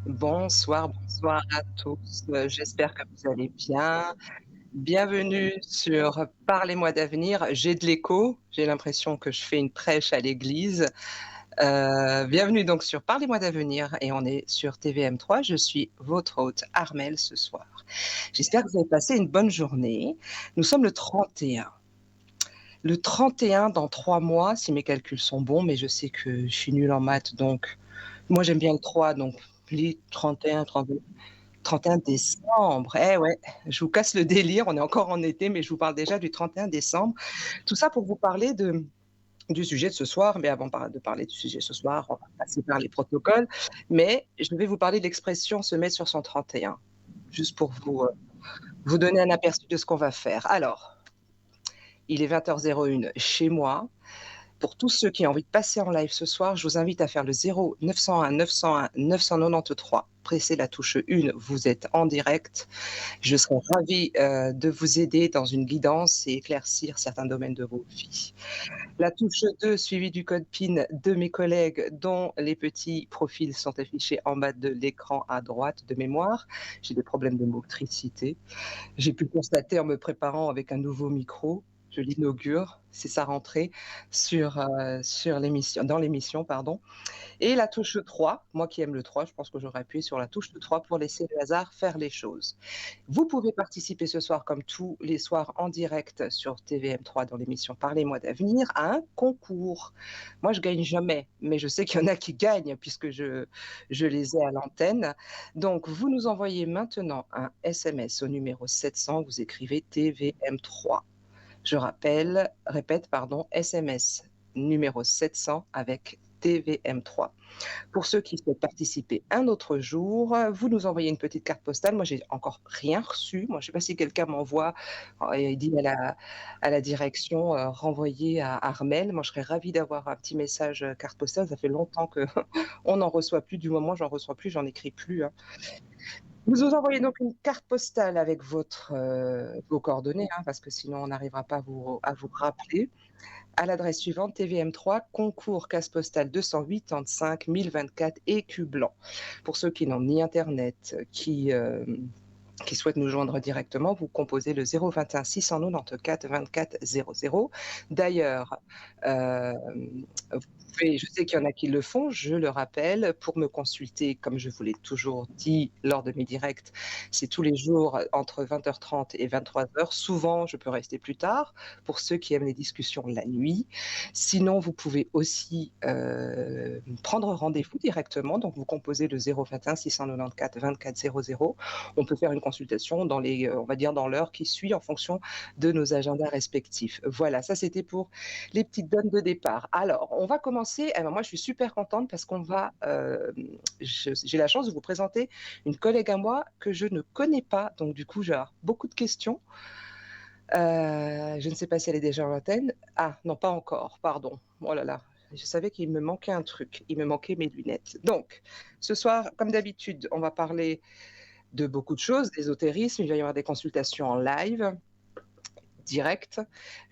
Bonsoir, bonsoir à tous. J'espère que vous allez bien. Bienvenue sur Parlez-moi d'avenir. J'ai de l'écho, j'ai l'impression que je fais une prêche à l'église. Bienvenue donc sur Parlez-moi d'avenir et on est sur TVM3. Je suis votre hôte Armelle ce soir. J'espère que vous avez passé une bonne journée. Nous sommes le 31. Le 31 dans 3 mois, si mes calculs sont bons, mais je sais que je suis nulle en maths, donc moi j'aime bien le 3, donc les 31, 32. 31 décembre, eh ouais, je vous casse le délire, on est encore en été, mais je vous parle déjà du 31 décembre. Tout ça pour vous parler du sujet de ce soir, mais avant de parler du sujet de ce soir, on va passer par les protocoles, mais je vais vous parler de l'expression se mettre sur son 31, juste pour vous donner un aperçu de ce qu'on va faire. Alors, il est 20h01 chez moi. Pour tous ceux qui ont envie de passer en live ce soir, je vous invite à faire le 0 901 901 993. Pressez la touche 1, vous êtes en direct. Je serai ravie de vous aider dans une guidance et éclaircir certains domaines de vos vies. La touche 2, suivie du code PIN de mes collègues, dont les petits profils sont affichés en bas de l'écran à droite de mémoire. J'ai des problèmes de motricité. J'ai pu constater en me préparant avec un nouveau micro, je l'inaugure, c'est sa rentrée sur l'émission, dans l'émission, pardon. Et la touche 3, moi qui aime le 3, je pense que j'aurais appuyé sur la touche 3 pour laisser le hasard faire les choses. Vous pouvez participer ce soir, comme tous les soirs, en direct sur TVM3 dans l'émission Parlez-moi d'avenir, à un concours. Moi, je gagne jamais, mais je sais qu'il y en a qui gagnent puisque je les ai à l'antenne. Donc, vous nous envoyez maintenant un SMS au numéro 700, vous écrivez TVM3. Je répète, pardon, SMS numéro 700 avec TVM3. Pour ceux qui souhaitent participer un autre jour, vous nous envoyez une petite carte postale. Moi, j'ai encore rien reçu. Moi, je ne sais pas si quelqu'un m'envoie et dit à la direction renvoyer à Armel. Moi, je serais ravie d'avoir un petit message carte postale. Ça fait longtemps que on n'en reçoit plus. Du moment, j'en reçois plus, j'en écris plus. Hein. Vous nous envoyez donc une carte postale avec vos coordonnées, hein, parce que sinon on n'arrivera pas à vous rappeler à l'adresse suivante TVM3 concours casse postale 285 1024 écu blanc. Pour ceux qui n'ont ni internet, qui souhaitent nous joindre directement, vous composez le 021 694 24 00. D'ailleurs, je sais qu'il y en a qui le font, je le rappelle, pour me consulter, comme je vous l'ai toujours dit lors de mes directs, c'est tous les jours entre 20h30 et 23h. Souvent, je peux rester plus tard, pour ceux qui aiment les discussions la nuit. Sinon, vous pouvez aussi prendre rendez-vous directement, donc vous composez le 021 694 24 00. On peut faire une consultation dans on va dire dans l'heure qui suit en fonction de nos agendas respectifs. Voilà, ça c'était pour les petites donnes de départ. Alors, on va commencer. Alors, moi, je suis super contente parce j'ai la chance de vous présenter une collègue à moi que je ne connais pas. Donc, du coup, j'ai beaucoup de questions. Je ne sais pas si elle est déjà en antenne. Ah, non, pas encore, pardon. Oh là là, je savais qu'il me manquait un truc. Il me manquait mes lunettes. Donc, ce soir, comme d'habitude, on va parler de beaucoup de choses, d'ésotérisme. Il va y avoir des consultations en live direct.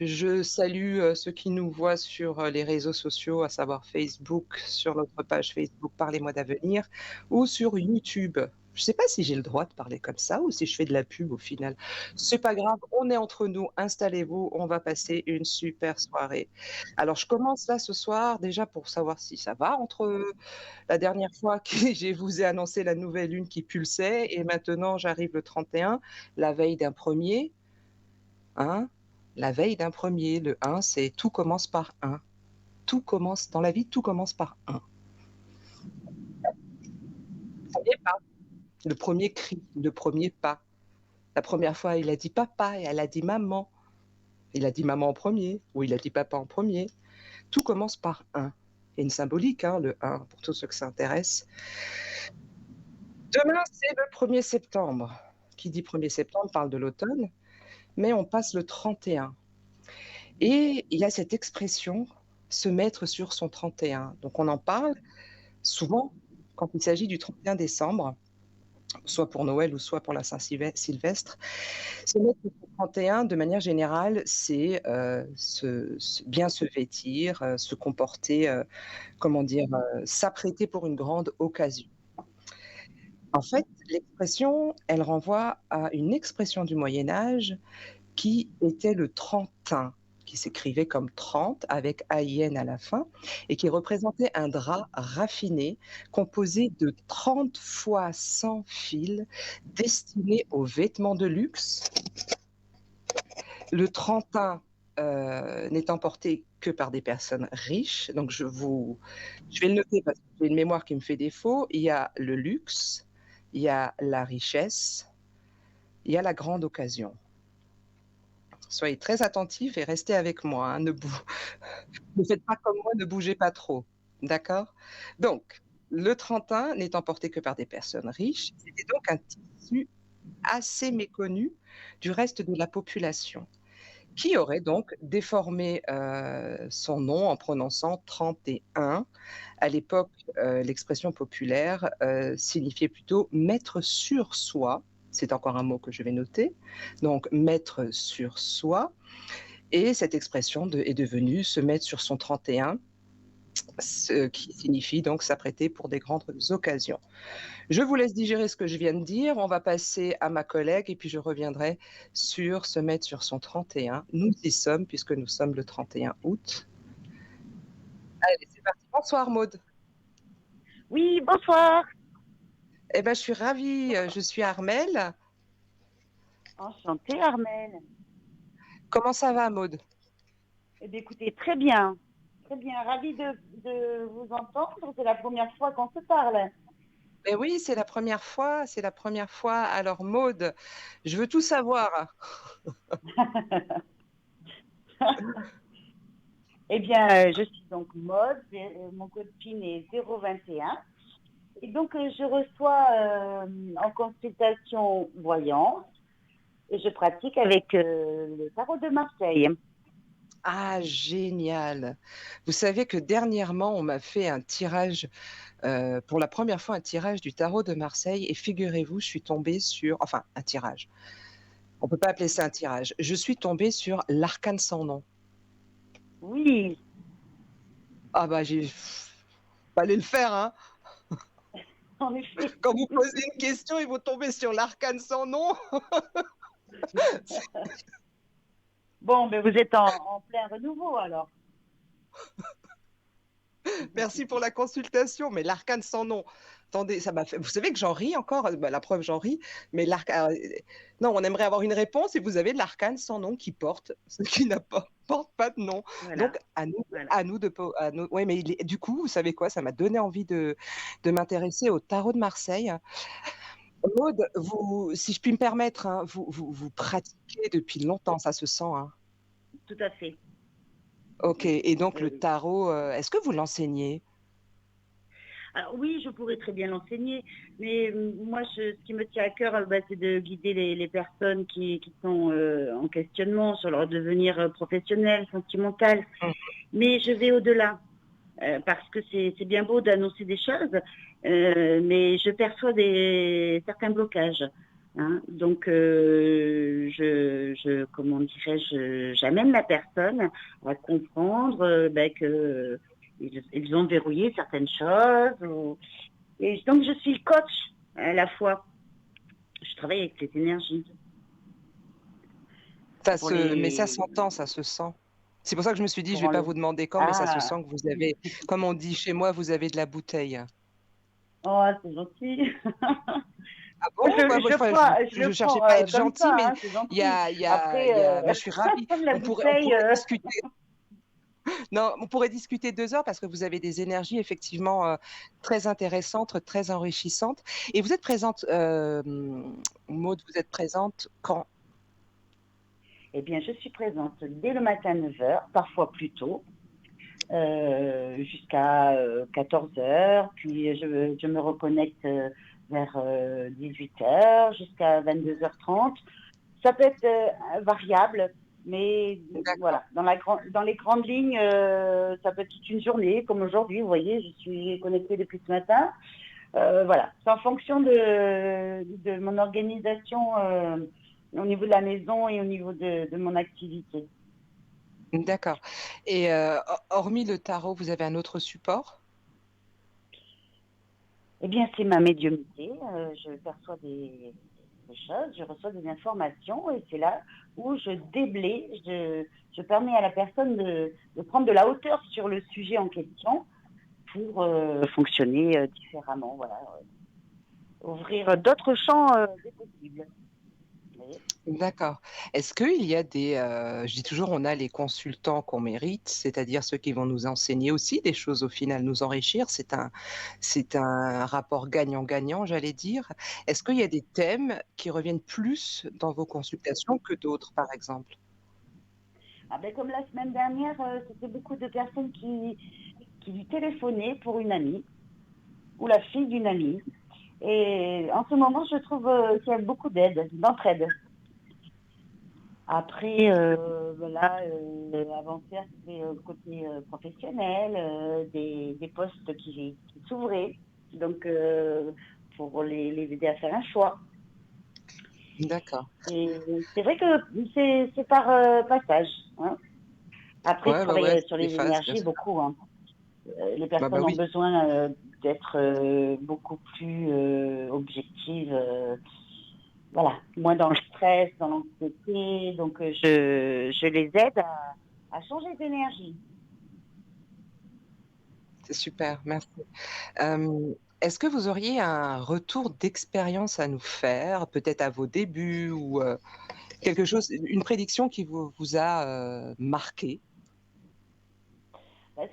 Je salue ceux qui nous voient sur les réseaux sociaux, à savoir Facebook, sur notre page Facebook Parlez-moi d'avenir, ou sur YouTube. Je ne sais pas si j'ai le droit de parler comme ça ou si je fais de la pub au final. C'est pas grave, on est entre nous, installez-vous, on va passer une super soirée. Alors je commence là ce soir déjà pour savoir si ça va entre la dernière fois que je vous ai annoncé la nouvelle lune qui pulsait et maintenant j'arrive le 31, la veille d'un premier. Hein? La veille d'un premier, le 1, c'est tout commence par 1. Tout commence dans la vie, tout commence par 1. Le premier pas, le premier cri, le premier pas. La première fois, il a dit papa et elle a dit maman. Il a dit maman en premier ou il a dit papa en premier. Tout commence par 1. Il y a une symbolique, hein, le 1, pour tous ceux que ça intéresse. Demain, c'est le 1er septembre. Qui dit 1er septembre parle de l'automne, mais on passe le 31. Et il y a cette expression, se mettre sur son 31. Donc on en parle souvent quand il s'agit du 31 décembre, soit pour Noël ou soit pour la Saint-Sylvestre. Se mettre sur son 31, de manière générale, c'est bien se vêtir, se comporter, comment dire, s'apprêter pour une grande occasion. En fait, l'expression, elle renvoie à une expression du Moyen Âge qui était le trentin, qui s'écrivait comme 30 avec AIN à la fin et qui représentait un drap raffiné composé de 30 fois 100 fils destinés aux vêtements de luxe. Le trentin, n'étant porté que par des personnes riches, donc je vais le noter parce que j'ai une mémoire qui me fait défaut. Il y a le luxe, il y a la richesse, il y a la grande occasion. Soyez très attentifs et restez avec moi, hein, ne faites pas comme moi, ne bougez pas trop. D'accord? Donc, le trentin n'étant porté que par des personnes riches, c'était donc un tissu assez méconnu du reste de la population, qui aurait donc déformé, son nom en prononçant 31. À l'époque, l'expression populaire, signifiait plutôt mettre sur soi. C'est encore un mot que je vais noter. Donc mettre sur soi et cette expression est devenue se mettre sur son 31, ce qui signifie donc s'apprêter pour des grandes occasions. Je vous laisse digérer ce que je viens de dire. On va passer à ma collègue et puis je reviendrai sur se mettre sur son 31. Nous y sommes puisque nous sommes le 31 août. Allez, c'est parti. Bonsoir Maude. Oui, bonsoir. Eh ben, je suis ravie, je suis Armelle. Enchantée, Armelle. Comment ça va Maude? Eh bien, écoutez, très bien. Très bien. Ravie de vous entendre. C'est la première fois qu'on se parle. Eh oui, c'est la première fois, c'est la première fois. Alors Maude, je veux tout savoir. Eh bien, je suis donc Maude. Mon copine est 021. Et donc, je reçois en consultation voyance et je pratique avec le tarot de Marseille. Ah, génial. Vous savez que dernièrement, on m'a fait un tirage, pour la première fois, un tirage du tarot de Marseille et figurez-vous, je suis tombée sur enfin, un tirage. On peut pas appeler ça un tirage. Je suis tombée sur l'arcane sans nom. Oui, Ah bah, fallait le faire, hein. en effet. Quand vous posez une question et vous tombez sur l'arcane sans nom. Bon, mais vous êtes en plein renouveau alors. Merci pour la consultation, mais l'arcane sans nom. Attendez, ça m'a fait. Vous savez que j'en ris encore, bah, la preuve, j'en ris, mais non, on aimerait avoir une réponse et vous avez l'arcane sans nom qui porte, ce qui n'a pas, porte pas de nom. Voilà, Donc, à nous, voilà. à nous de. À nous... Ouais, mais du coup, vous savez quoi, ça m'a donné envie de m'intéresser au tarot de Marseille. Maud, si je puis me permettre, hein, vous pratiquez depuis longtemps, ça se sent, hein. Tout à fait. Ok, et donc Oui, le oui. tarot, est-ce que vous l'enseignez? Alors oui, je pourrais très bien l'enseigner, mais moi, ce qui me tient à cœur, c'est de guider les personnes qui sont en questionnement sur leur devenir professionnel, sentimental. Mais je vais au-delà, parce que c'est bien beau d'annoncer des choses, mais je perçois certains blocages. Hein. Donc, comment dirais-je, j'amène la personne à comprendre que ils ont verrouillé certaines choses. Et donc, je suis coach à la fois. Je travaille avec les énergies pour Mais ça les s'entend, ça se sent. C'est pour ça que je me suis dit, je pour vais pas enlever. vous demander quand, mais ça se Ah, sent que vous avez, comme on dit chez moi, vous avez de la bouteille. oh, c'est gentil. Ah bon? Moi, Bah, moi, enfin, je je le cherchais prends pas à être comme gentil, ça, mais hein, c'est gentil. bah, Après, je suis ravie. la On bouteille, pourrait discuter. Non, on pourrait discuter 2 heures parce que vous avez des énergies effectivement très intéressantes, très enrichissantes. Et vous êtes présente, Maud, vous êtes présente quand? eh bien, je suis présente dès le matin 9 heures, parfois plus tôt, jusqu'à 14 heures. Puis, je me reconnecte vers 18 heures jusqu'à 22h30. Ça peut être variable, mais D'accord. voilà, dans les grandes lignes, ça peut être toute une journée, comme aujourd'hui, vous voyez, je suis connectée depuis ce matin. Voilà, c'est en fonction de mon organisation au niveau de la maison et au niveau de mon activité. D'accord. Et hormis le tarot, vous avez un autre support? Eh bien, c'est ma médiumnité. Je perçois des choses, je reçois des informations et c'est là où je déblaye, je permets à la personne de prendre de la hauteur sur le sujet en question pour fonctionner différemment, voilà, ouvrir d'autres champs des possibles. Vous voyez. D'accord. Est-ce qu'il y a des, je dis toujours, on a les consultants qu'on mérite, c'est-à-dire ceux qui vont nous enseigner aussi des choses au final, nous enrichir. C'est un rapport gagnant-gagnant, j'allais dire. Est-ce qu'il y a des thèmes qui reviennent plus dans vos consultations que d'autres, par exemple? Ah ben, comme la semaine dernière, c'était beaucoup de personnes qui lui téléphonaient pour une amie ou la fille d'une amie. Et en ce moment, je trouve qu'il y a beaucoup d'aide, d'entraide. Après, voilà, avant-hier, c'était le côté professionnel, des postes qui s'ouvraient, donc pour les aider à faire un choix. D'accord. Et c'est vrai que c'est par passage, hein. Après, je Ouais, bah, travaille ouais, sur des les phases, bien énergies sûr. beaucoup, hein. Les Bah personnes ont oui. besoin d'être beaucoup plus objectives, voilà, moins dans le stress, dans l'anxiété. Donc, je les aide à changer d'énergie. C'est super, merci. Est-ce que vous auriez un retour d'expérience à nous faire, peut-être à vos débuts ou, quelque chose, une prédiction qui vous a, marqué?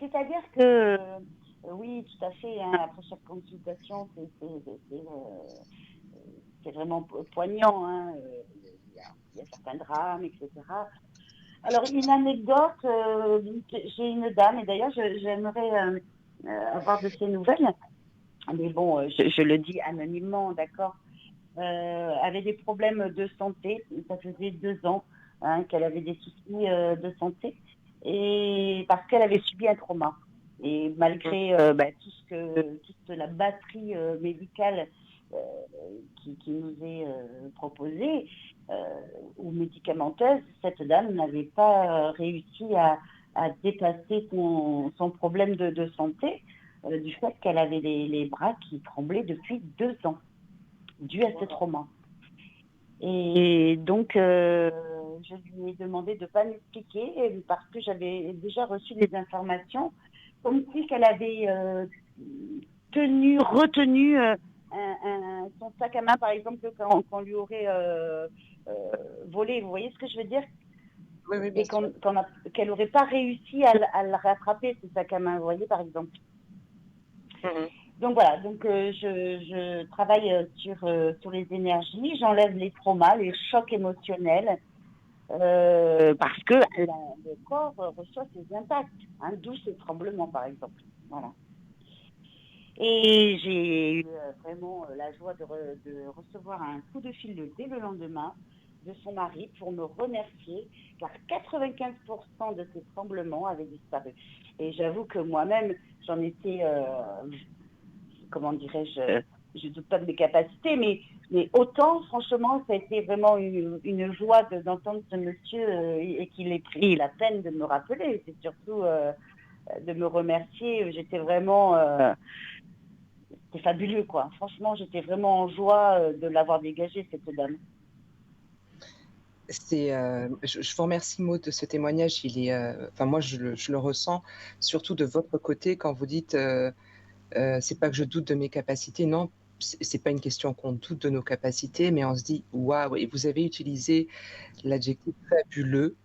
C'est-à-dire que, oui, tout à fait, hein, après chaque consultation, c'est vraiment poignant, hein, il y a certains drames, etc. Alors, une anecdote, j'ai une dame, et d'ailleurs, j'aimerais avoir de ses nouvelles, mais bon, je le dis anonymement, d'accord, avait des problèmes de santé, ça faisait 2 ans hein, qu'elle avait des soucis de santé, et parce qu'elle avait subi un trauma. Et Mmh. malgré toute la batterie médicale euh, qui nous est proposée ou médicamenteuse, cette dame n'avait pas réussi à dépasser son problème de santé du fait qu'elle avait les bras qui tremblaient depuis 2 ans, dû à ce trauma. Et donc, je lui ai demandé de ne pas m'expliquer parce que j'avais déjà reçu des informations comme si qu'elle avait retenu son sac à main, par exemple, qu'on lui aurait euh, volé. Vous voyez ce que je veux dire? Oui, oui, bien Et sûr. qu'elle n'aurait pas réussi à le rattraper, ce sac à main, vous voyez, par exemple. Mmh mh. Donc voilà, donc je travaille sur les énergies, j'enlève les traumas, les chocs émotionnels, parce que le corps reçoit ses impacts, hein, d'où ces tremblements par exemple. Voilà. Et j'ai eu vraiment la joie de recevoir un coup de fil dès le lendemain de son mari pour me remercier, car 95% de ces tremblements avaient disparu. Et j'avoue que moi-même, j'en étais comment dirais-je, je ne doute pas de mes capacités, mais autant, franchement, ça a été vraiment une joie d'entendre ce monsieur et qu'il ait pris la peine de me rappeler. C'est surtout de me remercier. J'étais vraiment, c'était fabuleux, quoi. Franchement, j'étais vraiment en joie de l'avoir dégagé, cette dame. Je vous remercie Maud de ce témoignage. Il est, enfin moi je le ressens surtout de votre côté quand vous dites, «C'est pas que je doute de mes capacités». Non, c'est pas une question qu'on doute de nos capacités, mais on se dit: «Waouh» et vous avez utilisé l'adjectif fabuleux.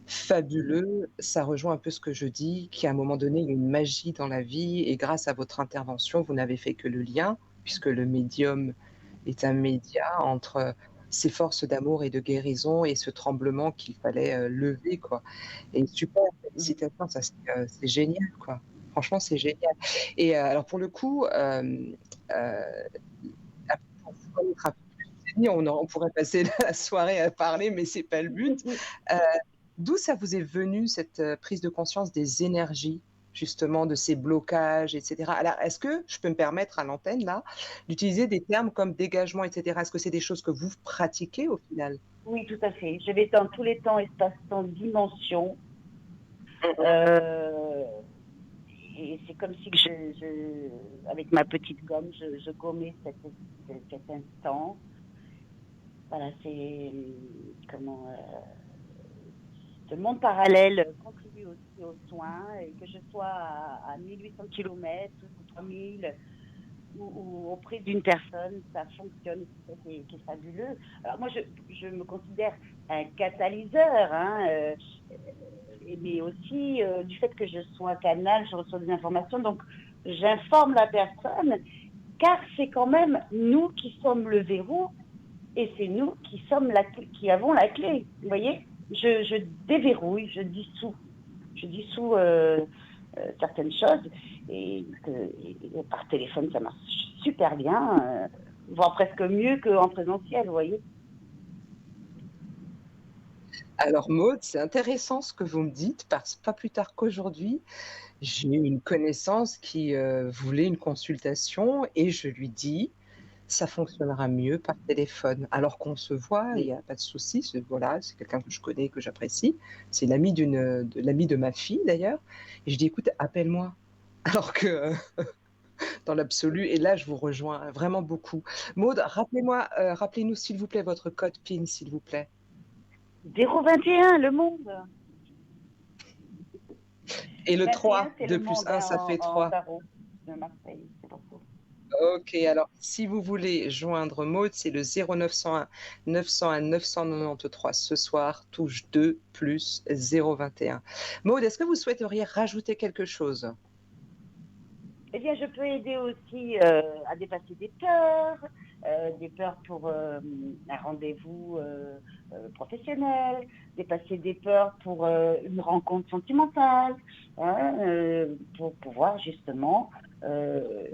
Fabuleux, ça rejoint un peu ce que je dis, qu'à un moment donné, il y a une magie dans la vie et grâce à votre intervention, vous n'avez fait que le lien, puisque le médium est un média entre ces forces d'amour et de guérison et ce tremblement qu'il fallait, lever, quoi et super, Mhm. félicitations, ça c'est génial, quoi. Franchement, c'est génial et alors pour le coup, après pour vous connaître un peu plus, on pourrait passer la soirée à parler, mais c'est pas le but. Heu D'où ça vous est venu cette, prise de conscience des énergies, justement, de ces blocages et cetera? Alors, est-ce que je peux me permettre à l'antenne là, d'utiliser des termes comme dégagement et cetera? Est-ce que c'est des choses que vous pratiquez au final? Oui, tout à fait. Je vais dans tous les temps, espace, temps, dimension. Mmh mh. Euh, et c'est comme si que avec ma petite gomme, je gommais cet instant. Voilà, c'est comment ce monde parallèle contribue aussi aux soins, et que je sois à 1800 km ou 3000 ou auprès d'une personne, ça fonctionne, c'est ça qui est fabuleux. Alors moi, je me considère un catalyseur, hein, mais aussi du fait que je sois un canal, je reçois des informations, donc j'informe la personne, car c'est quand même nous qui sommes le verrou et c'est nous qui sommes qui avons la clé. Vous voyez, je déverrouille, je dissous certaines choses et par téléphone ça marche super bien, voire presque mieux qu'en présentiel, vous voyez. Alors Maud, c'est intéressant ce que vous me dites parce que pas plus tard qu'aujourd'hui, j'ai eu une connaissance qui, voulait une consultation et je lui dis: «Ça fonctionnera mieux par téléphone». Alors qu'on se voit, il Oui. y a pas de souci, voilà, c'est quelqu'un que je connais, que j'apprécie. C'est l'ami de ma fille d'ailleurs et je dis: «Écoute, appelle-moi». Alors que, dans l'absolu et là, je vous rejoins vraiment beaucoup. Maud, rappelez-nous s'il vous plaît votre code PIN, s'il vous plaît. 021, le monde. Et le 21, 3, c'est le 2 plus monde 1, hein, ça fait en 3. tarot de Marseille, c'est pour ça. OK, alors si vous voulez joindre Maud, c'est le 0901 901 993. Ce soir, touche 2 plus 021. Maud, est-ce que vous souhaiteriez rajouter quelque chose? Eh bien, je peux aider aussi à dépasser des peurs pour un rendez-vous professionnel, dépasser des peurs pour une rencontre sentimentale, hein, pour pouvoir justement euh,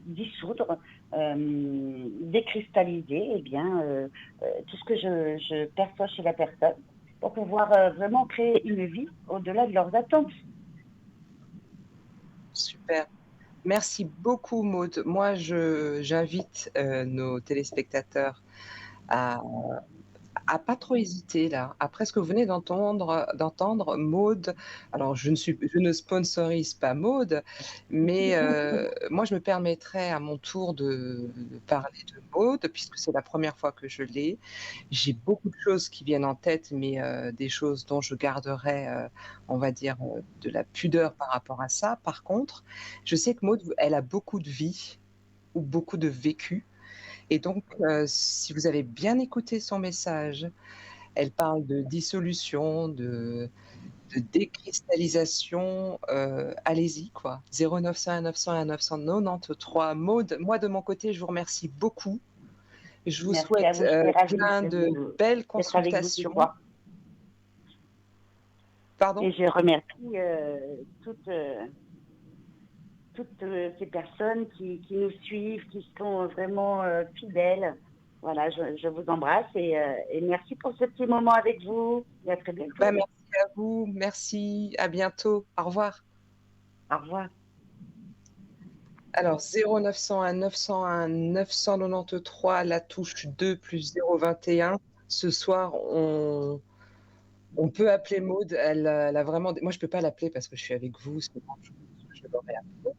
dissoudre, décristalliser tout ce que je perçois chez la personne pour pouvoir vraiment créer une vie au-delà de leurs attentes. Super. Merci beaucoup, Maud. Moi, j'invite nos téléspectateurs à pas trop hésiter là. Après ce que vous venez d'entendre, Maud, alors je ne sponsorise pas Maud, mais moi je me permettrai à mon tour de parler de Maud puisque c'est la première fois que je l'ai. J'ai beaucoup de choses qui viennent en tête, mais des choses dont je garderai, on va dire, de la pudeur par rapport à ça. Par contre, je sais que Maud, elle a beaucoup de vie ou beaucoup de vécu et donc si vous avez bien écouté son message, elle parle de dissolution, de décristallisation, allez-y quoi. 0901 901 993. Maud, moi de mon côté, je vous remercie beaucoup. Je vous Merci à souhaite, vous, j'étais ravie plein de belles d'être avec vous ce consultations. soir. Pardon? Et je remercie toutes ces personnes qui nous suivent, qui sont vraiment fidèles. Voilà, je vous embrasse et merci pour ce petit moment avec vous. Et à très Bah, bientôt. merci à vous, merci, à bientôt. Au revoir. Au revoir. Alors 0901 901 993, la touche 2 plus 021. Ce soir, on peut appeler Maud, elle a vraiment des moi je peux pas l'appeler parce que je suis avec vous, sinon je l'aurais appelée.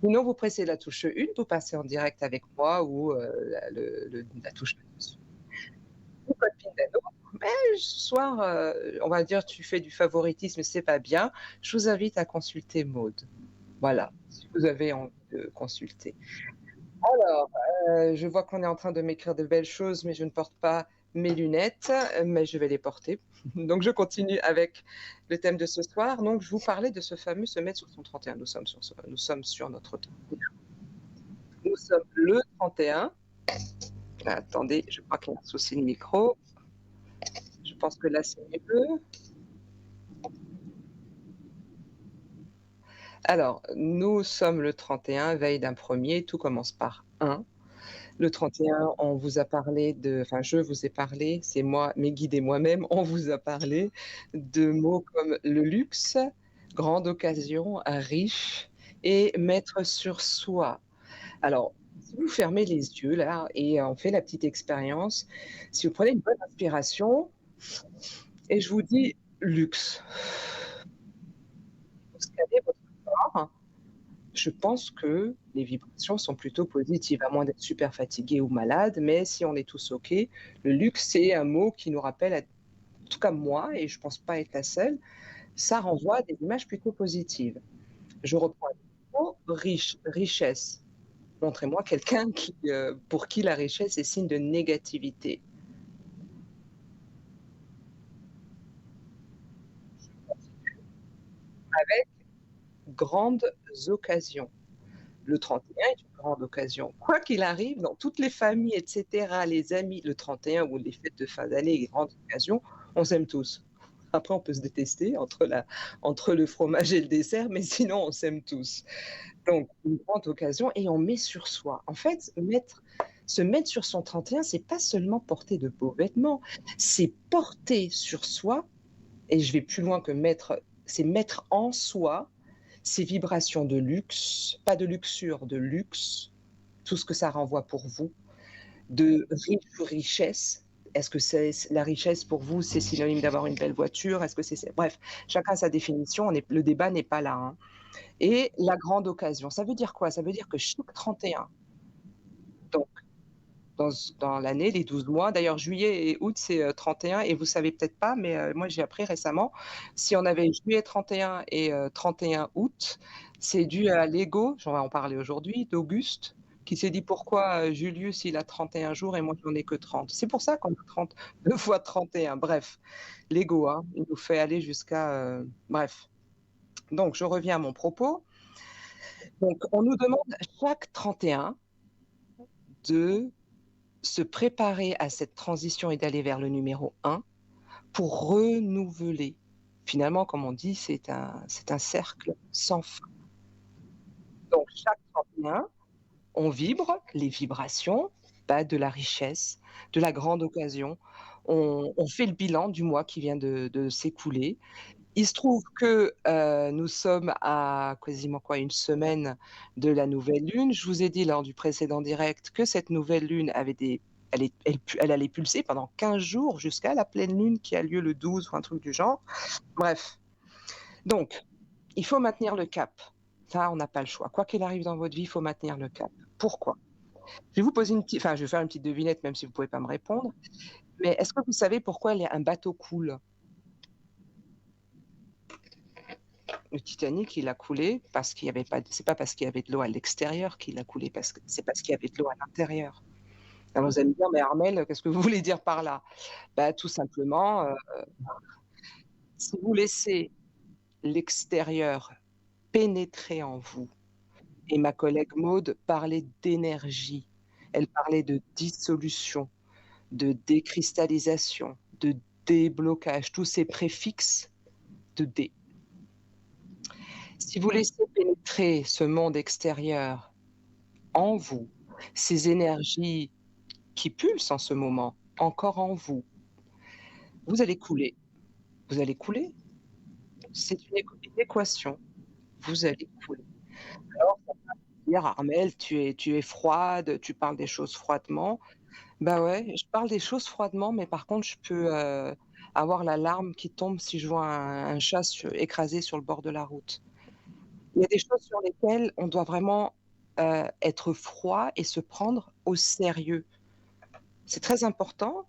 Sinon vous pressez la touche 1, vous passez en direct avec moi ou la touche 2 dessus. Ou code PIN d'un autre. Mais ce soir, on va dire tu fais du favoritisme, c'est pas bien. Je vous invite à consulter Maud. Voilà, si vous avez envie de consulter. Alors, je vois qu'on est en train de m'écrire de belles choses, mais je ne porte pas mes lunettes, mais je vais les porter. Donc je continue avec le thème de ce soir. Donc je vous parlais de ce fameux se mettre sur son 31. Nous sommes sur notre 31. Nous sommes le 31. Attendez, je crois qu'il y a un souci de micro. Je pense que là c'est mieux. Alors, nous sommes le 31, veille d'un premier, tout commence par 1. Le 31, on vous a parlé enfin, je vous ai parlé, c'est moi, mes guides et moi-même, on vous a parlé de mots comme le luxe, grande occasion, riche et mettre sur soi. Alors, si vous fermez les yeux là et on fait la petite expérience, si vous prenez une bonne inspiration et je vous dis luxe, vous scannez votre soir, je pense que les vibrations sont plutôt positives, à moins d'être super fatigué ou malade, mais si on est tous OK, le luxe, c'est un mot qui nous rappelle, en tout cas moi, et je pense pas être la seule, ça renvoie à des images plutôt positives. Je reprends un mot, riche, richesse. Montrez-moi quelqu'un pour qui la richesse est signe de négativité. Avec grandes occasions. Le 31 est une grande occasion. Quoi qu'il arrive, dans toutes les familles, et cetera, les amis, le 31 ou les fêtes de fin d'année, les grandes occasions, on s'aime tous. Après, on peut se détester entre le fromage et le dessert, mais sinon, on s'aime tous. Donc, une grande occasion et on met sur soi. En fait, se mettre sur son 31, c'est pas seulement porter de beaux vêtements, c'est porter sur soi, et je vais plus loin que mettre, c'est mettre en soi ces vibrations de luxe, pas de luxure, de luxe, tout ce que ça renvoie pour vous, de richesse. Est-ce que c'est la richesse pour vous, c'est synonyme d'avoir une belle voiture? Est-ce que c'est bref, chacun a sa définition, le débat n'est pas là, hein. Et la grande occasion, ça veut dire quoi? Ça veut dire que chaque 31, donc dans l'année, les 12 mois, d'ailleurs juillet et août, c'est 31 et vous savez peut-être pas, mais moi j'ai appris récemment, si on avait juillet 31 et 31 août, c'est dû à l'ego, j'en vais en parler aujourd'hui, d'Auguste, qui s'est dit: «Pourquoi, Julius il a 31 jours et moi j'en ai que 30?» C'est pour ça qu'on a 32 fois 31, bref, l'ego, hein, il nous fait aller jusqu'à, bref. Donc je reviens à mon propos. Donc on nous demande chaque 31 de se préparer à cette transition et d'aller vers le numéro 1 pour renouveler. Finalement, comme on dit, c'est un cercle sans fin. Donc chaque 31, on vibre les vibrations, bah, de la richesse, de la grande occasion. On fait le bilan du mois qui vient de s'écouler. Il se trouve que, nous sommes à quasiment quoi? Une semaine de la nouvelle lune. Je vous ai dit lors du précédent direct que cette nouvelle lune avait des elle allait pulser pendant 15 jours jusqu'à la pleine lune qui a lieu le 12 ou un truc du genre. Bref, donc il faut maintenir le cap. Ça, on n'a pas le choix. Quoi qu'il arrive dans votre vie, il faut maintenir le cap. Pourquoi? Je vais vous poser je vais faire une petite devinette même si vous ne pouvez pas me répondre, mais est-ce que vous savez pourquoi un bateau coule? Le Titanic, il a coulé parce qu'il y avait pas c'est pas parce qu'il y avait de l'eau à l'extérieur qu'il a coulé, c'est parce qu'il y avait de l'eau à l'intérieur. Alors vous allez me dire: «Mais Armelle, qu'est-ce que vous voulez dire par là?» Bah, tout simplement, si vous laissez l'extérieur pénétrer en vous, et ma collègue Maude parlait d'énergie, elle parlait de dissolution, de décristallisation, de déblocage, tous ces préfixes de D. Si vous laissez pénétrer ce monde extérieur en vous, ces énergies qui pulsent en ce moment, encore en vous, vous allez couler. Vous allez couler. C'est une équation. Vous allez couler. Alors on va dire: «Armelle, tu es froide, tu parles des choses froidement». Bah, ouais, je parle des choses froidement, mais par contre je peux, avoir la larme qui tombe si je vois un chat écrasé sur le bord de la route. Il y a des choses sur lesquelles on doit vraiment, être froid et se prendre au sérieux. C'est très important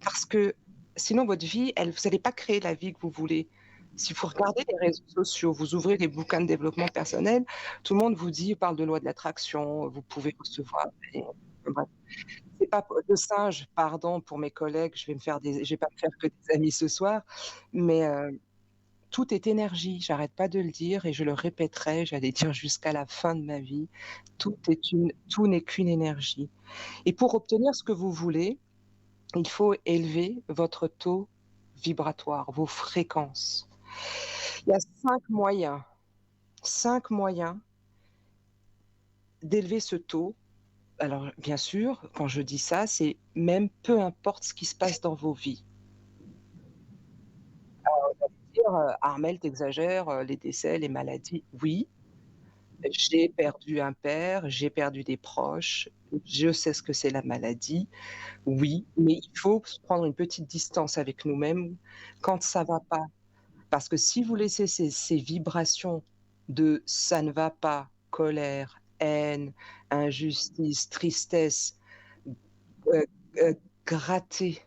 parce que sinon votre vie, vous allez pas créer la vie que vous voulez. Si vous regardez les réseaux sociaux, vous ouvrez les bouquins de développement personnel, tout le monde vous parle de loi de l'attraction, vous pouvez recevoir des bref. C'est pas de singe, pardon pour mes collègues, je vais pas me faire que des amis ce soir, mais tout est énergie, j'arrête pas de le dire et je le répéterai, j'allais dire jusqu'à la fin de ma vie. Tout n'est qu'une énergie et pour obtenir ce que vous voulez, il faut élever votre taux vibratoire, vos fréquences. Il y a 5 moyens d'élever ce taux. Alors bien sûr, quand je dis ça, c'est même peu importe ce qui se passe dans vos vies. On va me dire: «Armelle, tu exagères, les décès, les maladies». Oui, j'ai perdu un père, j'ai perdu des proches, je sais ce que c'est la maladie. Oui, mais il faut se prendre une petite distance avec nous-mêmes quand ça va pas. Parce que si vous laissez ces vibrations de ça ne va pas, colère, haine, injustice, tristesse, heu gratter,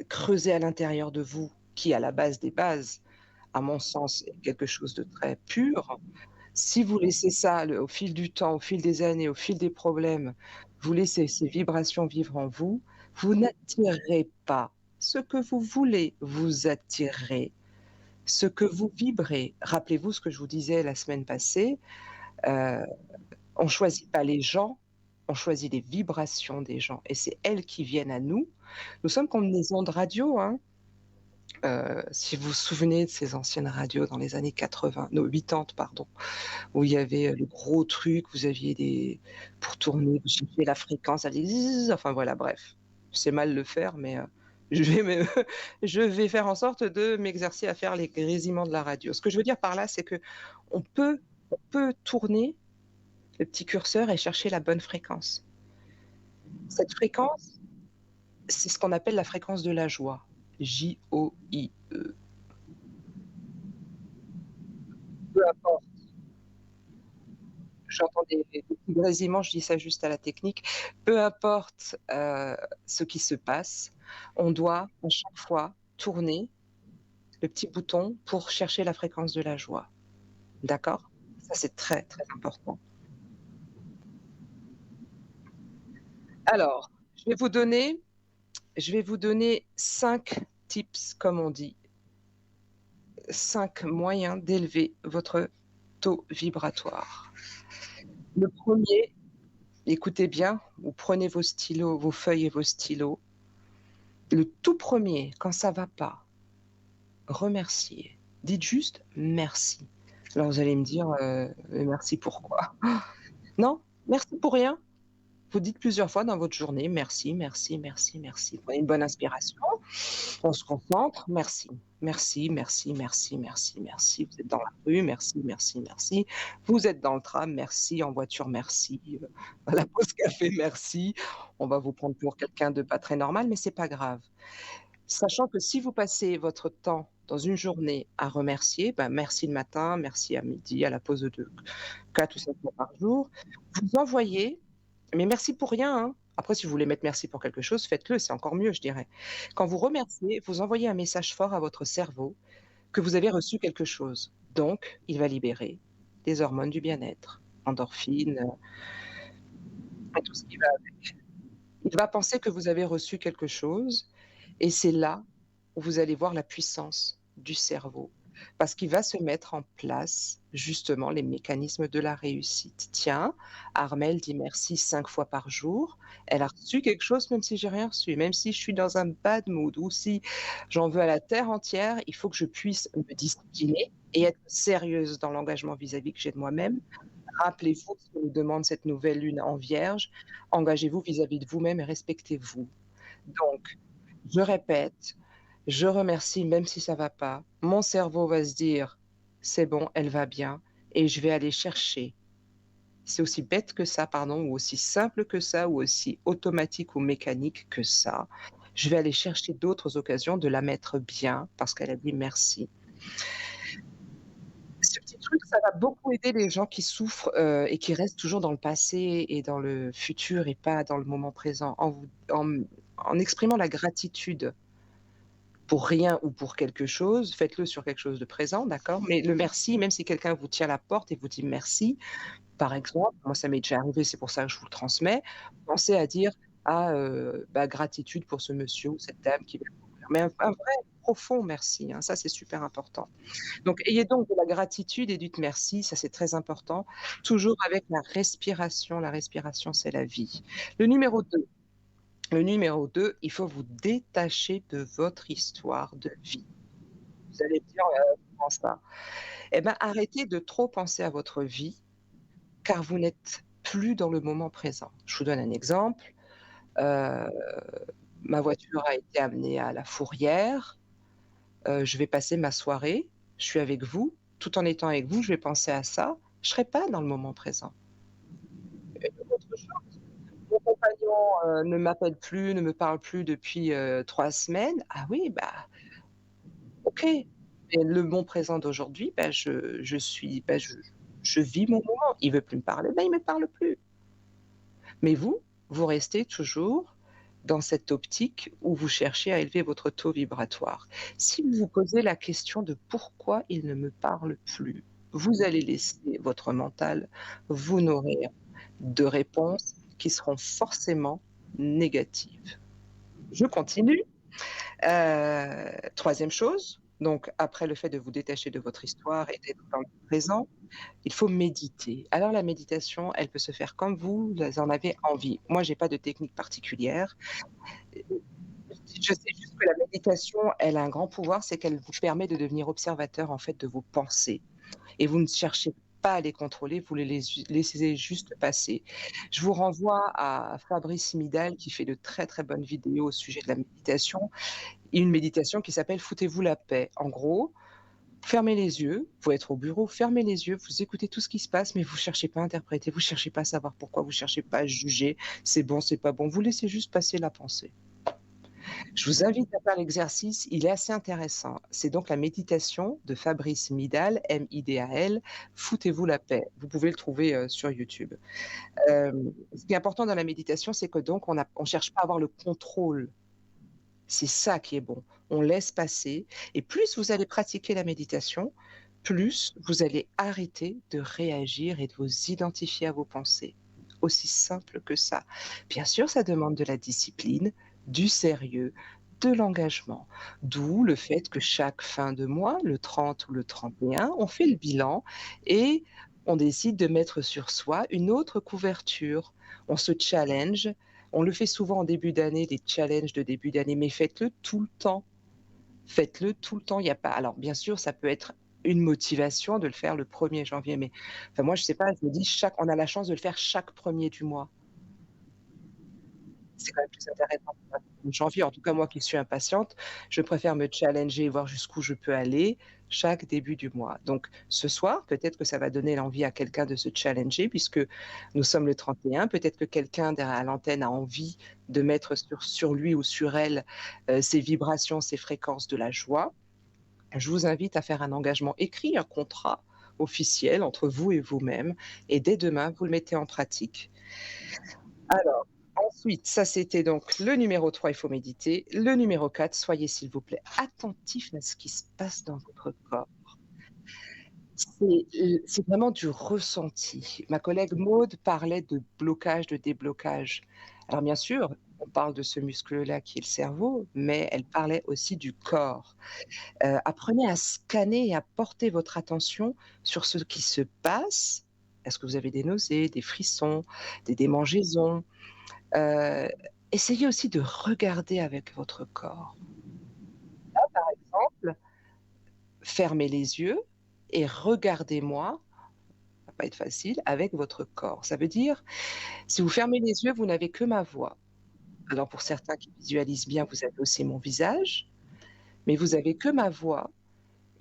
creuser à l'intérieur de vous, qui à la base des bases, à mon sens, est quelque chose de très pur. Si vous laissez ça au fil du temps, au fil des années, au fil des problèmes, vous laissez ces vibrations vivre en vous, vous n'attirerez pas ce que vous voulez, vous attirerez ce que vous vibrez. Rappelez-vous ce que je vous disais la semaine passée, heu, on choisit pas les gens, on choisit les vibrations des gens et c'est elles qui viennent à nous. Nous sommes comme des ondes radio, hein. Si vous vous souvenez de ces anciennes radios dans les années 80, non 80 pardon, où il y avait, le gros truc, vous aviez des pour tourner, vous cherchiez la fréquence, ça faisait zzzz, enfin voilà, bref. Je sais mal le faire, mais, je vais me je vais faire en sorte de m'exercer à faire les grésillements de la radio. Ce que je veux dire par là, c'est qu'on peut tourner le petit curseur et chercher la bonne fréquence. Cette fréquence, c'est ce qu'on appelle la fréquence de la joie, J-O-I-E. Peu importe, j'entends des petits grésillements, je dis ça juste à la technique. Peu importe, ce qui se passe, on doit à chaque fois tourner le petit bouton pour chercher la fréquence de la joie. D'accord? Ça, c'est très, très important. Alors, je vais vous donner 5 tips, comme on dit, 5 moyens d'élever votre taux vibratoire. Le premier, écoutez bien ou prenez vos stylos, vos feuilles et vos stylos. Le tout premier, quand ça va pas, remerciez. Dites juste merci. Alors vous allez me dire, merci pourquoi? Non, merci pour rien. Vous dites plusieurs fois dans votre journée: «Merci, merci, merci, merci». Prenez une bonne inspiration, on se concentre, merci, merci, merci, merci, merci, merci. Vous êtes dans la rue, merci, merci, merci. Vous êtes dans le tram, merci, en voiture, merci, à la pause café, merci. On va vous prendre pour quelqu'un de pas très normal, mais c'est pas grave. Sachant que si vous passez votre temps dans une journée à remercier, bah, merci le matin, merci à midi, à la pause de 4 ou 5 fois par jour, vous envoyez mais merci pour rien, hein. Après si vous voulez mettre merci pour quelque chose, faites-le, c'est encore mieux, je dirais. Quand vous remerciez, vous envoyez un message fort à votre cerveau que vous avez reçu quelque chose. Donc il va libérer des hormones du bien-être, endorphines, et tout ce qui va avec. Il va penser que vous avez reçu quelque chose et c'est là où vous allez voir la puissance du cerveau. Parce qu'il va se mettre en place, justement, les mécanismes de la réussite. Tiens, Armelle dit merci 5 fois par jour. Elle a reçu quelque chose même si j'ai rien reçu. Même si je suis dans un bad mood ou si j'en veux à la terre entière, il faut que je puisse me discipliner et être sérieuse dans l'engagement vis-à-vis que j'ai de moi-même. Rappelez-vous ce que nous demande cette nouvelle lune en Vierge. Engagez-vous vis-à-vis de vous-même et respectez-vous. Donc, je répète, je remercie même si ça va pas. Mon cerveau va se dire: «C'est bon, elle va bien» et je vais aller chercher. C'est aussi bête que ça, pardon, ou aussi simple que ça, ou aussi automatique ou mécanique que ça. Je vais aller chercher d'autres occasions de la mettre bien parce qu'elle a dit merci. Ce petit truc, ça va beaucoup aider les gens qui souffrent, et qui restent toujours dans le passé et dans le futur et pas dans le moment présent. En exprimant la gratitude pour rien ou pour quelque chose, faites-le sur quelque chose de présent, d'accord? Mais le merci, même si quelqu'un vous tient la porte et vous dit merci, par exemple, moi ça m'est déjà arrivé, c'est pour ça que je vous le transmets, pensez à dire: «Ah, bah, gratitude pour ce monsieur ou cette dame qui vient m'ouvrir». Mais un vrai profond merci, hein, ça c'est super important. Donc ayez donc de la gratitude et dites merci, ça c'est très important, toujours avec la respiration c'est la vie. Le numéro 2. Le numéro 2, il faut vous détacher de votre histoire de vie. Vous allez me dire: «Comment ça?» Eh ben, arrêtez de trop penser à votre vie, car vous n'êtes plus dans le moment présent. Je vous donne un exemple, heu, ma voiture a été amenée à la fourrière, je vais passer ma soirée, je suis avec vous, tout en étant avec vous, je vais penser à ça, je serai pas dans le moment présent. Et autre chose, mon compagnon, ne m'appelle plus, ne me parle plus depuis, 3 semaines. Ah oui, bah, OK. Et le mon présent d'aujourd'hui, bah, je suis bah, je vis mon moment. Il veut plus me parler, bah, il me parle plus. Mais vous, vous restez toujours dans cette optique où vous cherchez à élever votre taux vibratoire. Si vous vous posez la question de pourquoi il ne me parle plus, vous allez laisser votre mental vous nourrir de réponses qui seront forcément négatives. Je continue. 3e chose, donc après le fait de vous détacher de votre histoire et d'être dans le présent, il faut méditer. Alors la méditation, elle peut se faire comme vous en avez envie. Moi, j'ai pas de technique particulière. Je sais juste que la méditation, elle a un grand pouvoir, c'est qu'elle vous permet de devenir observateur, en fait, de vos pensées et vous ne cherchez pas à les contrôler, vous les laissez juste passer. Je vous renvoie à Fabrice Midal qui fait de très, très bonnes vidéos au sujet de la méditation. Une méditation qui s'appelle «Foutez-vous la paix». En gros, fermez les yeux, vous êtes au bureau, fermez les yeux, vous écoutez tout ce qui se passe, mais vous cherchez pas à interpréter, vous cherchez pas à savoir pourquoi, vous cherchez pas à juger, c'est bon, c'est pas bon, vous laissez juste passer la pensée. Je vous invite à faire l'exercice, il est assez intéressant. C'est donc la méditation de Fabrice Midal, M-I-D-A-L, «Foutez-vous la paix». Vous pouvez le trouver, sur YouTube. Ce qui est important dans la méditation, c'est que donc on cherche pas à avoir le contrôle. C'est ça qui est bon. On laisse passer et plus vous allez pratiquer la méditation, plus vous allez arrêter de réagir et de vous identifier à vos pensées. Aussi simple que ça. Bien sûr, ça demande de la discipline, du sérieux, de l'engagement. D'où le fait que chaque fin de mois, le 30 ou le 31, on fait le bilan et on décide de mettre sur soi une autre couverture. On se challenge. On le fait souvent en début d'année, des challenges de début d'année, mais faites-le tout le temps. Faites-le tout le temps. Il y a pas alors bien sûr, ça peut être une motivation de le faire le 1er janvier, mais enfin moi je sais pas, je me dis on a la chance de le faire chaque 1er du mois. C'est quand même plus intéressant en janvier, en tout cas moi qui suis impatiente, je préfère me challenger et voir jusqu'où je peux aller chaque début du mois. Donc ce soir, peut-être que ça va donner l'envie à quelqu'un de se challenger puisque nous sommes le 31, peut-être que quelqu'un derrière l'antenne a envie de mettre sur lui ou sur elle, ses vibrations, ses fréquences de la joie. Je vous invite à faire un engagement écrit, un contrat officiel entre vous et vous-même et dès demain, vous le mettez en pratique. Alors, ensuite, ça c'était donc le numéro 3, il faut méditer. Le numéro 4, soyez s'il vous plaît attentif à ce qui se passe dans votre corps. C'est vraiment du ressenti. Ma collègue Maude parlait de blocage, de déblocage. Alors bien sûr, on parle de ce muscle-là qui est le cerveau, mais elle parlait aussi du corps. Apprenez à scanner et à porter votre attention sur ce qui se passe. Est-ce que vous avez des nausées, des frissons, des démangeaisons? Heu, Essayez aussi de regarder avec votre corps. Par exemple, fermez les yeux et regardez-moi, ça va pas être facile, avec votre corps. Ça veut dire, si vous fermez les yeux, vous n'avez que ma voix. Alors pour certains qui visualisent bien, vous avez aussi mon visage, mais vous avez que ma voix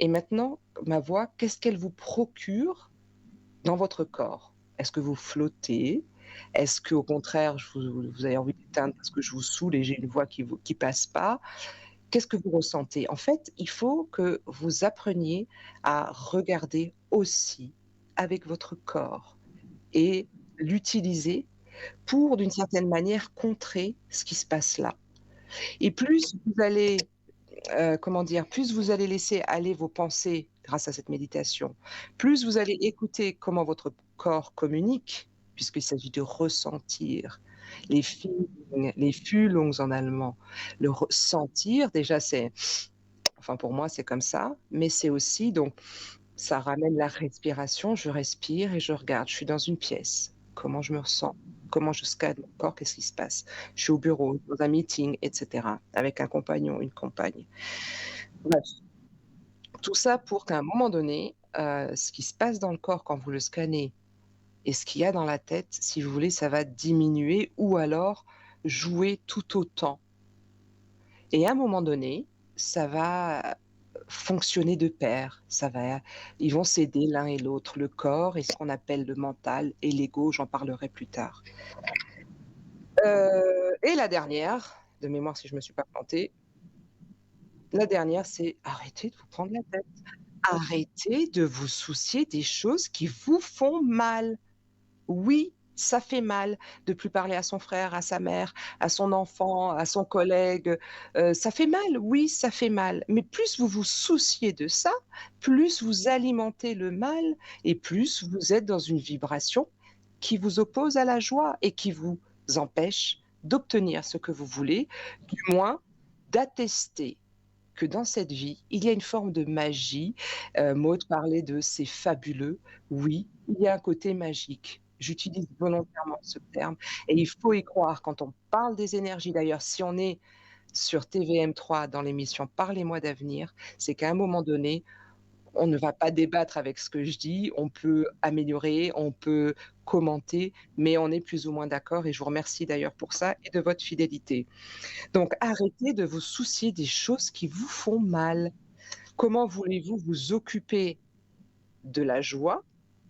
et maintenant, ma voix, qu'est-ce qu'elle vous procure dans votre corps? Est-ce que vous flottez? Est-ce qu'au contraire, vous avez envie d'éteindre parce que je vous saoule et j'ai une voix qui passe pas? Qu'est-ce que vous ressentez? En fait, il faut que vous appreniez à regarder aussi avec votre corps et l'utiliser pour, d'une certaine manière, contrer ce qui se passe là. Et plus vous allez, comment dire? Plus vous allez laisser aller vos pensées grâce à cette méditation, plus vous allez écouter comment votre corps communique, puisqu'il s'agit de ressentir les Feeling, les Fühlung en allemand. Le ressentir, déjà, c'est enfin pour moi, c'est comme ça, mais c'est aussi donc ça ramène la respiration, je respire et je regarde. Je suis dans une pièce, comment je me ressens? Comment je scanne mon corps? Qu'est-ce qui se passe? Je suis au bureau, dans un meeting et cetera, avec un compagnon, une compagne. Bref, tout ça pour qu'à un moment donné, ce qui se passe dans le corps quand vous le scannez et ce qu'il y a dans la tête, si vous voulez, ça va diminuer ou alors jouer tout autant. Et à un moment donné, ça va fonctionner de pair. Ils vont s'aider l'un et l'autre, le corps et ce qu'on appelle le mental et l'ego, j'en parlerai plus tard. Et la dernière, de mémoire si je me suis pas plantée, La dernière, c'est arrêtez de vous prendre la tête. Arrêtez de vous soucier des choses qui vous font mal. Oui, ça fait mal de plus parler à son frère, à sa mère, à son enfant, à son collègue, ça fait mal, oui, ça fait mal. Mais plus vous vous souciez de ça, plus vous alimentez le mal et plus vous êtes dans une vibration qui vous oppose à la joie et qui vous empêche d'obtenir ce que vous voulez, du moins d'attester que dans cette vie, il y a une forme de magie. Maud parlait de «c'est fabuleux». Oui, il y a un côté magique. J'utilise volontairement ce terme et il faut y croire quand on parle des énergies. D'ailleurs, si on est sur TVM3 dans l'émission «Parlez-moi d'avenir», c'est qu'à un moment donné, on ne va pas débattre avec ce que je dis, on peut améliorer, on peut commenter, mais on est plus ou moins d'accord et je vous remercie d'ailleurs pour ça et de votre fidélité. Donc arrêtez de vous soucier des choses qui vous font mal. Comment voulez-vous vous occuper de la joie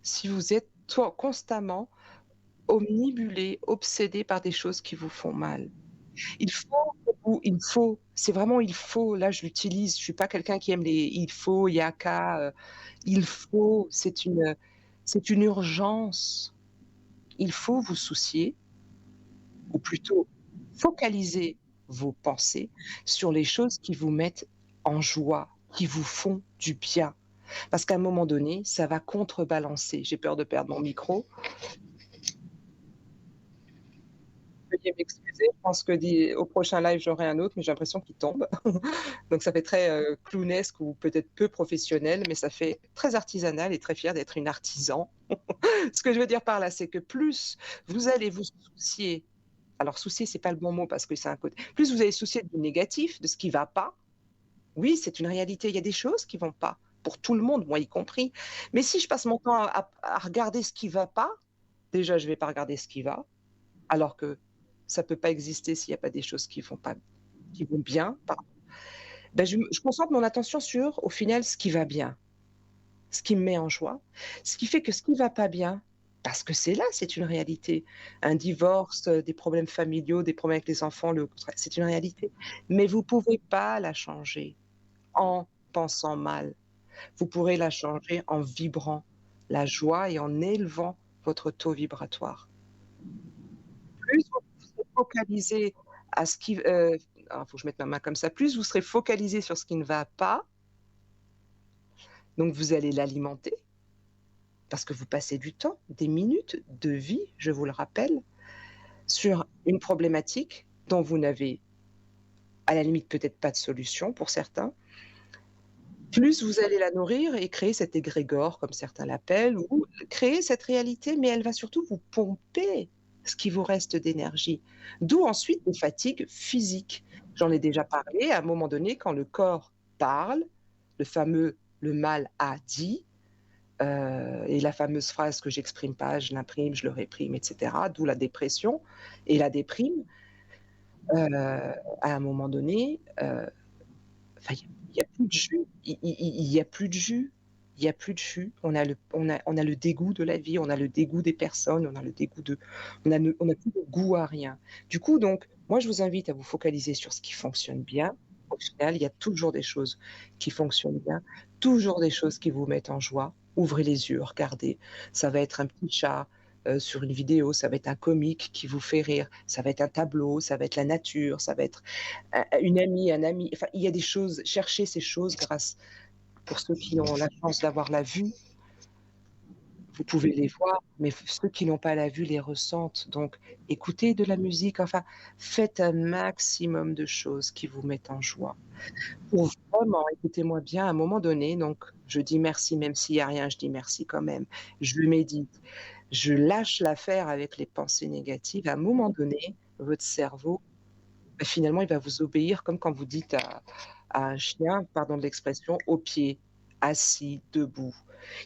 si vous êtes constamment omnibulé, obsédé par des choses qui vous font mal? Il faut, c'est vraiment il faut, là je l'utilise, je suis pas quelqu'un qui aime les il faut, il y a qu'à, il faut, c'est une urgence. Il faut vous soucier ou plutôt focaliser vos pensées sur les choses qui vous mettent en joie, qui vous font du bien. Parce qu'à un moment donné, ça va contrebalancer. J'ai peur de perdre mon micro. Veuillez m'excuser, je pense que au prochain live, j'aurai un autre, mais j'ai l'impression qu'il tombe. Donc ça fait très clownesque ou peut-être peu professionnel, mais ça fait très artisanal et très fier d'être une artisan. Ce que je veux dire par là, c'est que plus vous allez vous soucier, alors soucier, c'est pas le bon mot parce que c'est un côté, plus vous allez soucier du négatif, de ce qui va pas. Oui, c'est une réalité. Il y a des choses qui vont pas pour tout le monde, moi y compris. Mais si je passe mon temps à regarder ce qui va pas, déjà je vais pas regarder ce qui va, alors que ça peut pas exister s'il y a pas des choses qui vont pas, qui vont bien. Pardon. Ben je concentre mon attention sur, au final, ce qui va bien, ce qui me met en joie, ce qui fait que ce qui va pas bien, parce que c'est là, c'est une réalité. Un divorce, des problèmes familiaux, des problèmes avec les enfants, c'est une réalité. Mais vous pouvez pas la changer en pensant mal. Vous pourrez la changer en vibrant la joie et en élevant votre taux vibratoire. Plus vous serez focalisé à ce qui, alors faut que je mette ma main comme ça, plus vous serez focalisé sur ce qui ne va pas, donc vous allez l'alimenter, parce que vous passez du temps, des minutes de vie, je vous le rappelle, sur une problématique dont vous n'avez, à la limite, peut-être pas de solution pour certains. Plus vous allez la nourrir et créer cet égrégore, comme certains l'appellent, ou créer cette réalité, mais elle va surtout vous pomper ce qui vous reste d'énergie. D'où ensuite les fatigues physiques. J'en ai déjà parlé, à un moment donné, quand le corps parle, le fameux «le mal a dit», et la fameuse phrase que j'exprime pas, je l'imprime, je le réprime, et cetera, d'où la dépression et la déprime. À un moment donné, enfin, il y a plus de jus. Il y a plus de jus. Il y a plus de jus. On a le dégoût de la vie, on a le dégoût des personnes, on a le dégoût de on a plus de goût à rien. Du coup, donc, moi, je vous invite à vous focaliser sur ce qui fonctionne bien. Au final, il y a toujours des choses qui fonctionnent bien, toujours des choses qui vous mettent en joie. Ouvrez les yeux, regardez. Ça va être un petit chat, sur une vidéo, ça va être un comique qui vous fait rire, ça va être un tableau, ça va être la nature, ça va être une amie, un ami, enfin, il y a des choses, cherchez ces choses grâce, pour ceux qui ont la chance d'avoir la vue, vous pouvez les voir, mais ceux qui n'ont pas la vue les ressentent. Donc, écoutez de la musique, enfin, faites un maximum de choses qui vous mettent en joie. Pour vraiment, écoutez-moi bien, à un moment donné, donc, je dis merci, même s'il n'y a rien, je dis merci quand même. Je médite, je lâche l'affaire avec les pensées négatives. À un moment donné, votre cerveau, bah, finalement, il va vous obéir comme quand vous dites à un chien, pardon de l'expression, au pied, assis, debout.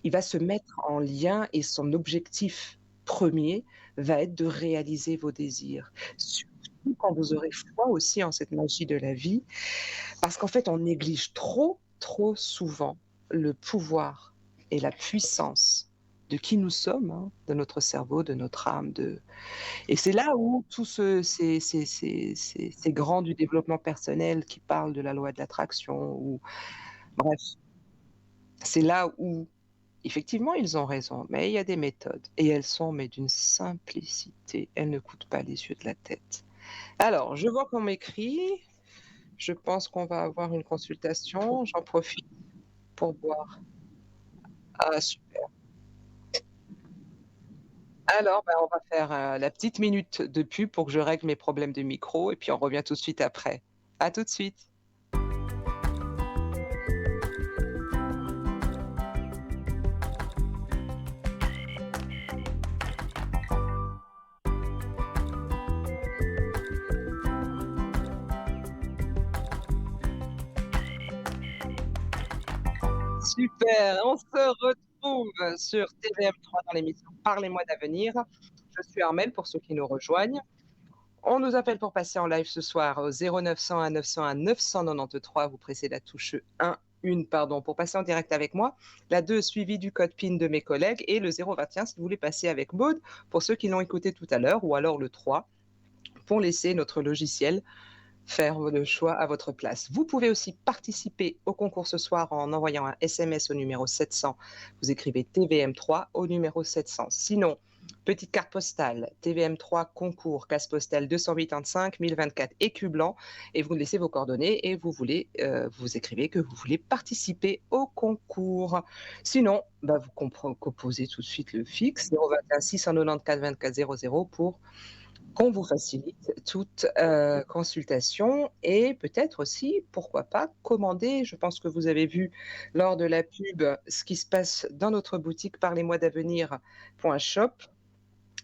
Il va se mettre en lien et son objectif premier va être de réaliser vos désirs. Surtout quand vous aurez foi aussi en cette magie de la vie, parce qu'en fait, on néglige trop, trop souvent le pouvoir et la puissance de qui nous sommes, hein, de notre cerveau, de notre âme, et c'est là où tous ces grands du développement personnel qui parlent de la loi de l'attraction ou bref, c'est là où effectivement ils ont raison, mais il y a des méthodes et elles sont mais d'une simplicité, elles ne coûtent pas les yeux de la tête. Alors, je vois qu'on m'écrit, je pense qu'on va avoir une consultation, j'en profite pour boire. Ah super. Alors, bah, on va faire, la petite minute de pub pour que je règle mes problèmes de micro et puis on revient tout de suite après. À tout de suite. Super, on se retrouve sur TVM3 dans l'émission Parlez-moi d'avenir. Je suis Armelle pour ceux qui nous rejoignent. On nous appelle pour passer en live ce soir au 0901 901 993. Vous pressez la touche 1, une pardon, pour passer en direct avec moi. La 2 suivie du code PIN de mes collègues et le 021 si vous voulez passer avec Maud pour ceux qui l'ont écouté tout à l'heure ou alors le 3 pour laisser notre logiciel faire le choix à votre place. Vous pouvez aussi participer au concours ce soir en envoyant un SMS au numéro 700. Vous écrivez TVM3 au numéro 700. Sinon, petite carte postale, TVM3 concours, classe postale 285 1024 écu blanc, et vous laissez vos coordonnées et vous écrivez que vous voulez participer au concours. Sinon, bah, vous composez tout de suite le fixe 021 694 24 00 pour qu'on vous facilite toute consultation et peut-être aussi, pourquoi pas, commander. Je pense que vous avez vu lors de la pub ce qui se passe dans notre boutique parlez-moi d'avenir.shop.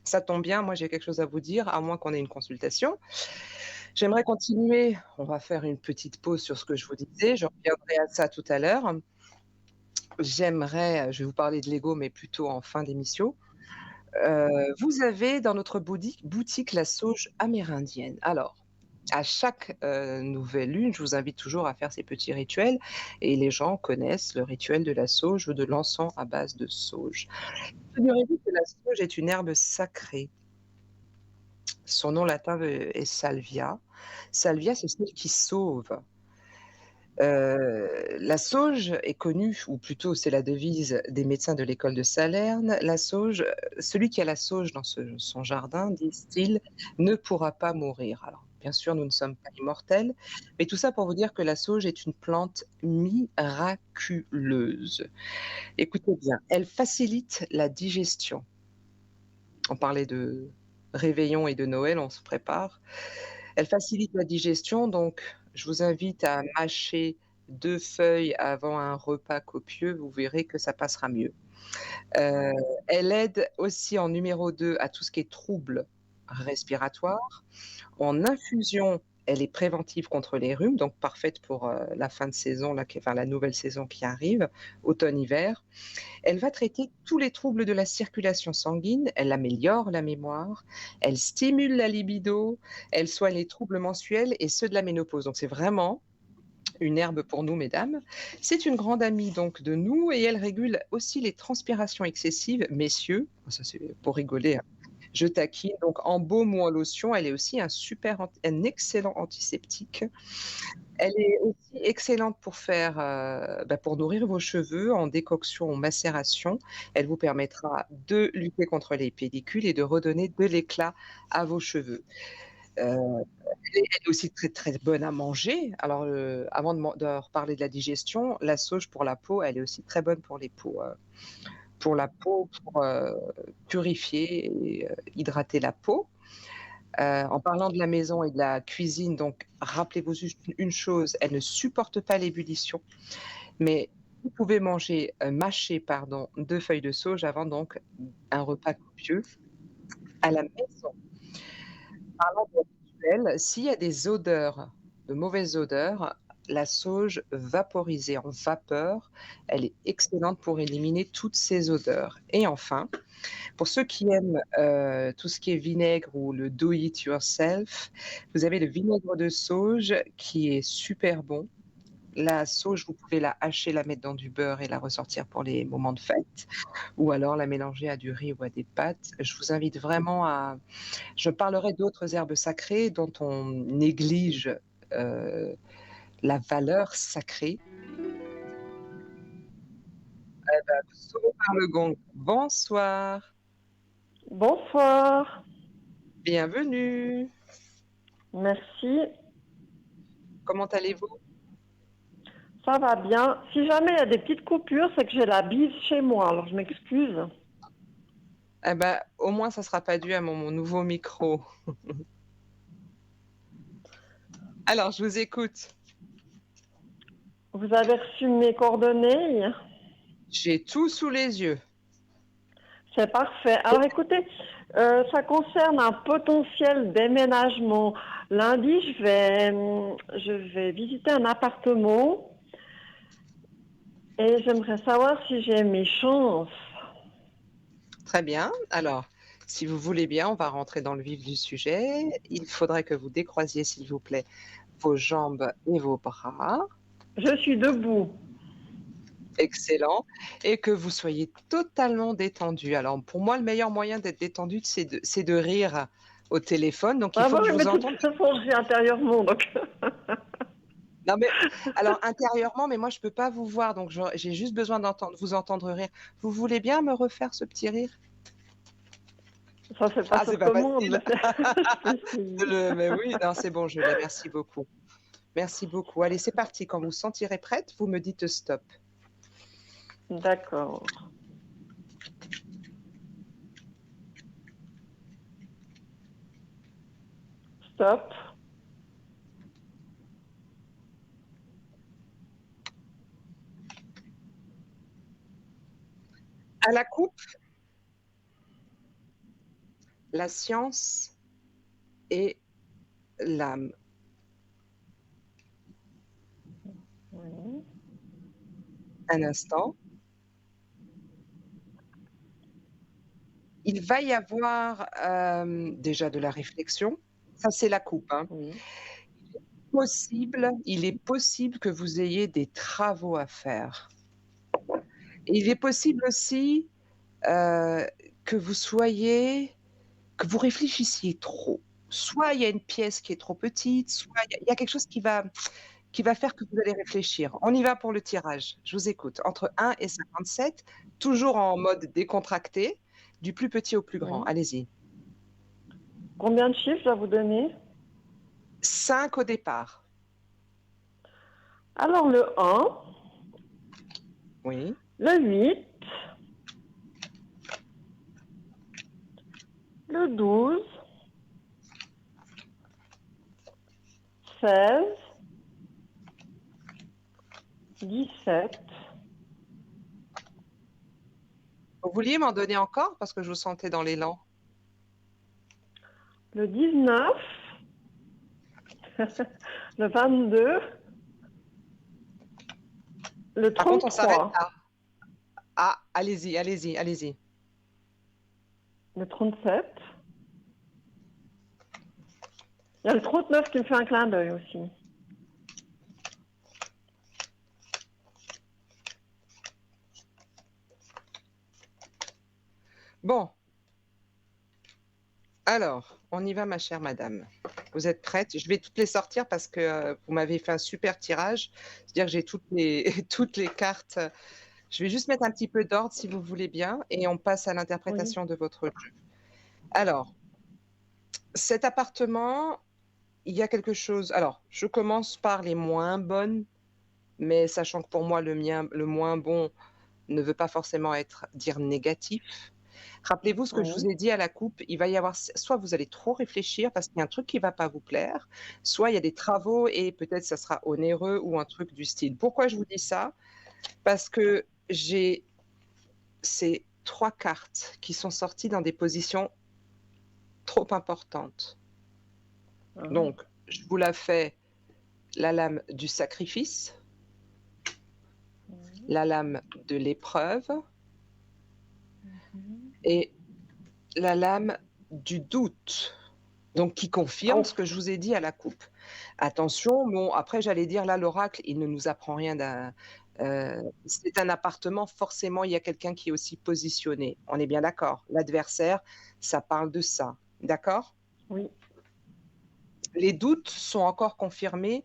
Ça tombe bien, moi j'ai quelque chose à vous dire, à moins qu'on ait une consultation. J'aimerais continuer, on va faire une petite pause sur ce que je vous disais, je reviendrai à ça tout à l'heure. Je vais vous parler de Lego, mais plutôt en fin d'émission. Vous avez dans notre boutique la sauge amérindienne. Alors, à chaque, nouvelle lune, je vous invite toujours à faire ces petits rituels et les gens connaissent le rituel de la sauge ou de l'encens à base de sauge. Figurez-vous que la sauge est une herbe sacrée. Son nom latin est salvia. Salvia, c'est celle qui sauve. La sauge est connue, ou plutôt c'est la devise des médecins de l'école de Salerne. La sauge, celui qui a la sauge dans son jardin, disent-ils, ne pourra pas mourir. Alors, bien sûr, nous ne sommes pas immortels, mais tout ça pour vous dire que la sauge est une plante miraculeuse. Écoutez bien, elle facilite la digestion. On parlait de réveillon et de Noël, on se prépare. Elle facilite la digestion, donc je vous invite à mâcher 2 feuilles avant un repas copieux, vous verrez que ça passera mieux. Heu, Elle aide aussi en numéro 2 à tout ce qui est troubles respiratoires. En infusion, elle est préventive contre les rhumes, donc parfaite pour, la fin de saison là qui enfin la nouvelle saison qui arrive, automne-hiver. Elle va traiter tous les troubles de la circulation sanguine, elle améliore la mémoire, elle stimule la libido, elle soigne les troubles menstruels et ceux de la ménopause. Donc c'est vraiment une herbe pour nous, mesdames. C'est une grande amie donc de nous et elle régule aussi les transpirations excessives, messieurs. Ça c'est pour rigoler, hein. Je taquine. Donc en baume ou en lotion, elle est aussi un excellent antiseptique. Elle est aussi excellente pour faire, pour nourrir vos cheveux en décoction ou macération. Elle vous permettra de lutter contre les pellicules et de redonner de l'éclat à vos cheveux. Elle est aussi très, très bonne à manger. Alors, avant de reparler de la digestion, la sauge pour la peau, elle est aussi très bonne pour la peau, pour, purifier et hydrater la peau. En parlant de la maison et de la cuisine, donc rappelez-vous juste une chose, elle ne supporte pas l'ébullition, mais vous pouvez mâcher pardon, 2 feuilles de sauge avant donc un repas copieux à la maison. Parlant de rituel, s'il y a des odeurs, de mauvaises odeurs, la sauge vaporisée en vapeur, elle est excellente pour éliminer toutes ces odeurs. Et enfin, pour ceux qui aiment, tout ce qui est vinaigre ou le do it yourself, vous avez le vinaigre de sauge qui est super bon. La sauge, vous pouvez la hacher, la mettre dans du beurre et la ressortir pour les moments de fête, ou alors la mélanger à du riz ou à des pâtes. Je vous invite vraiment à je parlerai d'autres herbes sacrées dont on néglige, heu, la valeur sacrée. Sonne par le gong. Bonsoir, Bonsoir, bienvenue. merci, Comment allez-vous? ça va bien. Si jamais il y a des petites coupures, c'est que j'ai la bise chez moi, alors je m'excuse. Eh ben, au moins ça sera pas dû à mon nouveau micro. Alors je vous écoute. Vous avez reçu mes coordonnées? J'ai tout sous les yeux. C'est parfait. Alors écoutez, ça concerne un potentiel déménagement. Lundi, je vais visiter un appartement et j'aimerais savoir si j'ai mes chances. Très bien. Alors, si vous voulez bien, on va rentrer dans le vif du sujet. Il faudrait que vous décroisiez, s'il vous plaît, vos jambes et vos bras. Je suis debout. Excellent. Et que vous soyez totalement détendu. Alors, pour moi, le meilleur moyen d'être détendu, c'est de rire au téléphone. Donc, il Ah faut bah que je oui, mais vous de toute entende. façon, je ris intérieurement, donc. Non, mais alors, intérieurement, mais moi, je peux pas vous voir. Donc, j'ai juste besoin d'entendre, vous entendre rire. Vous voulez bien me refaire ce petit rire? Ça, c'est pas Ah, c'est sur pas commande, facile. mais je peux essayer. Mais oui, non, c'est bon, je l'ai. Merci beaucoup. Merci beaucoup. Allez, c'est parti. Quand vous sentirez prête, vous me dites stop. D'accord. Stop. À la coupe, la science et l'âme. Oui. Un instant. Il va y avoir, déjà de la réflexion. Ça, c'est la coupe, hein. Oui. Il est possible que vous ayez des travaux à faire. Et il est possible aussi, heu, que vous soyez que vous réfléchissiez trop. Soit il y a une pièce qui est trop petite, soit il y a quelque chose qui va faire que vous allez réfléchir. On y va pour le tirage. Je vous écoute. Entre 1 et 57, toujours en mode décontracté, du plus petit au plus grand. Oui. Allez-y. Combien de chiffres je dois vous donner? 5 au départ. Alors, le 1, Oui. le 8, le 12, 16, 17, Vous vouliez m'en donner encore? Parce que je vous sentais dans l'élan. le 19, le 22, le Par contre, on s'arrête 33, là. Ah, allez-y, allez-y, allez-y. le 37. Il y a le 39 qui me fait un clin d'œil aussi. Bon, alors, on y va, ma chère madame. Vous êtes prête? Je vais toutes les sortir parce que, vous m'avez fait un super tirage. C'est-à-dire que j'ai toutes les toutes les cartes. Je vais juste mettre un petit peu d'ordre si vous voulez bien et on passe à Oui. l'interprétation de votre jeu. Alors, cet appartement, il y a quelque chose alors, je commence par les moins bonnes, mais sachant que pour moi le moins bon ne veut pas forcément dire négatif. Rappelez-vous ce que je vous Oui. ai dit à la coupe, il va y avoir soit vous allez trop réfléchir parce qu'il y a un truc qui va pas vous plaire, soit il y a des travaux et peut-être ça sera onéreux ou un truc du style. Pourquoi je vous dis ça? Parce que j'ai ces 3 cartes qui sont sorties dans des positions trop importantes. Ah. Donc, je vous la fais, la lame du sacrifice, Oui. la lame de l'épreuve Mhm. et la lame du doute. Donc qui Ah, confirme ce ouf. que je vous ai dit à la coupe. Attention, bon après j'allais dire là l'oracle, il ne nous apprend rien c'est un appartement, forcément il y a quelqu'un qui est aussi positionné. On est bien d'accord? L'adversaire, ça parle de ça, d'accord? Oui, Les doutes sont encore confirmés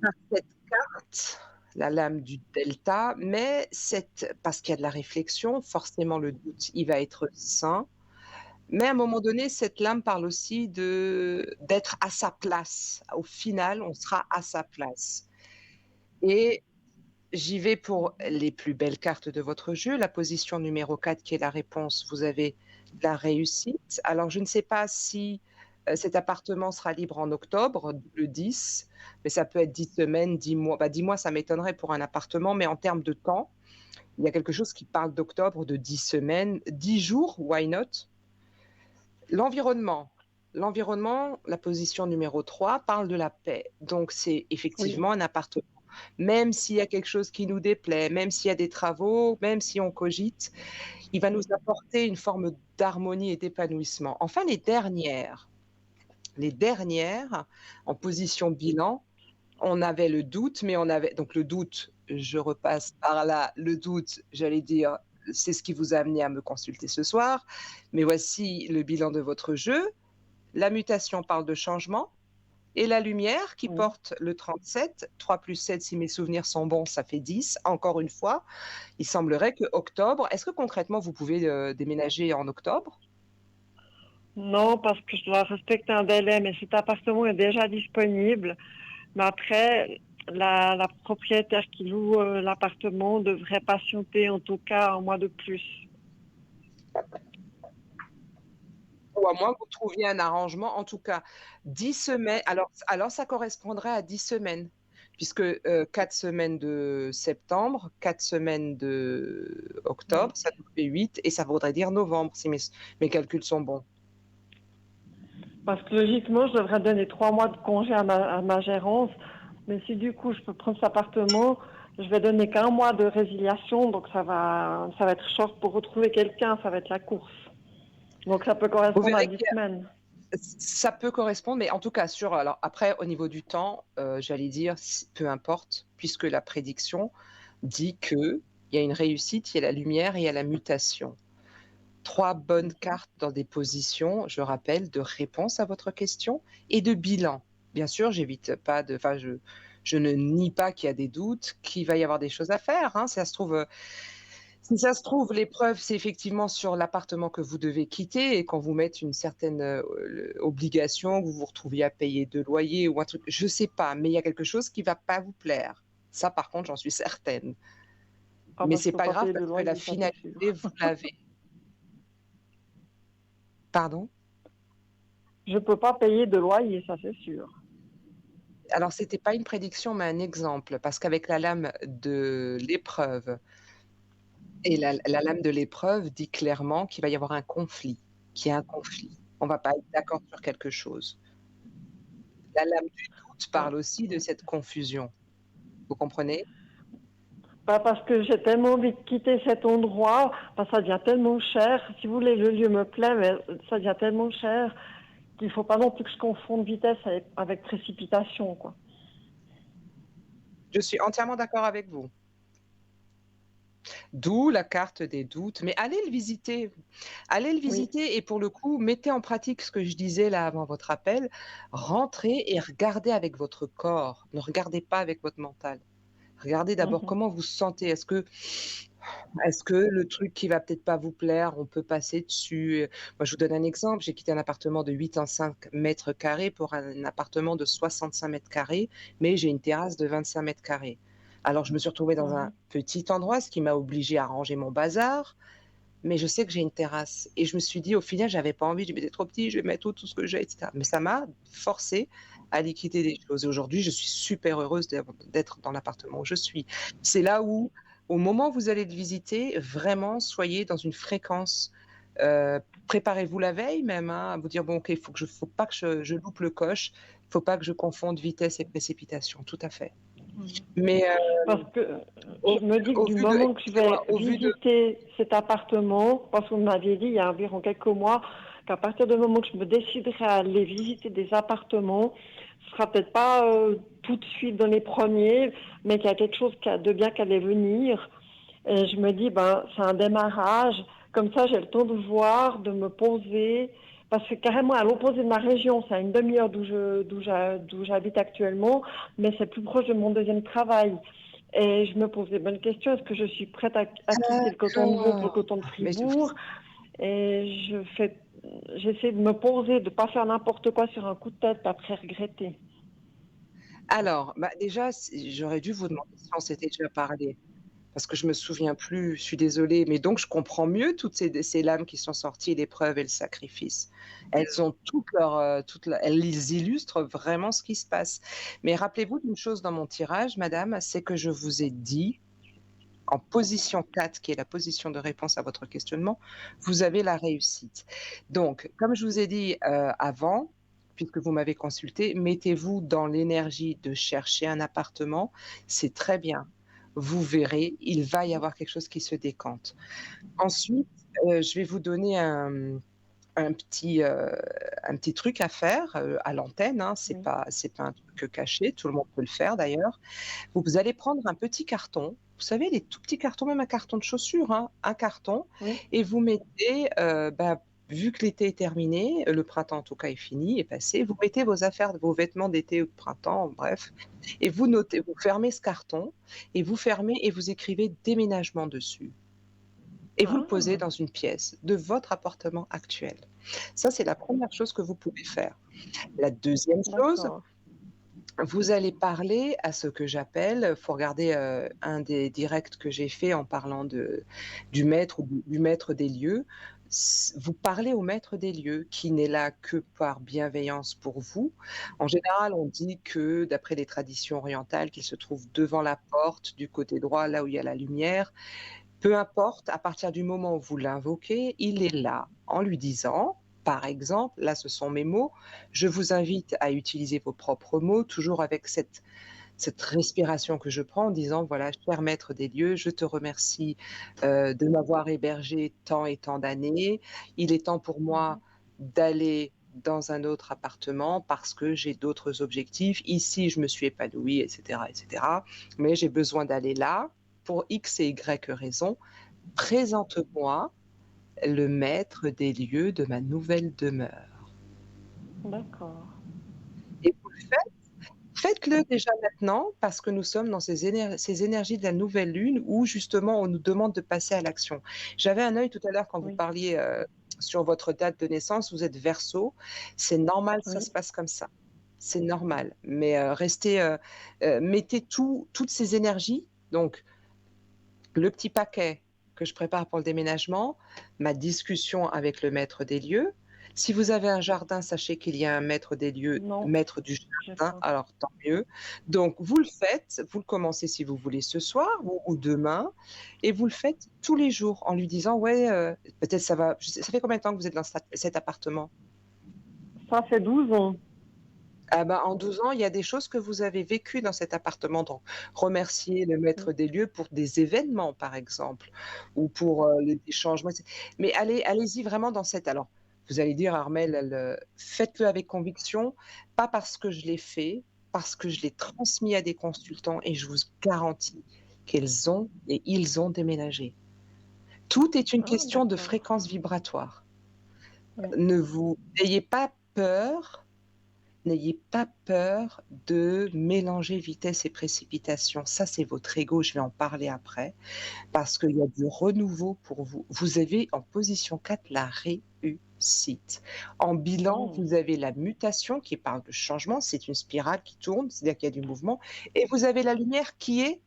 par cette carte, la lame du delta, mais parce qu'il y a de la réflexion, forcément le doute, il va être sain. Mais à un moment donné, cette lame parle aussi d'être à sa place. Au final, on sera à sa place. Et j'y vais pour les plus belles cartes de votre jeu. La position numéro 4, qui est la réponse, vous avez la réussite. Alors, je ne sais pas si cet appartement sera libre en octobre, le 10, mais ça peut être 10 semaines, 10 mois. 10 mois, ça m'étonnerait pour un appartement, mais en termes de temps, il y a quelque chose qui parle d'octobre, de 10 semaines, 10 jours, why not? L'environnement. L'environnement, la position numéro 3, parle de la paix. Donc, c'est oui. effectivement un appartement. Même s'il y a quelque chose qui nous déplaît, même s'il y a des travaux, même si on cogite, il va nous apporter une forme d'harmonie et d'épanouissement. Enfin, les dernières, en position bilan, on avait le doute, mais on avait donc le doute, je repasse par là, le doute, j'allais dire, c'est ce qui vous a amené à me consulter ce soir. Mais voici le bilan de votre jeu. La mutation parle de changement et la lumière qui Oui. porte le 37, 3 plus 7, si mes souvenirs sont bons, ça fait 10. Encore une fois, il semblerait que octobre, est-ce que concrètement vous pouvez déménager en octobre? Non, parce que je dois respecter un délai, mais cet appartement est déjà disponible. Mais après, la propriétaire qui loue l'appartement devrait patienter en tout cas un mois de plus. Ou à moins que vous trouviez un arrangement, en tout cas 10 semaines. Alors ça correspondrait à 10 semaines, puisque 4 semaines de septembre, 4 semaines de Oui. octobre, ça nous fait 8 et ça voudrait dire novembre, si mes calculs sont bons. Parce que logiquement, je devrais donner 3 mois de congé à ma gérance. Mais si du coup je peux prendre cet appartement, je vais donner qu'un mois de résiliation, donc ça va être short pour retrouver quelqu'un, ça va être la course. Donc ça peut Vous correspondre à verrez 10 que semaines. ça peut correspondre, mais en tout cas alors après au niveau du temps, j'allais dire peu importe, puisque la prédiction dit qu'il y a une réussite, il y a la lumière et il y a la mutation. 3 bonnes cartes dans des positions, je rappelle, de réponse à votre question et de bilan. Bien sûr, j'évite pas je ne nie pas qu'il y a des doutes, qu'il va y avoir des choses à faire, hein. Si ça se trouve, l'épreuve, c'est effectivement sur l'appartement que vous devez quitter et qu'on vous mette une certaine, obligation, que vous vous retrouviez à payer 2 loyers ou un truc, je sais pas, mais il y a quelque chose qui va pas vous plaire. Ça, par contre, j'en suis certaine. Ah Mais bah je c'est peux pas pas grave payer de parce que la loyer, ça c'est finalité, sûr. vous l'avez. Pardon? Je peux pas payer de loyer, ça c'est sûr. Alors, c'était pas une prédiction, mais un exemple, parce qu'avec la lame de l'épreuve et la lame de l'épreuve dit clairement qu'il va y avoir un conflit, qu'il y a un conflit. On va pas être d'accord sur quelque chose. La lame du doute Ouais. parle aussi de cette confusion. Vous comprenez? Pas parce que j'ai tellement envie de quitter cet endroit, ça devient tellement cher. Si vous voulez, le lieu me plaît, mais ça devient tellement cher qu'il faut pas non plus que je confonde vitesse avec précipitation, quoi. Je suis entièrement d'accord avec vous. D'où la carte des doutes, mais allez le visiter. Allez le Oui. visiter et pour le coup, mettez en pratique ce que je disais là avant votre appel. Rentrez et regardez avec votre corps. Ne regardez pas avec votre mental. Regardez d'abord Mhm. comment vous vous sentez. Est-ce que le truc qui va peut-être pas vous plaire, on peut passer dessus? Moi, je vous donne un exemple. J'ai quitté un appartement de 85 mètres carrés pour un appartement de 65 mètres carrés, mais j'ai une terrasse de 25 mètres carrés. Alors, je me suis retrouvée dans un Mhm. petit endroit, ce qui m'a obligée à ranger mon bazar, mais je sais que j'ai une terrasse et je me suis dit au final, j'avais pas envie, je me «C'est trop petit, je vais mettre tout ce que j'ai» et cetera. Mais ça m'a forcée à liquider des choses et aujourd'hui, je suis super heureuse d'être dans l'appartement où je suis. C'est là où, au moment où vous allez le visiter, vraiment soyez dans une fréquence, préparez-vous la veille même, hein, à vous dire: «Bon OK, faut pas que je loupe le coche, faut pas que je confonde vitesse et précipitation». Tout à fait. Mhm. Mais Parce que au, je me dis que au du vu de, moment que je excusez-moi, vais au vu de, visiter cet appartement, parce que vous m'aviez dit il y a environ quelques mois qu'à partir du moment que je me déciderai à aller visiter des appartements, ce sera peut-être pas tout de suite dans les premiers, mais qu'il y a quelque chose de bien qui allait venir. Et je me dis, ben, c'est un démarrage. Comme ça, j'ai le temps de voir, de me poser. Parce que carrément à l'opposé de ma région, c'est à une demi-heure d'où j'habite actuellement, mais c'est plus proche de mon deuxième travail. Et je me pose des bonnes questions. Est-ce que je suis prête à quitter le canton de Vaud pour le d'accord. canton de Mais Fribourg? Et j'essaie de me poser, de ne pas faire n'importe quoi sur un coup de tête, après regretter. alors, bah, déjà, j'aurais dû vous demander si on s'était déjà parlé. Parce que je me souviens plus, je suis désolée, mais donc je comprends mieux toutes ces lames qui sont sorties, l'épreuve et le sacrifice. Elles ont elles illustrent vraiment ce qui se passe. Mais rappelez-vous d'une chose dans mon tirage, madame, c'est que je vous ai dit, en position 4, qui est la position de réponse à votre questionnement, vous avez la réussite. Donc, comme je vous ai dit avant, puisque vous m'avez consulté, mettez-vous dans l'énergie de chercher un appartement, c'est très bien. Vous verrez, il va y avoir quelque chose qui se décante. Ensuite, je vais vous donner un petit, heu, un petit truc à faire, à l'antenne, hein. Oui, C'est pas un truc caché, tout le monde peut le faire d'ailleurs. Vous allez prendre un petit carton, vous savez les tout petits cartons, même un carton de chaussures, hein, un carton oui. et vous mettez, vu que l'été est terminé, le printemps en tout cas est fini, est passé, vous mettez vos affaires, vos vêtements d'été ou de printemps, bref et vous notez, vous fermez ce carton et vous fermez et vous écrivez «déménagement» dessus et vous le posez Ah, dans une pièce de votre appartement actuel. Ça, c'est la première chose que vous pouvez faire. La deuxième chose, d'accord. vous allez parler à ce que j'appelle, faut regarder, un des directs que j'ai fait en parlant du maître ou du maître des lieux. Vous parlez au maître des lieux qui n'est là que par bienveillance pour vous. En général, on dit que d'après les traditions orientales, qu'il se trouve devant la porte, du côté droit, là où il y a la lumière. Peu importe, à partir du moment où vous l'invoquez, il est là en lui disant, par exemple, là ce sont mes mots, je vous invite à utiliser vos propres mots, toujours avec cette respiration que je prends en disant, voilà, cher maître des lieux, je te remercie de m'avoir hébergé tant et tant d'années. Il est temps pour moi Mhm. d'aller dans un autre appartement parce que j'ai d'autres objectifs. Ici, je me suis épanouie, etc., etc. Mais j'ai besoin d'aller là pour X et Y raisons. Présente-moi le maître des lieux de ma nouvelle demeure. D'accord. Et vous le faites, faites-le déjà maintenant parce que nous sommes dans ces énergies de la nouvelle lune où justement on nous demande de passer à l'action. J'avais un œil tout à l'heure quand vous Oui, parliez sur votre date de naissance, vous êtes Verseau, c'est normal, ça se oui. passe comme ça. C'est normal, mais mettez toutes ces énergies, donc le petit paquet que je prépare pour le déménagement, ma discussion avec le maître des lieux. Si vous avez un jardin, sachez qu'il y a un maître des lieux, Non, maître du j'ai jardin, pas. alors tant mieux. Donc vous le faites, vous le commencez si vous voulez ce soir ou demain et vous le faites tous les jours en lui disant: «Ouais, peut-être ça va», ça fait combien de temps que vous êtes dans cet appartement? Ça fait 12 ans. Ah bah, en 12 ans, il y a des choses que vous avez vécues dans cet appartement, donc remercier le maître Oui, des lieux pour des événements, par exemple, ou pour, des changements, mais allez-y vraiment dans cette, alors, vous allez dire: «Armelle, faites-le avec conviction, pas parce que je l'ai fait, parce que je l'ai transmis à des consultants et je vous garantis qu'elles ont et ils ont déménagé». Tout est une ah, question de d'accord. fréquence vibratoire. Oui, N'ayez pas peur. N'ayez pas peur de mélanger vitesse et précipitation. Ça, c'est votre ego, je vais en parler après, parce qu'il y a du renouveau pour vous. Vous avez en position 4 la réussite. En bilan, mm, vous avez la mutation qui parle de changement, c'est une spirale qui tourne, c'est-à-dire qu'il y a du mouvement, et vous avez la lumière qui est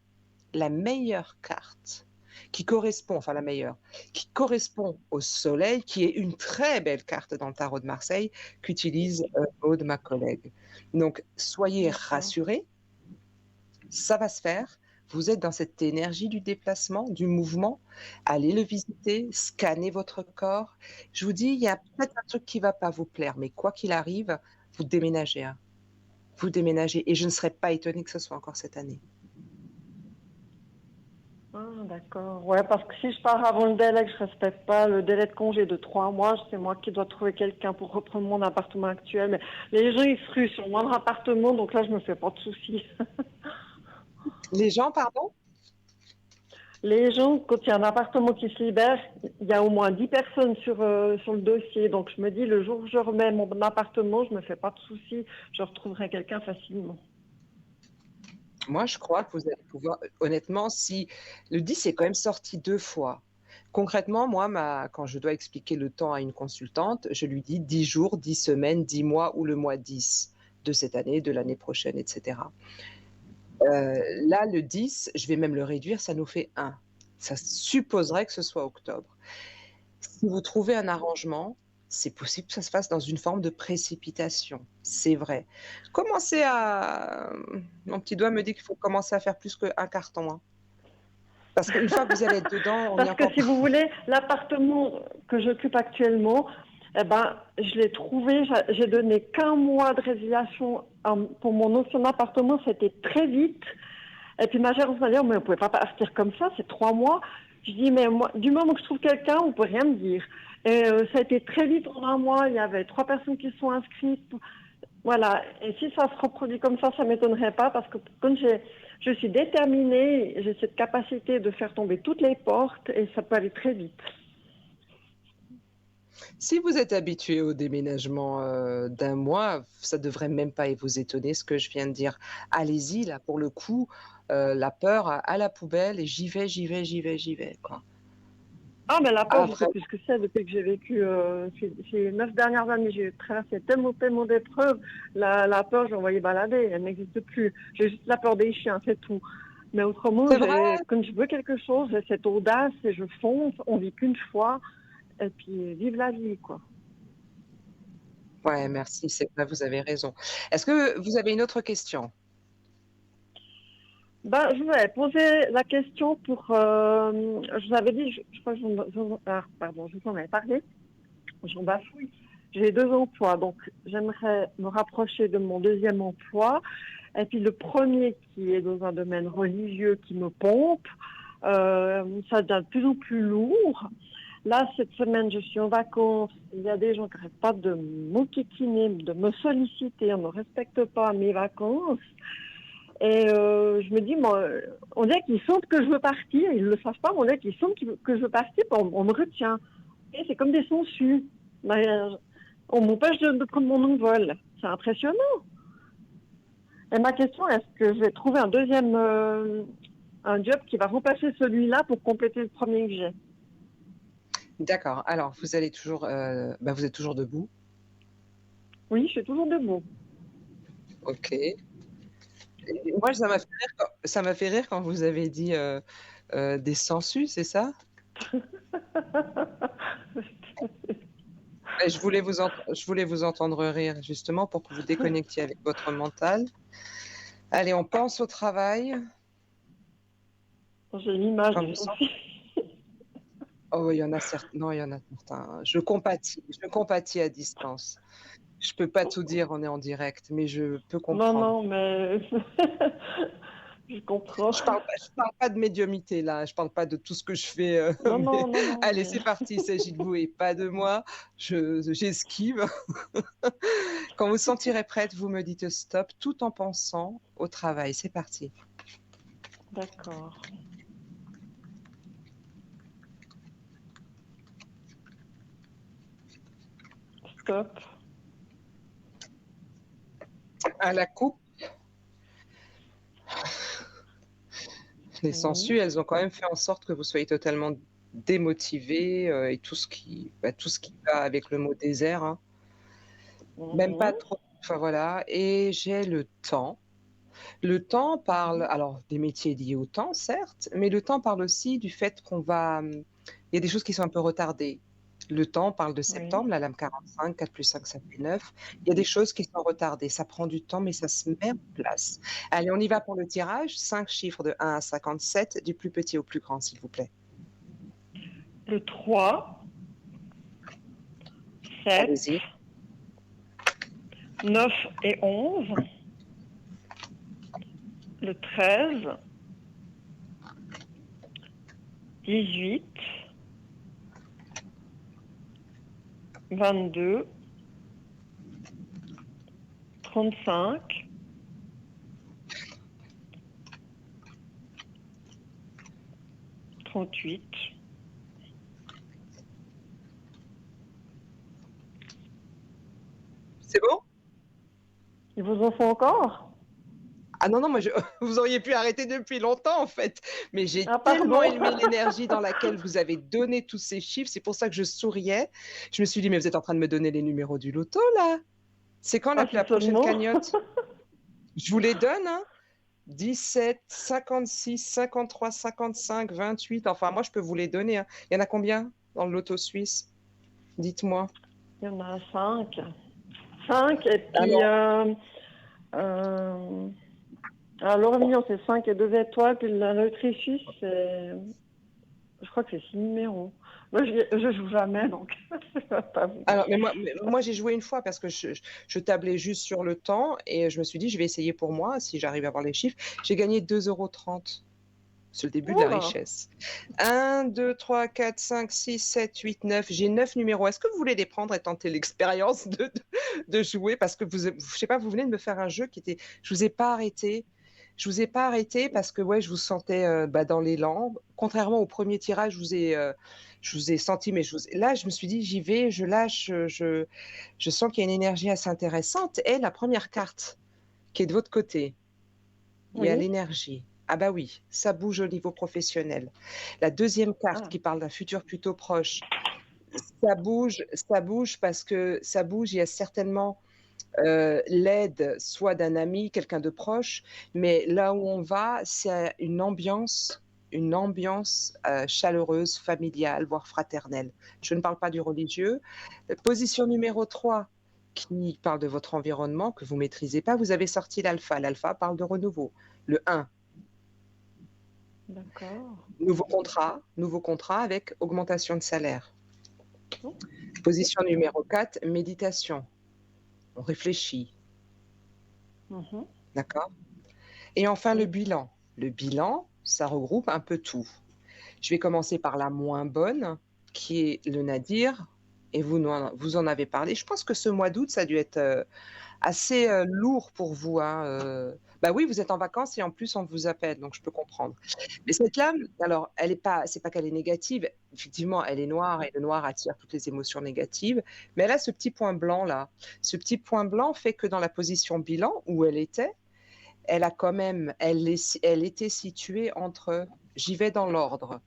la meilleure carte, qui correspond, enfin la meilleure, qui correspond au soleil, qui est une très belle carte dans le tarot de Marseille qu'utilise Aude, ma collègue. Donc, soyez d'accord. rassurés, ça va se faire. Vous êtes dans cette énergie du déplacement, du mouvement. Allez le visiter, scannez votre corps. Je vous dis, il y a peut-être un truc qui va pas vous plaire, mais quoi qu'il arrive, vous déménagez, hein. Vous déménagez et je ne serais pas étonnée que ce soit encore cette année. d'accord. Ouais, parce que si je pars avant le délai, que je respecte pas le délai de congé de 3 mois, c'est moi qui dois trouver quelqu'un pour reprendre mon appartement actuel. Mais les gens, ils se ruent sur mon appartement, donc là, je me fais pas de soucis. Les gens, pardon? Les gens, quand il y a un appartement qui se libère, il y a au moins 10 personnes sur le dossier. Donc je me dis, le jour où je remets mon appartement, je me fais pas de soucis, je retrouverai quelqu'un facilement. Moi, je crois que vous allez pouvoir, honnêtement, si le 10 est quand même sorti 2 fois. Concrètement, moi, quand je dois expliquer le temps à une consultante, je lui dis 10 jours, 10 semaines, 10 mois ou le mois 10 de cette année, de l'année prochaine, etc. Là, le 10, je vais même le réduire, ça nous fait 1. Ça supposerait que ce soit octobre. Si vous trouvez un arrangement, c'est possible que ça se fasse dans une forme de précipitation, c'est vrai. Commencez à Mon petit doigt me dit qu'il faut commencer à faire plus qu'un carton, hein. Parce qu'une fois que vous allez être dedans, on n'y Parce a que pas. si vous voulez, l'appartement que j'occupe actuellement, eh ben, je l'ai trouvé, j'ai donné qu'un mois de résiliation pour mon ancien appartement, c'était très vite. Et puis ma gérante m'a dit, oh, mais on ne pouvait pas partir comme ça, c'est 3 mois. Je dis, mais moi, du moment que je trouve quelqu'un, on ne peut rien me dire. Et ça a été très vite, en un mois, il y avait 3 personnes qui sont inscrites. Voilà, et si ça se reproduit comme ça ne m'étonnerait pas, parce que comme je suis déterminée, j'ai cette capacité de faire tomber toutes les portes, et ça peut aller très vite. Si vous êtes habitué au déménagement d'un mois, ça devrait même pas vous étonner ce que je viens de dire. Allez-y, là, pour le coup, la peur à la poubelle et j'y vais, j'y vais, j'y vais, j'y vais, quoi. Ah, mais la peur, je sais Après, plus ce que c'est depuis que j'ai vécu ces 9 dernières années. J'ai traversé tellement d'épreuves. La peur, j'ai envoyé balader, elle n'existe plus. J'ai juste la peur des chiens, c'est tout. Mais autrement, c'est vrai. quand je veux quelque chose, j'ai cette audace et je fonce. On vit qu'une fois. Et puis, vive la vie, quoi. Ouais, merci, c'est vrai, vous avez raison. Est-ce que vous avez une autre question? Ben, je voulais poser la question je vous avais dit, je crois que pardon, je vous en avais parlé, j'en bafouille. J'ai 2 emplois, donc j'aimerais me rapprocher de mon deuxième emploi. Et puis le premier qui est dans un domaine religieux qui me pompe, ça devient de plus en plus lourd. Là, cette semaine, je suis en vacances. Il y a des gens qui n'arrêtent pas de m'enquiquiner, de me solliciter. On ne respecte pas mes vacances. Et je me dis, moi, on dirait qu'ils sentent que je veux partir. Ils ne le savent pas, mais on dirait qu'ils sentent que je veux partir. On me retient. Et c'est comme des sangsues. Mais, on m'empêche de prendre mon envol. C'est impressionnant. Et ma question, est-ce que je vais trouver un job qui va remplacer celui-là pour compléter le premier que j'ai? D'accord. Alors, vous êtes toujours debout? Oui, je suis toujours debout. OK. Et moi, ça m'a fait rire quand vous avez dit, des sangsues, c'est ça? Et je voulais vous entendre rire justement pour que vous déconnectiez avec votre mental. Allez, on pense au travail. J'ai une image Quand de vous sentez aussi. Oh oui, il y en a certains. Non, il y en a certains. Je compatis à distance. Je peux pas tout dire, on est en direct, mais je peux Non, comprendre. non, mais je comprends. Je parle pas de médiumnité là, je parle pas de tout ce que je fais, Non, mais non, non, non, allez, mais c'est parti, il s'agit de vous et pas de moi. J'esquive. Quand vous sentirez prête, vous me dites stop, tout en pensant au travail. C'est parti. d'accord. Stop. À la coupe, les Oui. sangsues, elles ont quand même fait en sorte que vous soyez totalement démotivé et tout ce qui va avec le mot désert, hein. Même pas Mhm. trop. Enfin voilà. Et j'ai le temps. Le temps parle, alors des métiers liés au temps, certes, mais le temps parle aussi du fait il y a des choses qui sont un peu retardées. Le temps parle de Oui. septembre, la lame 45, 4 plus 5, ça fait 9. Il y a des choses qui sont retardées. Ça prend du temps, mais ça se met en place. Allez, on y va pour le tirage. 5 chiffres de 1 à 57, du plus petit au plus grand, s'il vous plaît. Le 3, 7, Allez-y. 9 et 11. Le 13, 18, 22, 35, 38. C'est bon? Ils vous en font encore? Ah non, non, moi, vous auriez pu arrêter depuis longtemps, en fait. Mais j'ai Ah, tellement pardon. aimé l'énergie dans laquelle vous avez donné tous ces chiffres. C'est pour ça que je souriais. Je me suis dit, mais vous êtes en train de me donner les numéros du loto, là. C'est quand Ah, la si prochaine seulement. cagnotte? Je vous les donne, hein. 17, 56, 53, 55, 28. Enfin, moi, je peux vous les donner, hein. Il y en a combien dans le loto suisse? Dites-moi. Il y en a 5. 5 et Ah puis... non. alors, mignon, c'est 5 et 2 étoiles. Puis la loterie suisse, c'est... Je crois que c'est 6 numéros. Moi, je joue jamais, donc je ne vais pas vous Alors, dire. mais moi, j'ai joué une fois parce que je tablais juste sur le temps et je me suis dit, je vais essayer pour moi si j'arrive à avoir les chiffres. J'ai gagné 2,30 €. C'est le début de la Voilà. richesse. 1, 2, 3, 4, 5, 6, 7, 8, 9. J'ai 9 numéros. Est-ce que vous voulez les prendre et tenter l'expérience de jouer? Parce que je sais pas, vous venez de me faire un jeu qui était. Je vous ai pas arrêté. Je vous ai pas arrêté parce que ouais, je vous sentais dans l'élan. Contrairement au premier tirage, je vous ai senti, mais là, je me suis dit, j'y vais, je lâche, je sens qu'il y a une énergie assez intéressante. Et la première carte qui est de votre côté, il y a Oui. l'énergie. Ah bah oui, ça bouge au niveau professionnel. La deuxième carte Ah. qui parle d'un futur plutôt proche, ça bouge parce que ça bouge, il y a certainement l'aide soit d'un ami, quelqu'un de proche, mais là où on va, c'est une ambiance chaleureuse, familiale, voire fraternelle. Je ne parle pas du religieux. Position numéro 3 qui parle de votre environnement que vous maîtrisez pas, vous avez sorti l'alpha. L'alpha parle de renouveau. Le 1, D'accord. nouveau contrat avec augmentation de salaire. Oh. Position numéro 4, méditation. On réfléchit, Mhm. d'accord? Et enfin, le Oui. bilan. Le bilan, ça regroupe un peu tout. Je vais commencer par la moins bonne, qui est le nadir, et vous en avez parlé. Je pense que ce mois d'août, ça a dû être assez lourd pour vous, hein. Bah oui, vous êtes en vacances et en plus on vous appelle, donc je peux comprendre. Mais cette lame, alors, elle est pas, c'est pas qu'elle est négative. Effectivement, elle est noire et le noir attire toutes les émotions négatives. Mais elle a ce petit point blanc là. Ce petit point blanc fait que dans la position bilan où elle était, elle a quand même, elle était située entre, j'y vais dans l'ordre.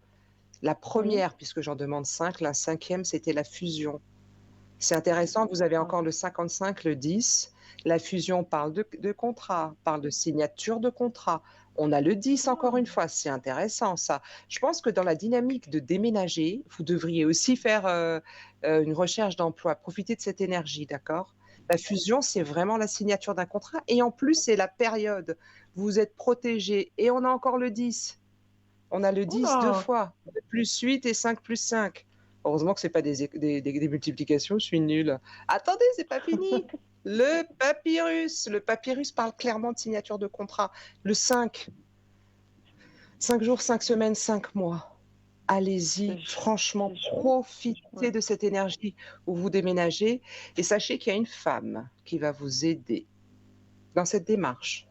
La Oui. première, puisque j'en demande 5, la cinquième, c'était la fusion. C'est intéressant, vous avez Ah. encore le 55, le 10. La fusion parle de contrat, parle de signature de contrat. On a le 10 encore une fois, c'est intéressant ça. Je pense que dans la dynamique de déménager, vous devriez aussi faire une recherche d'emploi, profiter de cette énergie, d'accord? La fusion, c'est vraiment la signature d'un contrat et en plus, c'est la période. Vous êtes protégé et on a encore le 10. On a le 10 deux Oula. fois, 2 plus 8 et 5 plus 5. Heureusement que ce n'est pas des multiplications, je suis nulle. Attendez, c'est pas fini. Le papyrus parle clairement de signature de contrat. Le 5, 5 jours, 5 semaines, 5 mois. Allez-y, C'est franchement, c'est chouette. profitez Ouais. de cette énergie où vous déménagez et sachez qu'il y a une femme qui va vous aider dans cette démarche.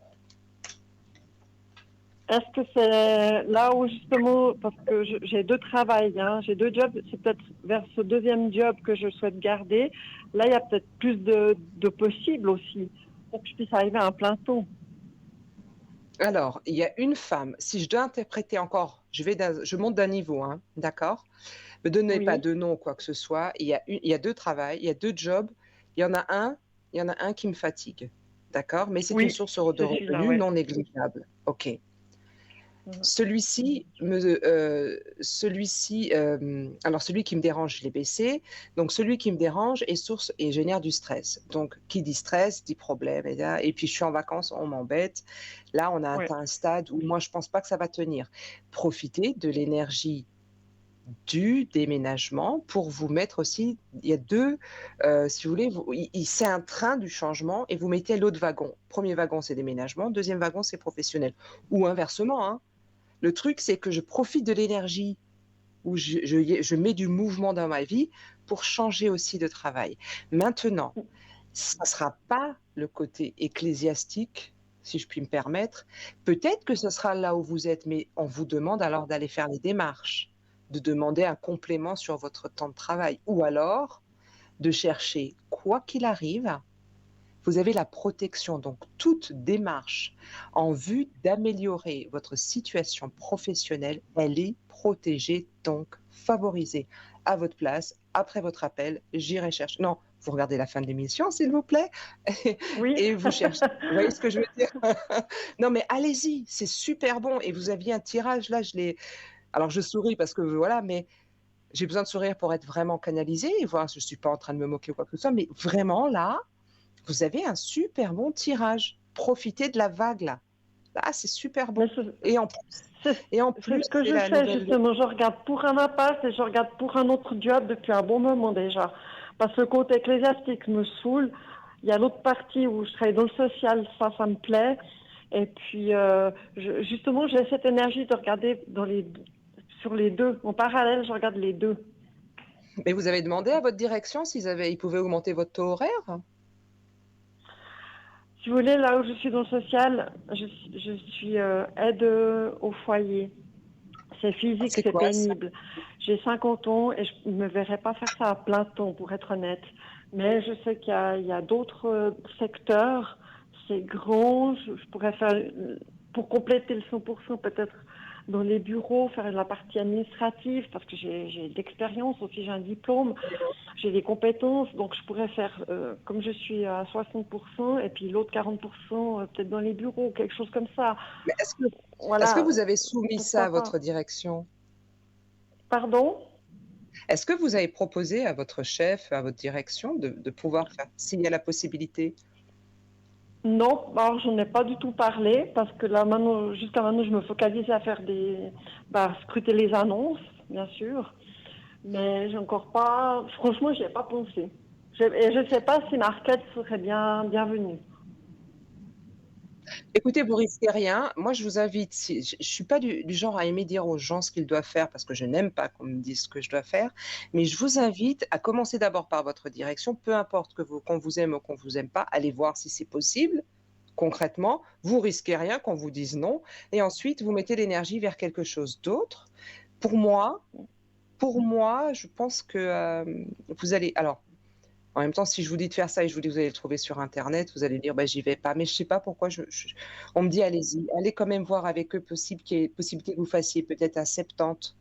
Est-ce que c'est là où justement, parce que j'ai deux travails, hein, j'ai deux jobs, c'est peut-être vers ce deuxième job que je souhaite garder. Là, il y a peut-être plus de possibles aussi, pour que je puisse arriver à un plein temps. Alors, il y a une femme, si je dois interpréter encore, je monte d'un niveau, hein, d'accord? Me donnez pas Oui, de nom ou quoi que ce soit. Il y a 2 travails, il y a 2 jobs. Il y en a un il y en a un qui me fatigue, d'accord? Mais c'est une oui, source de c'est celui-là, revenus ouais. non négligeable. OK. Mhm. Alors celui qui me dérange, je l'ai baissé. Donc celui qui me dérange est source et génère du stress. Donc qui dit stress, dit problème. Et puis je suis en vacances, on m'embête. Là, on a Ouais. atteint un stade où moi, je pense pas que ça va tenir. Profitez de l'énergie du déménagement pour vous mettre aussi, il y a 2, si vous voulez, c'est un train du changement et vous mettez l'autre wagon. Premier wagon, c'est déménagement, deuxième wagon, c'est professionnel ou inversement, hein. Le truc, c'est que je profite de l'énergie où je mets du mouvement dans ma vie pour changer aussi de travail. Maintenant, ça ne sera pas le côté ecclésiastique, si je puis me permettre. Peut-être que ce sera là où vous êtes, mais on vous demande alors d'aller faire les démarches, de demander un complément sur votre temps de travail, ou alors de chercher, quoi qu'il arrive, vous avez la protection. Donc, toute démarche en vue d'améliorer votre situation professionnelle, elle est protégée, donc favorisée. À votre place, après votre appel, j'irai chercher. Non, vous regardez la fin de l'émission, s'il vous plaît, Oui. et vous cherchez. Vous voyez ce que je veux dire? Non, mais allez-y, c'est super bon. Et vous aviez un tirage là, je l'ai. Alors, je souris parce que voilà, mais j'ai besoin de sourire pour être vraiment canalisée et voir, je ne suis pas en train de me moquer ou quoi que ce soit, mais vraiment là, vous avez un super bon tirage. Profitez de la vague là. Là, c'est super Mais bon. Et en plus, c'est c'est ce que c'est je la fais nouvelle. justement. Je regarde pour un impasse et je regarde pour un autre job depuis un bon moment déjà. Parce que le côté ecclésiastique me saoule. Il y a l'autre partie où je travaille dans le social, ça me plaît. Et puis, justement, j'ai cette énergie de regarder sur les deux. En parallèle, je regarde les deux. Mais vous avez demandé à votre direction ils pouvaient augmenter votre taux horaire? Si vous voulez, là où je suis dans le social, je suis aide au foyer. C'est physique, C'est c'est quoi ça? pénible. J'ai 50 ans et je ne me verrais pas faire ça à plein temps, pour être honnête. Mais je sais il y a d'autres secteurs, c'est grand, je pourrais faire, pour compléter le 100%, peut-être dans les bureaux, faire la partie administrative, parce que j'ai de l'expérience aussi, j'ai un diplôme, j'ai des compétences, donc je pourrais faire, comme je suis à 60%, et puis l'autre 40%, peut-être dans les bureaux, quelque chose comme ça. Mais est-ce que Voilà, vous avez soumis ça pourquoi à pas. votre direction? Pardon? Est-ce que vous avez proposé à votre chef, à votre direction de pouvoir faire s'il y a la possibilité? Non, alors j'en ai pas du tout parlé parce que là maintenant, jusqu'à maintenant, je me focalise à faire scruter les annonces, bien sûr, mais j'ai encore pas, franchement, j'y ai pas pensé. Et je sais pas si ma requête serait bienvenue. Écoutez, vous risquez rien. Moi, je vous invite, si je suis pas du genre à aimer dire aux gens ce qu'ils doivent faire parce que je n'aime pas qu'on me dise ce que je dois faire, mais je vous invite à commencer d'abord par votre direction, peu importe qu'on vous aime ou qu'on vous aime pas, allez voir si c'est possible. Concrètement, vous risquez rien qu'on vous dise non, et ensuite vous mettez l'énergie vers quelque chose d'autre. Pour moi, pour moi, je pense que vous allez. Alors, en même temps, si je vous dis de faire ça et je vous dis que vous allez le trouver sur internet, vous allez dire: «Bah, j'y vais pas». Mais je sais pas pourquoi on me dit: «Allez-y, allez quand même voir avec eux qu'il y ait possibilité que vous fassiez peut-être à 70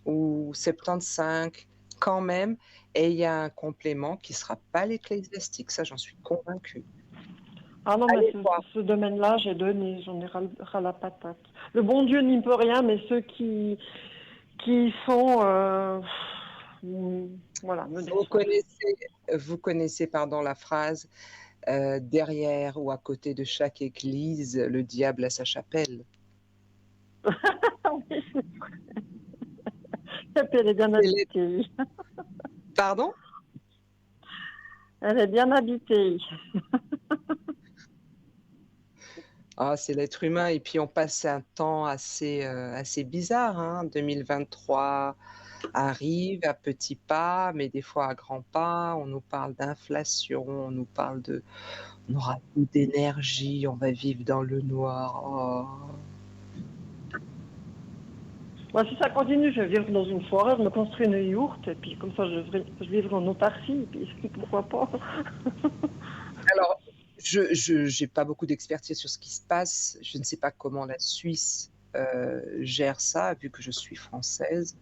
ou 75 quand même, et il y a un complément qui sera pas l'ecclésiastique». Ça, j'en suis convaincue. Ah non, mais Allez voir. ce domaine-là, j'ai donné, j'en ai ras la patate. Le bon Dieu n'y peut rien, mais ceux qui sont, voilà, me Vous déçoivent. connaissez pardon, la phrase, «Derrière ou à côté de chaque église, le diable a sa chapelle». Oui, et puis elle est bien C'est les habitée. Pardon? Elle est bien habitée. Ah, c'est l'être humain, et puis on passe un temps assez bizarre, hein. 2023 arrive à petits pas, mais des fois à grands pas. On nous parle d'inflation, on nous parle on aura plus d'énergie, on va vivre dans le noir. Oh. Moi, si ça continue, je vais vivre dans une forêt, je me construis une yourte, et puis comme ça, je vivrai en autarcie, et puis pourquoi pas. Alors, je j'ai pas beaucoup d'expertise sur ce qui se passe. Je ne sais pas comment la Suisse, gère ça, vu que je suis française.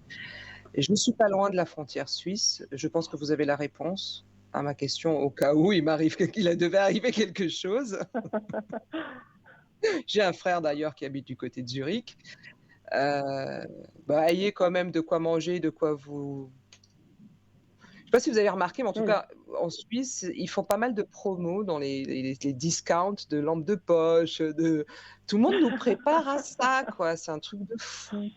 Et je ne suis pas loin de la frontière suisse. Je pense que vous avez la réponse à ma question au cas où il devait arriver quelque chose. J'ai un frère d'ailleurs qui habite du côté de Zurich. Heu, Bah, ayez quand même de quoi manger, de quoi vous. Je sais pas si vous avez remarqué, mais en tout Oui. cas, en Suisse, ils font pas mal de promos dans les discounts de lampes de poche, tout le monde nous prépare à ça, quoi. C'est un truc de fou.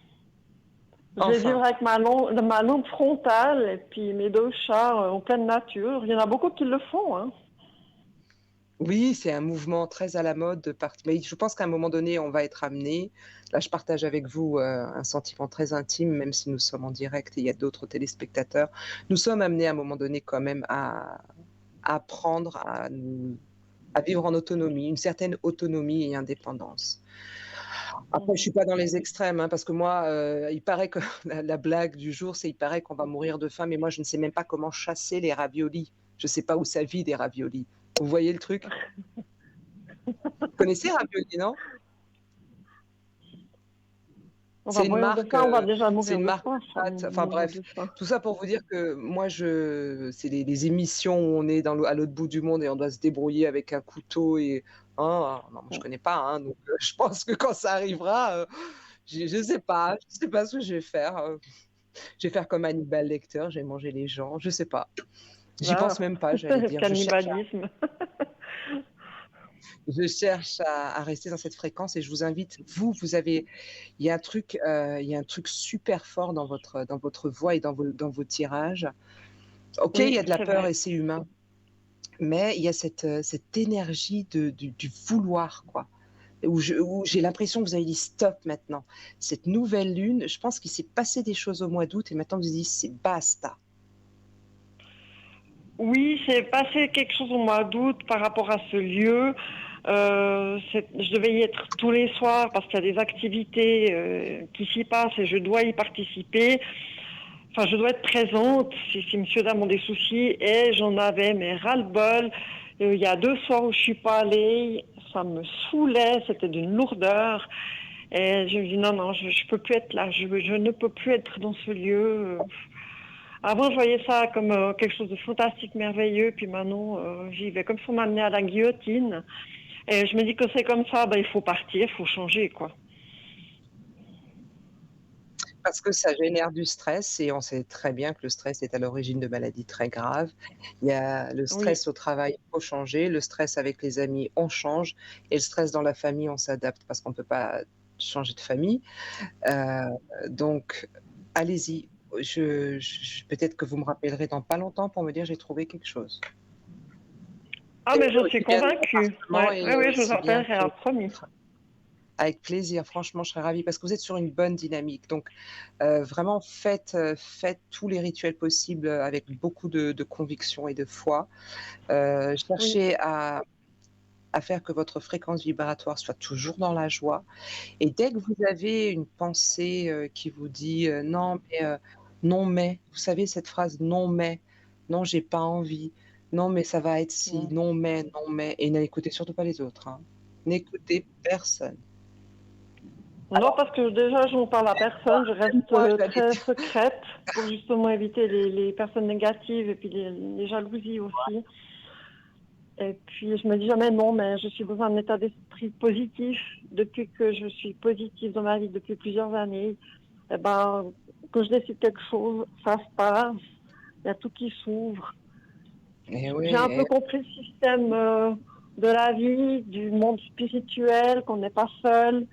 Je vais vivre Enfin, avec ma lampe frontale, et puis mes deux chats en pleine nature. Il y en a beaucoup qui le font, hein. Oui, c'est un mouvement très à la mode de part mais je pense qu'à un moment donné, on va être amené là, je partage avec vous, un sentiment très intime, même si nous sommes en direct et il y a d'autres téléspectateurs. Nous sommes amenés à un moment donné quand même à apprendre à vivre en autonomie, une certaine autonomie et indépendance. Après, je Mhm. suis pas dans les extrêmes, hein, parce que moi, il paraît que la blague du jour, c'est il paraît qu'on va mourir de faim, mais moi, je ne sais même pas comment chasser les raviolis. Je sais pas où ça vit des raviolis. Vous voyez le truc? Vous connaissez ravioli, non? On va mourir de faim, on va déjà C'est mourir une de marque soif de avant pâtes, de enfin mourir bref, de faim. tout ça pour vous dire que moi c'est les émissions où on est à l'autre bout du monde et on doit se débrouiller avec un couteau et hein, non, moi je connais pas, hein, donc je pense que quand ça arrivera, je sais pas ce que je vais faire, je vais faire comme Hannibal Lecter, je vais manger les gens, je sais pas. J'y pense Là, même pas, j'allais dire, cannibalisme. je cherche à rester dans cette fréquence et je vous invite, vous avez il y a un truc super fort dans votre voix et dans vos tirages. OK, il y Oui, a de la c'est peur vrai. et c'est humain, mais il y a cette énergie du vouloir, quoi, où j'ai l'impression que vous avez dit: «Stop maintenant». Cette nouvelle lune, je pense qu'il s'est passé des choses au mois d'août et maintenant vous dites: «C'est basta». Oui, c'est passé quelque chose au mois d'août par rapport à ce lieu. Je devais y être tous les soirs parce qu'il y a des activités qui s'y passent et je dois y participer. Enfin, je dois être présente si monsieur dame ont des soucis et j'en avais mais ras-le-bol. Il y a 2 soirs où je suis pas allée, ça me saoulait, c'était d'une lourdeur. Et je me dis non, non, je peux plus être là, je ne peux plus être dans ce lieu. Avant, je voyais ça comme quelque chose de fantastique, merveilleux, puis maintenant, j'y vais comme si on m'amenait à la guillotine. Et je me dis que c'est comme ça, ben, il faut partir, il faut changer, quoi. Parce que ça génère du stress et on sait très bien que le stress est à l'origine de maladies très graves. Il y a le Oui, stress au travail, il faut changer, le stress avec les amis, on change et le stress dans la famille, on s'adapte parce qu'on ne peut pas changer de famille. Heu, donc allez-y. Peut-être que vous me rappellerez dans pas longtemps pour me dire: «J'ai trouvé quelque chose». ah, Et mais je suis aussi bien dans convaincue. l'appartement Ouais, et ouais, ouais, je vous aussi bien rappellerai, que promis. avec plaisir, franchement, je serais ravie parce que vous êtes sur une bonne dynamique. Donc, vraiment faites tous les rituels possibles, avec beaucoup de conviction et de foi. Oui. Cherchez à faire que votre fréquence vibratoire soit toujours dans la joie et dès que vous avez une pensée, qui vous dit: «Non mais, non mais», vous savez cette phrase: «Non mais, non j'ai pas envie, non mais ça va être si, Mm. non mais» et n'écoutez surtout pas les autres, hein. N'écoutez personne. Non, parce que déjà, je ne parle à personne, je Même reste moi, j'allais très dire. secrète pour justement éviter les personnes négatives et puis les jalousies aussi. Et puis, je me dis jamais non, mais je suis dans un état d'esprit positif depuis que je suis positive dans ma vie depuis plusieurs années. Eh ben, quand je décide quelque chose, ça se passe. Il y a tout qui s'ouvre. Et oui J'ai un peu et compris le système de la vie, du monde spirituel, qu'on n'est pas seul.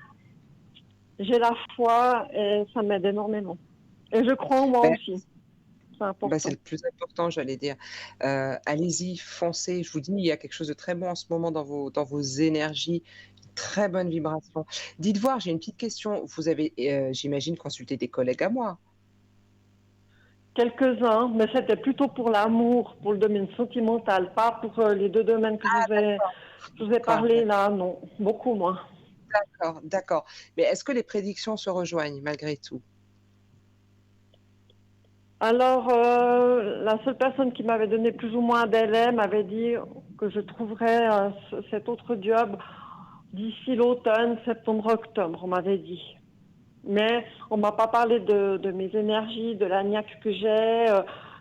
J'ai la foi et ça m'aide énormément. Et je crois en moi bah aussi. C'est c'est important. le plus important, j'allais dire. Allez-y, foncez. Je vous dis, il y a quelque chose de très bon en ce moment dans vos énergies, très bonne vibration. Dites voir, j'ai une petite question. Vous avez, j'imagine, consulté des collègues à moi? Quelques-uns, mais c'était plutôt pour l'amour, pour le domaine sentimental, pas pour les 2 domaines que je vous ai D'accord, parlé là, non, beaucoup moins. d'accord, d'accord. Mais est-ce que les prédictions se rejoignent malgré tout? Alors, la seule personne qui m'avait donné plus ou moins un délai m'avait dit que je trouverais cet autre job d'ici l'automne, septembre-octobre, on m'avait dit. Mais on m'a pas parlé de mes énergies, de la niaque que j'ai,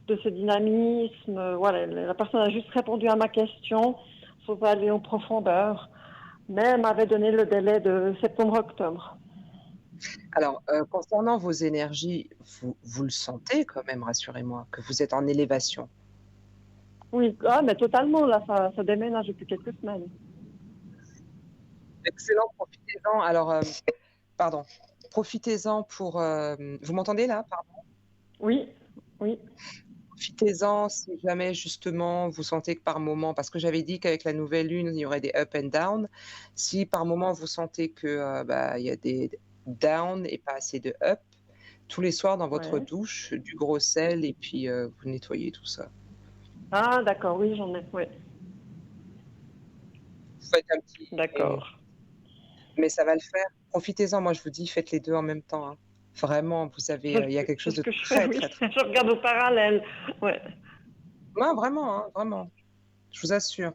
de ce dynamisme. Voilà, la personne a juste répondu à ma question sans aller en profondeur. Mais elle m'avait donné le délai de septembre-octobre. Alors, concernant vos énergies, vous le sentez quand même, rassurez-moi, que vous êtes en élévation? Oui, ah, mais totalement, là, ça déménage depuis quelques semaines. Excellent, profitez-en. Alors, pardon, profitez-en pour, vous m'entendez là? Pardon? Oui, oui. Profitez-en si jamais justement vous sentez que par moment, parce que j'avais dit qu'avec la nouvelle lune, il y aurait des up and down. Si par moment vous sentez que, il y a des down et pas assez de up, tous les soirs dans votre Ouais. douche, du gros sel et puis, vous nettoyez tout ça. Ah, d'accord, oui, j'en ai. Oui, Vous faites un petit d'accord. mais ça va le faire. Profitez-en, moi je vous dis, faites les 2 en même temps, hein. Vraiment, vous avez, il y a quelque C'est chose ce de que je fais, très, oui. très, très Je regarde au parallèle. Ouais. non, vraiment, hein, vraiment, je vous assure.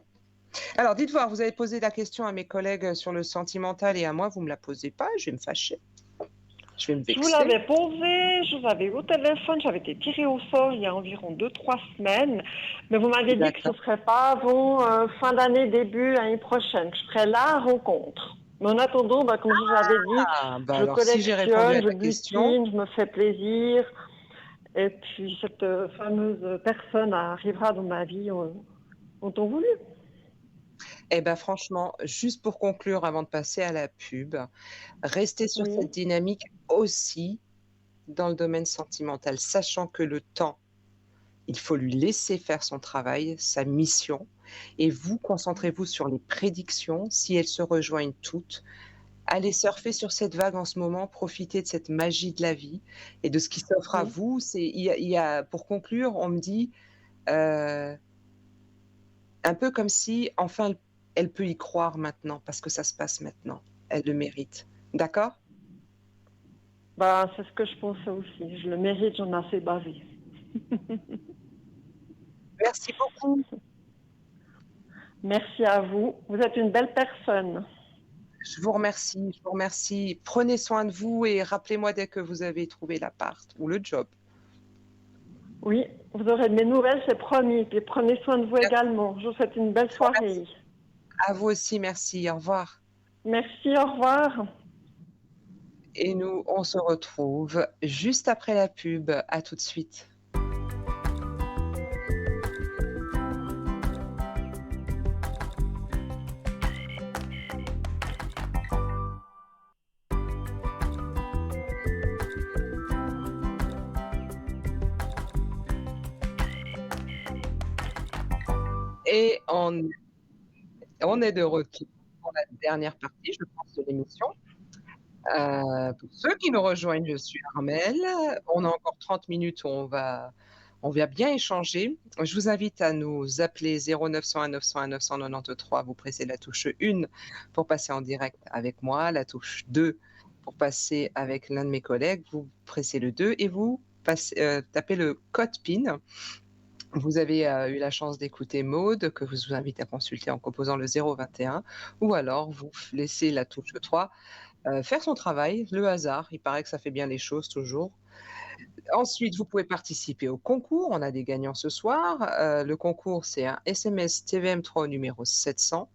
Alors dites voir, vous avez posé la question à mes collègues, sur le sentimental et à moi, vous me la posez pas, je vais me fâcher, je vais me Je vous vexer. l'avais posé, je vous avais eu au téléphone, j'avais été tirée au sort il y a environ 2, 3 semaines, mais vous m'avez dit que ce ne D'accord. serait pas avant fin d'année, début l'année prochaine, que je ferais la rencontre. Mais en attendant, comme je vous avais dit, Ah, bah, je alors si j'ai répondu à collectionne, je ta question, butine, je me fais plaisir, et puis cette fameuse personne arrivera dans ma vie en temps voulu. eh ben, franchement, juste pour conclure avant de passer à la pub, restez sur Oui, cette dynamique aussi dans le domaine sentimental, sachant que le temps, il faut lui laisser faire son travail, sa mission et vous, concentrez-vous sur les prédictions. Si elles se rejoignent toutes, allez surfer sur cette vague en ce moment, profitez de cette magie de la vie et de ce qui s'offre à oui. vous. C'est il y a pour conclure, on me dit, heu, un peu comme si enfin elle peut y croire maintenant parce que ça se passe maintenant. Elle le mérite. D'accord? C'est ce que je pensais aussi. Je le mérite, j'en ai assez bavé. Merci beaucoup. Merci à vous. Vous êtes une belle personne. Je vous remercie, je vous remercie. Prenez soin de vous et rappelez-moi dès que vous avez trouvé l'appart ou le job. Oui, vous aurez de mes nouvelles, c'est promis. Et prenez soin de vous Merci, également. Je vous souhaite une belle je vous remercie. soirée. À vous aussi, merci, au revoir. Merci, au revoir. Et nous, on se retrouve juste après la pub. À tout de suite. Et on est de retour pour la dernière partie, je pense, de l'émission. Pour ceux qui nous rejoignent, je suis Armelle. On a encore 30 minutes où on va bien échanger. Je vous invite à nous appeler 0901 901 993. Vous pressez la touche 1 pour passer en direct avec moi, la touche 2 pour passer avec l'un de mes collègues. Vous pressez le 2 et vous tapez le code PIN. Vous avez eu la chance d'écouter Maude, que je vous invite à consulter en composant le 021, ou alors vous laissez la touche 3 faire son travail, le hasard, il paraît que ça fait bien les choses toujours. Ensuite, vous pouvez participer au concours, on a des gagnants ce soir. Le concours, c'est un SMS TVM3 au numéro 700.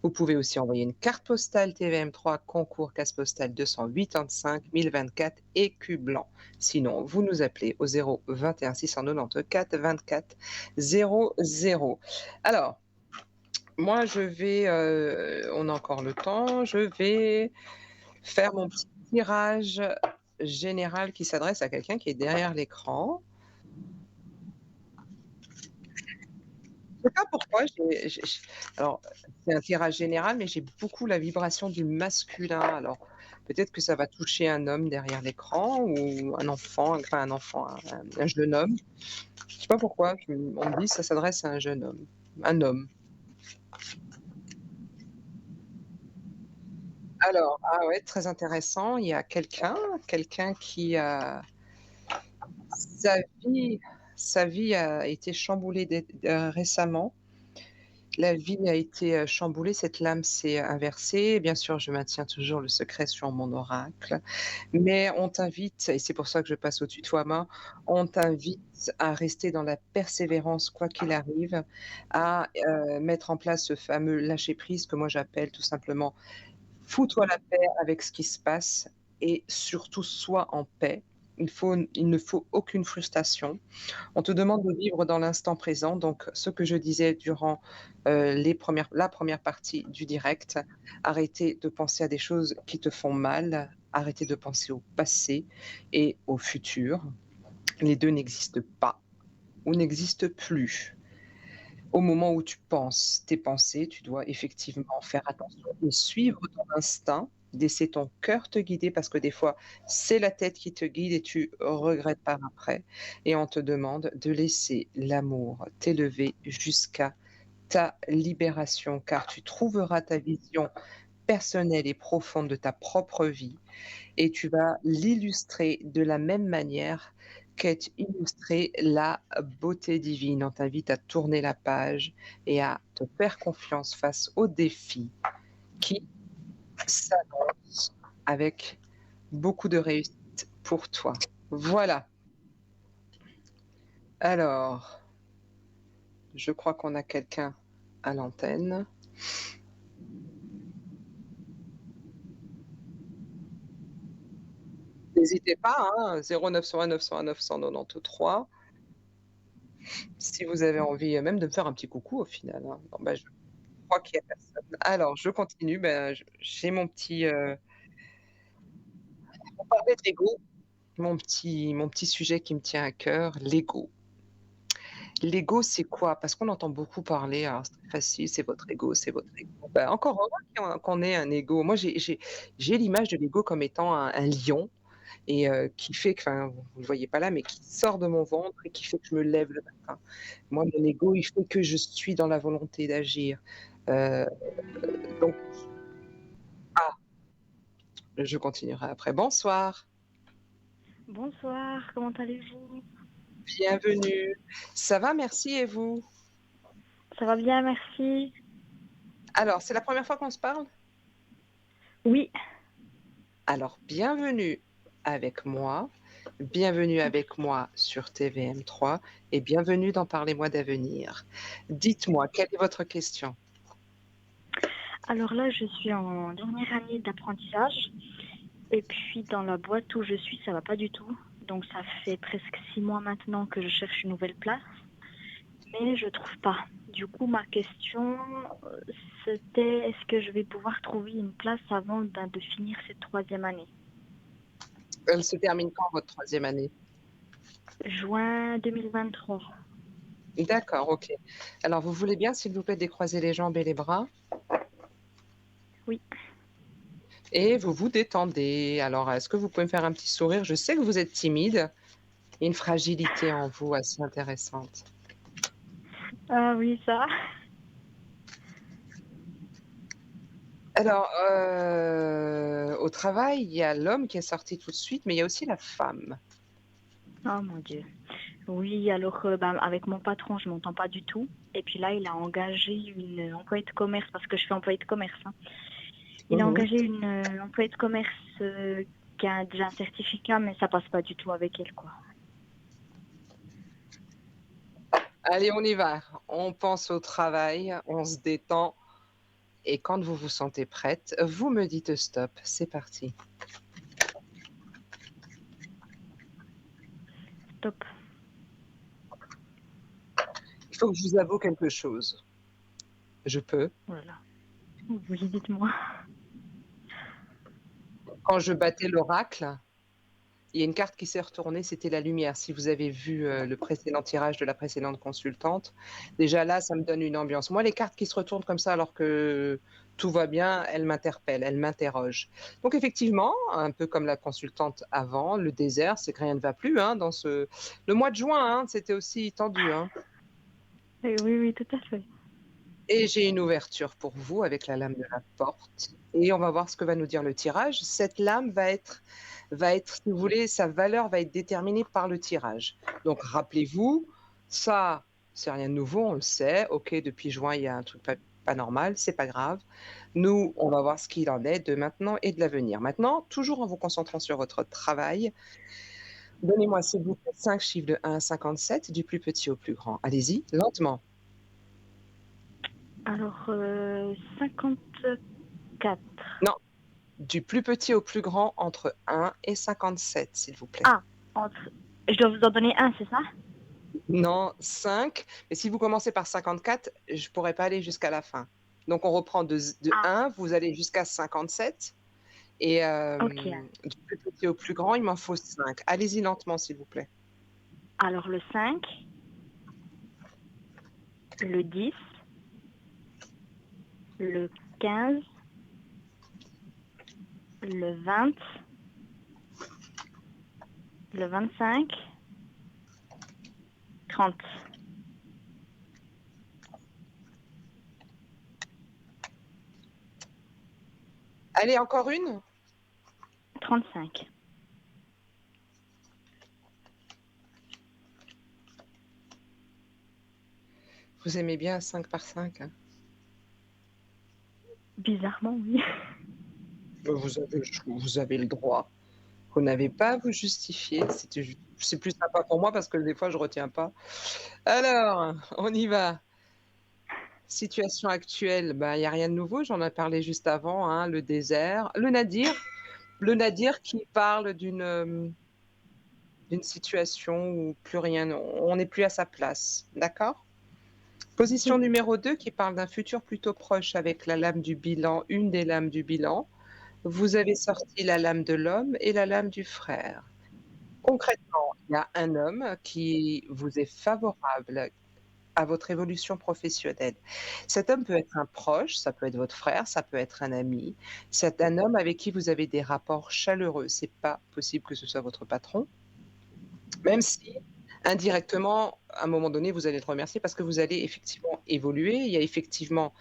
Vous pouvez aussi envoyer une carte postale TVM3 concours casse postale 285 1024 écu blanc. Sinon, vous nous appelez au 021 694 24 00. Alors, moi, on a encore le temps, je vais faire mon petit tirage général qui s'adresse à quelqu'un qui est derrière l'écran. Je sais pas pourquoi, alors c'est un tirage général, mais j'ai beaucoup la vibration du masculin. Alors peut-être que ça va toucher un homme derrière l'écran ou un enfant, enfin un enfant, un jeune homme. Je sais pas pourquoi, on me dit que ça s'adresse à un jeune homme, un homme. Alors, ah ouais, très intéressant, il y a quelqu'un qui a sa vie sa vie a été chamboulée récemment. La vie a été, chamboulée, cette lame s'est inversée. Bien sûr, je maintiens toujours le secret sur mon oracle, mais on t'invite et c'est pour ça que je passe au tutoiement, on t'invite à rester dans la persévérance quoi qu'il arrive, à, mettre en place ce fameux lâcher prise que moi j'appelle tout simplement: «Fous-toi la paix avec ce qui se passe et surtout sois en paix». Il ne faut aucune frustration. On te demande de vivre dans l'instant présent, donc ce que je disais durant, la première partie du direct, arrêter de penser à des choses qui te font mal, arrêter de penser au passé et au futur. Les 2 n'existent pas ou n'existe plus. Au moment où tu penses tes pensées, tu dois effectivement faire attention et suivre ton instinct, laisser ton cœur te guider parce que des fois, c'est la tête qui te guide et tu regrettes par après. Et on te demande de laisser l'amour t'élever jusqu'à ta libération, car tu trouveras ta vision personnelle et profonde de ta propre vie et tu vas l'illustrer de la même manière qu'est illustrée la beauté divine. On t'invite à tourner la page et à te faire confiance face aux défis qui s'annoncent avec beaucoup de réussite pour toi. Voilà. Alors, je crois qu'on a quelqu'un à l'antenne. N'hésitez pas, hein, 0901 901 993. Si vous avez envie même de me faire un petit coucou au final. Hein. Non, bah, je crois qu'il y a personne. Alors, je continue. Ben, j'ai mon petit. On parlait de l'ego. Mon petit sujet qui me tient à cœur, l'ego. L'ego, c'est quoi? Parce qu'on entend beaucoup parler, alors c'est très facile, c'est votre ego, c'est votre ego. Ben, encore heureux qu'on ait un ego. Moi, j'ai l'image de l'ego comme étant un lion et qui fait que, enfin, vous ne le voyez pas là, mais qui sort de mon ventre et qui fait que je me lève le matin. Moi, mon ego, il fait que je suis dans la volonté d'agir. Euh, donc, ah, je continuerai après. Bonsoir, Bonsoir, comment allez-vous? bienvenue. Ça va, merci, et vous? Ça va bien, merci. Alors, c'est la première fois qu'on se parle? Oui, Alors, bienvenue avec moi sur TVM3 et bienvenue dans Parlez-moi d'avenir. Dites-moi, quelle est votre question? alors là, je suis en dernière année d'apprentissage. Et puis, dans la boîte où je suis, ça va pas du tout. Donc, ça fait presque 6 mois maintenant que je cherche une nouvelle place. Mais je trouve pas. Du coup, ma question, c'était est-ce que je vais pouvoir trouver une place avant de finir cette 3e année? Elle se termine quand, votre 3e année? Juin 2023. D'accord, ok. Alors, vous voulez bien, s'il vous plaît, décroiser les jambes et les bras Oui. et vous vous détendez. Alors, est-ce que vous pouvez me faire un petit sourire? Je sais que vous êtes timide. Il y a une fragilité en vous assez intéressante. Ah oui, ça. Alors, au travail, il y a l'homme qui est sorti tout de suite, mais il y a aussi la femme. Oh mon Dieu. Oui, alors avec mon patron, je m'entends pas du tout. Et puis là, il a engagé une employée de commerce, parce que je suis employée de commerce. Hein. Il a Mhm. engagé une employée de commerce qui a déjà un certificat, mais ça passe pas du tout avec elle, quoi. Allez, on y va. On pense au travail, on se détend. Et quand vous vous sentez prête, vous me dites stop. C'est parti. Top. Il faut que je vous avoue quelque chose. Je peux. Voilà. Oui, dites-moi. Quand je battais l'oracle, il y a une carte qui s'est retournée, c'était la lumière. Si vous avez vu le précédent tirage de la précédente consultante, déjà là, ça me donne une ambiance. Moi, les cartes qui se retournent comme ça alors que tout va bien, elles m'interpellent, elles m'interrogent. Donc effectivement, un peu comme la consultante avant, le désert, c'est que rien ne va plus. Hein, le mois de juin, hein, c'était aussi tendu. Hein. Oui, oui, tout à fait. Et j'ai une ouverture pour vous avec la lame de la porte. Et on va voir ce que va nous dire le tirage. Cette lame va être, si vous voulez, sa valeur va être déterminée par le tirage. Donc rappelez-vous, ça, c'est rien de nouveau, on le sait. Ok, depuis juin, il y a un truc pas normal, c'est pas grave. Nous, on va voir ce qu'il en est de maintenant et de l'avenir. Maintenant, toujours en vous concentrant sur votre travail, donnez-moi s'il vous plaît 5 chiffres de 1 à 57, du plus petit au plus grand. Allez-y, lentement. Alors, 54. Non, du plus petit au plus grand entre 1 et 57, s'il vous plaît. Ah, je dois vous en donner un, c'est ça? Non, 5. Mais si vous commencez par 54, je ne pourrais pas aller jusqu'à la fin. Donc, on reprend de Ah, 1, vous allez jusqu'à 57. Et ok. du plus petit au plus grand, il m'en faut 5. Allez-y lentement, s'il vous plaît. Alors, le 5, le 10, le 15, le 20, le 25, 30, Allez, encore une? 35. Vous aimez bien 5 par 5, hein? Bizarrement, oui. Vous avez le droit. Vous n'avez pas à vous justifier. C'est plus sympa pour moi parce que des fois, je retiens pas. Alors, on y va. Situation actuelle, bah, il y a rien de nouveau, j'en ai parlé juste avant, hein, le désert. Le nadir qui parle d'une situation où plus rien, on n'est plus à sa place, d'accord? Position Oui, numéro 2 qui parle d'un futur plutôt proche avec la lame du bilan, une des lames du bilan. Vous avez sorti la lame de l'homme et la lame du frère. Concrètement, il y a un homme qui vous est favorable à votre évolution professionnelle. Cet homme peut être un proche, ça peut être votre frère, ça peut être un ami. C'est un homme avec qui vous avez des rapports chaleureux. C'est pas possible que ce soit votre patron, même si indirectement, à un moment donné, vous allez le remercier parce que vous allez effectivement évoluer. Il y a effectivement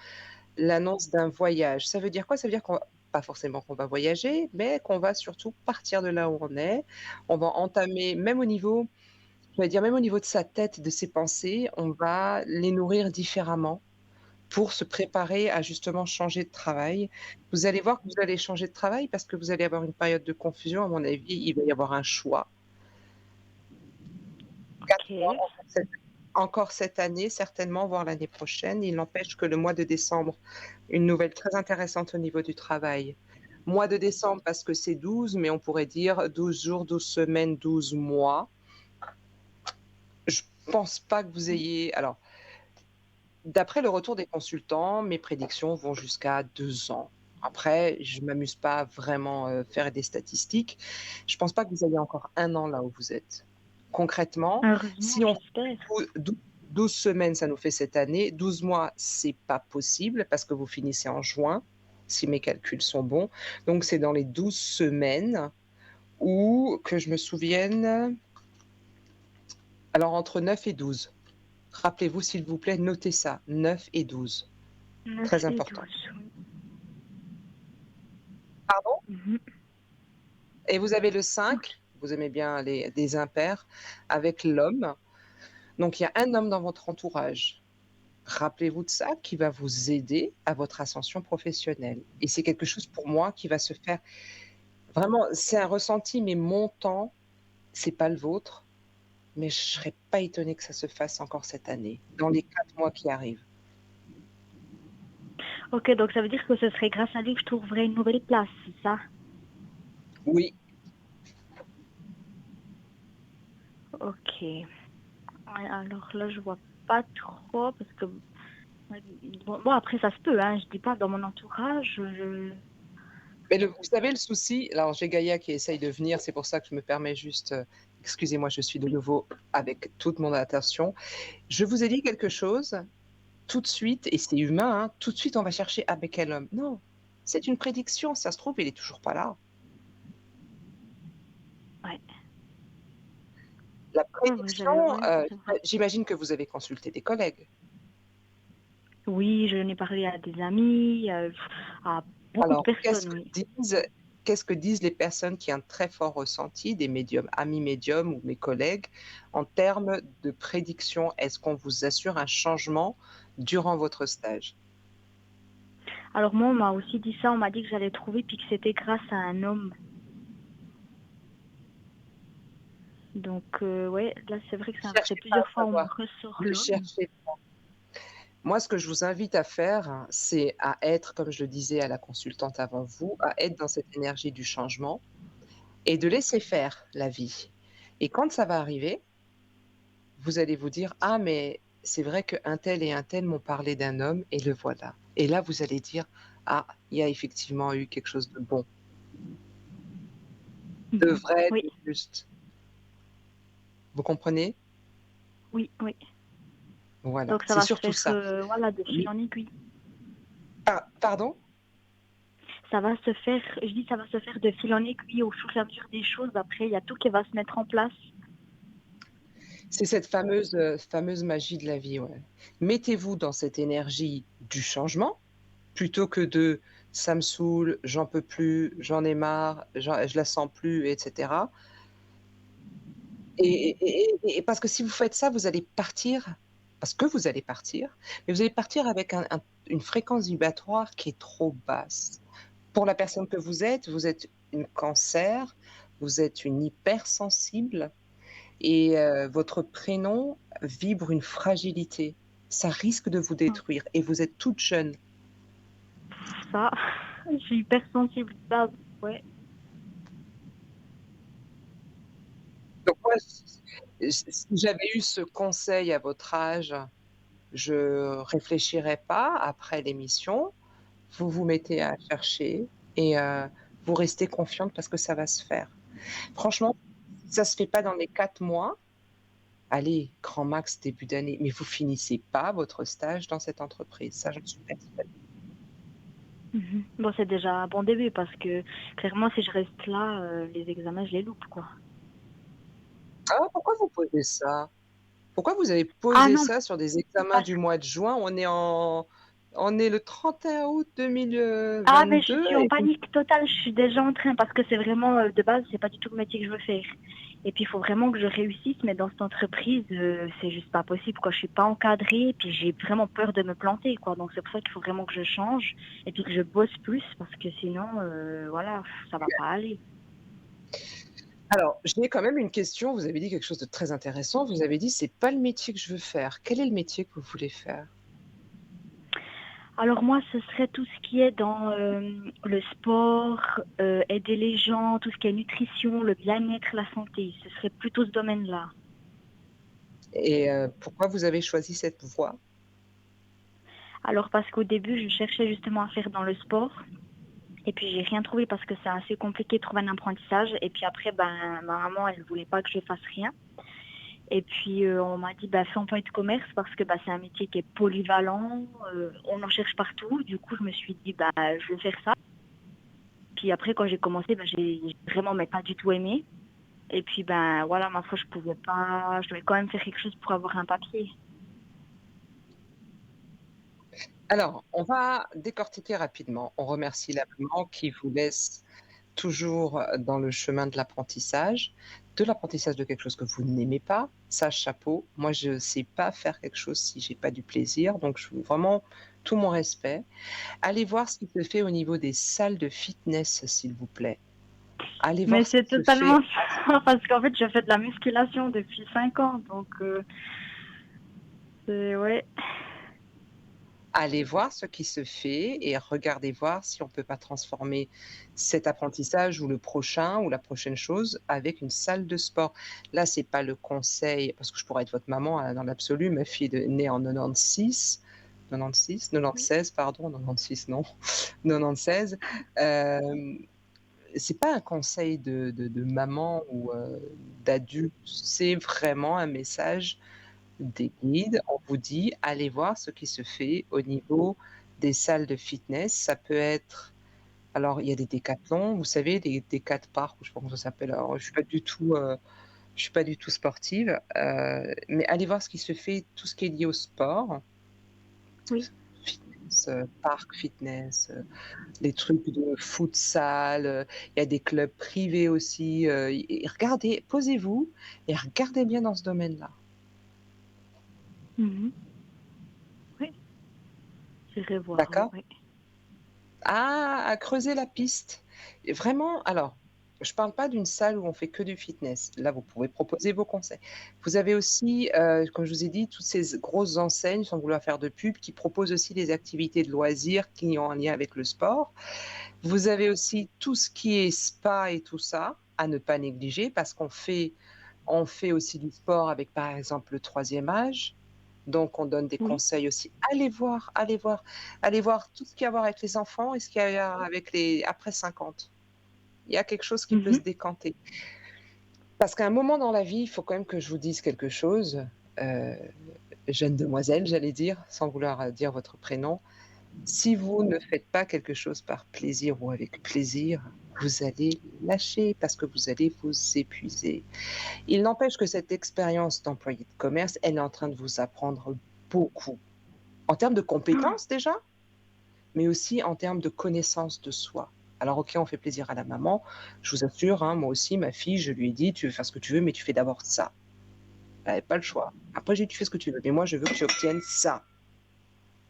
l'annonce d'un voyage. Ça veut dire quoi? Ça veut dire qu'on va pas forcément qu'on va voyager, mais qu'on va surtout partir de là où on est. On va entamer, même au niveau, je vais dire, même au niveau de sa tête, de ses pensées, on va les nourrir différemment pour se préparer à justement changer de travail. Vous allez voir que vous allez changer de travail parce que vous allez avoir une période de confusion. À mon avis, il va y avoir un choix. 4 mois ok. encore cette année, certainement, voire l'année prochaine. Il n'empêche que le mois de décembre, une nouvelle très intéressante au niveau du travail. Mois de décembre parce que c'est 12, mais on pourrait dire 12 jours, 12 semaines, 12 mois. Je pense pas que vous ayez. Alors, d'après le retour des consultants, mes prédictions vont jusqu'à 2 ans. Après, je m'amuse pas à vraiment faire des statistiques. Je pense pas que vous ayez encore un an là où vous êtes. Concrètement, Heureusement, si on j'espère. fait 12 semaines, ça nous fait cette année. 12 mois, c'est pas possible parce que vous finissez en juin, si mes calculs sont bons. Donc, c'est dans les 12 semaines où, que je me souvienne, alors entre 9 et 12. Rappelez-vous, s'il vous plaît, notez ça, 9 et 12. 9 Très et important. 12, oui. Pardon? Mhm. Et vous avez le Ok. 5, vous aimez bien des impairs, avec l'homme. Donc il y a un homme dans votre entourage. Rappelez-vous de ça, qui va vous aider à votre ascension professionnelle. Et c'est quelque chose pour moi qui va se faire. Vraiment, c'est un ressenti, mais montant, c'est pas le vôtre. Mais je serais pas étonnée que ça se fasse encore cette année, dans les 4 mois qui arrivent. Ok, donc ça veut dire que ce serait grâce à lui que je trouverais une nouvelle place, c'est ça? Oui, Ok. Ouais, alors là, je vois pas trop parce que bon, après ça se peut, hein. Je dis pas dans mon entourage. mais vous savez, le souci, alors j'ai Gaïa qui essaye de venir, c'est pour ça que je me permets juste, excusez-moi, je suis de Oui. nouveau avec toute mon attention. Je vous ai dit quelque chose, tout de suite, et c'est humain, hein, tout de suite on va chercher ah mais quel homme. Non, c'est une prédiction, ça se trouve, il est toujours pas là. Ouais. La Ouais, j'avais, prédiction, ouais, c'est vrai. j'imagine que vous avez consulté des collègues. Oui, je n'ai parlé à des amis, à beaucoup de Alors, personnes, oui. qu'est-ce que disent les personnes qui ont un très fort ressenti, des médiums, amis médiums ou mes collègues, en termes de prédiction? Est-ce qu'on vous assure un changement durant votre stage? Alors moi, on m'a aussi dit ça, on m'a dit que j'allais trouver puis que c'était grâce à un homme. Donc ouais, là c'est vrai que Ne ça fait cherchez pas plusieurs à fois on me savoir. ressort Ne l'homme. cherchez Moi, ce que je vous invite à faire, c'est à être, comme je le disais à la consultante avant vous, à être dans cette énergie du changement et de laisser faire la vie. Et quand ça va arriver, vous allez vous dire: «Ah mais c'est vrai qu'un tel et un tel m'ont parlé d'un homme et le voilà». Et là, vous allez dire: «Ah, il y a effectivement eu quelque chose de bon, de Mhm. vrai, Oui, de juste». Vous comprenez? oui, oui. Voilà, Donc ça c'est va se surtout faire, ça. voilà, de Mmh, fil en aiguille. pardon? Ça va se faire, je dis ça va se faire de fil en aiguille au fur et à mesure des choses. Après, il y a tout qui va se mettre en place. C'est cette fameuse magie de la vie, ouais. Mettez-vous dans cette énergie du changement, plutôt que de: «Ça me saoule, j'en peux plus, j'en ai marre, je la sens plus» et cetera. Et parce que si vous faites ça, vous allez partir, parce que vous allez partir, mais vous allez partir avec une fréquence vibratoire qui est trop basse. Pour la personne que vous êtes une Cancer, vous êtes une hypersensible et votre prénom vibre une fragilité. Ça risque de vous Mmh. détruire et vous êtes toute jeune. Ça, je suis hypersensible, ça, ouais. Donc moi, si j'avais eu ce conseil à votre âge, je réfléchirais pas après l'émission. Vous vous mettez à chercher et vous restez confiante parce que ça va se faire. Franchement, si ça se fait pas dans les 4 mois, allez, grand max début d'année, mais vous finissez pas votre stage dans cette entreprise, ça j'en suis persuadée. Mmh. Bon, c'est déjà un bon début parce que clairement, si je reste là, les examens, je les loupe, quoi. Ah, pourquoi vous posez ça? Pourquoi vous avez Ah posé non, ça sur des examens parce du mois de juin? On est le 31 août mais je 2022 suis en et vous panique totale, je suis déjà en train parce que c'est vraiment, de base, c'est pas du tout le métier que je veux faire et puis il faut vraiment que je réussisse, mais dans cette entreprise, c'est juste pas possible, quoi. Je suis pas encadrée et puis j'ai vraiment peur de me planter, quoi, donc c'est pour ça qu'il faut vraiment que je change et puis que je bosse plus parce que sinon, voilà, ça va pas aller. alors, j'ai quand même une question, vous avez dit quelque chose de très intéressant, vous avez dit: «C'est pas le métier que je veux faire». Quel est le métier que vous voulez faire? Alors moi, ce serait tout ce qui est dans, le sport, aider les gens, tout ce qui est nutrition, le bien-être, la santé. Ce serait plutôt ce domaine-là. Et pourquoi vous avez choisi cette voie? Alors parce qu'au début, je cherchais justement à faire dans le sport et puis j'ai rien trouvé parce que c'est assez compliqué de trouver un apprentissage et puis après, ben, ma maman, elle voulait pas que je fasse rien et puis, on m'a dit: «Bah, fais un peu de commerce parce que, bah, c'est un métier qui est polyvalent, on en cherche partout». Du coup, je me suis dit: «Bah, je vais faire ça». Puis après, quand j'ai commencé, bah, j'ai vraiment mais pas du tout aimé. Et puis, ben, voilà, ma foi, je pouvais pas, je devais quand même faire quelque chose pour avoir un papier. Alors, on va décortiquer rapidement. On remercie la maman qui vous laisse toujours dans le chemin de l'apprentissage de quelque chose que vous n'aimez pas, ça chapeau. Moi, je ne sais pas faire quelque chose si j'ai pas du plaisir, donc je vraiment tout mon respect. Allez voir ce qui se fait au niveau des salles de fitness, s'il vous plaît. Allez Mais voir ce c'est qui se fait. totalement ça, parce qu'en fait, je fais de la musculation depuis 5 ans, donc c'est ouais. Allez voir ce qui se fait et regardez voir si on peut pas transformer cet apprentissage ou le prochain ou la prochaine chose avec une salle de sport. Là, c'est pas le conseil parce que je pourrais être votre maman, dans l'absolu. Ma fille est née en Oui. 96 pardon, 96 non, 96. Hem, c'est pas un conseil de maman ou, d'adulte, c'est vraiment un message des guides, on vous dit: «Allez voir ce qui se fait au niveau des salles de fitness». Ça peut être alors il y a des décathlons, vous savez, des Décat Park ou je sais pas comment ça s'appelle. Alors je suis pas du tout sportive, mais allez voir ce qui se fait, tout ce qui est lié au sport, Oui. fitness, parc fitness, les trucs de futsal, il y a des clubs privés aussi, et regardez, posez-vous et regardez bien dans ce domaine-là. Mmh. Oui, j'irai voir, oui, D'accord? oui. À creuser la piste. Et vraiment alors, je parle pas d'une salle où on fait que du fitness. Là, vous pouvez proposer vos conseils. Vous avez aussi, comme je vous ai dit, toutes ces grosses enseignes, sans vouloir faire de pub, qui proposent aussi des activités de loisirs qui ont un lien avec le sport. Vous avez aussi tout ce qui est spa et tout ça, à ne pas négliger parce on fait aussi du sport avec, par exemple, le troisième âge. Donc on donne des Oui. conseils aussi. Allez voir tout ce qui a à voir avec les enfants et ce qui a à voir avec les après 50. Il y a quelque chose qui peut se Mmh. décanter. Parce qu'à un moment dans la vie, il faut quand même que je vous dise quelque chose, heu, jeune demoiselle, j'allais dire, sans vouloir dire votre prénom, si vous ne faites pas quelque chose par plaisir ou avec plaisir, vous allez lâcher parce que vous allez vous épuiser. Il n'empêche que cette expérience d'employé de commerce, elle est en train de vous apprendre beaucoup. En termes de compétences déjà, mais aussi en termes de connaissance de soi. Alors OK, on fait plaisir à la maman. Je vous assure, hein, moi aussi, ma fille, je lui ai dit: «Tu veux faire ce que tu veux, mais tu fais d'abord ça». Elle avait pas le choix. Après, j'ai dit: «Tu fais ce que tu veux, mais moi, je veux que tu obtiennes ça».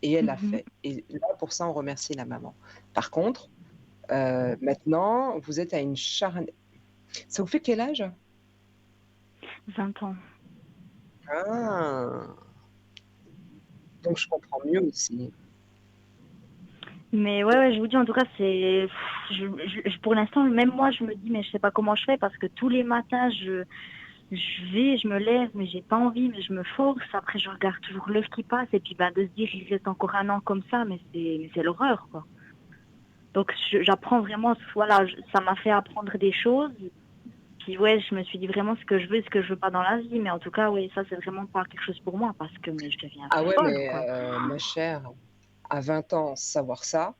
Et elle l'a Mhm. fait. Et là, pour ça, on remercie la maman. Par contre, maintenant, vous êtes à une charnière. Ça vous fait quel âge? 20 ans. Ah! Donc je comprends mieux aussi. Mais ouais, je vous dis, en tout cas, pour l'instant, même moi, je me dis, mais je sais pas comment je fais parce que tous les matins, je me lève, mais j'ai pas envie, mais je me force. Après, je regarde toujours l'heure qui passe et puis de se dire, il reste encore un an comme ça, mais c'est l'horreur, quoi. Donc, j'apprends vraiment, voilà, ça m'a fait apprendre des choses. Puis ouais, je me suis dit vraiment ce que je veux et ce que je veux pas dans la vie. Mais en tout cas, oui, ça, c'est vraiment pas quelque chose pour moi parce que mais je deviens Ah ouais, folle, mais quoi. ma chère, à 20 ans, savoir ça,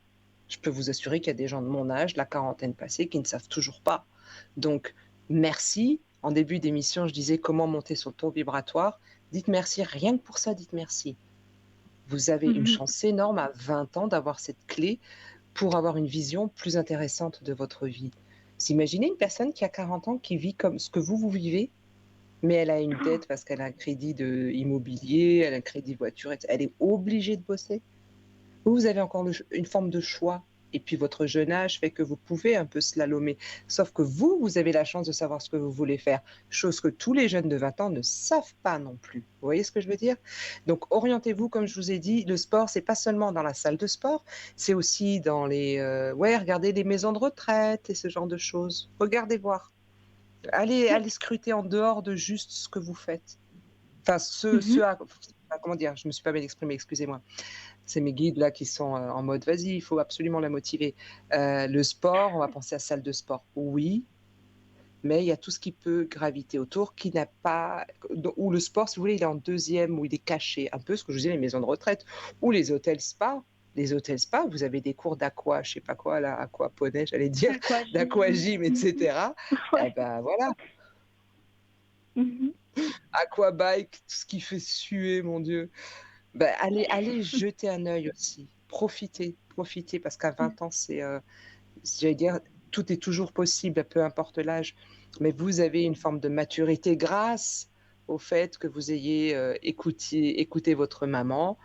je peux vous assurer qu'il y a des gens de mon âge, la quarantaine passée, qui ne savent toujours pas. Donc, merci. En début d'émission, je disais comment monter son taux vibratoire. Dites merci, rien que pour ça, dites merci. Vous avez une Mhm. chance énorme à 20 ans d'avoir cette clé pour avoir une vision plus intéressante de votre vie. Vous imaginez une personne qui a 40 ans qui vit comme ce que vous vivez, mais elle a une dette parce qu'elle a un crédit immobilier, elle a un crédit voiture, elle est obligée de bosser. Vous avez encore une forme de choix. Et puis votre jeune âge fait que vous pouvez un peu slalomer. Sauf que vous avez la chance de savoir ce que vous voulez faire. Chose que tous les jeunes de 20 ans ne savent pas non plus. Vous voyez ce que je veux dire? Donc orientez-vous, comme je vous ai dit, le sport, c'est pas seulement dans la salle de sport, c'est aussi dans ouais, regardez les maisons de retraite et ce genre de choses. Regardez voir. Allez scruter en dehors de juste ce que vous faites. Enfin, Mhm. comment dire, je me suis pas bien exprimée, excusez-moi. C'est mes guides là qui sont en mode vas-y, il faut absolument la motiver. Le sport, on va penser à salle de sport. Oui, mais il y a tout ce qui peut graviter autour qui n'a pas. Où le sport, si vous voulez, il est en deuxième, où il est caché. Un peu ce que je vous disais, les maisons de retraite ou les hôtels spa. Les hôtels spa, vous avez des cours d'aqua, je sais pas quoi, là, aquaponie, j'allais dire, Aquagym. d'aquagym, Mhm. etc. Eh Ouais. ben voilà, Mhm. aquabike, tout ce qui fait suer, mon Dieu. Ben, allez jeter un œil aussi. Profitez, parce qu'à 20 ans, j'allais dire, tout est toujours possible, peu importe l'âge. Mais vous avez une forme de maturité grâce au fait que vous ayez écouté votre maman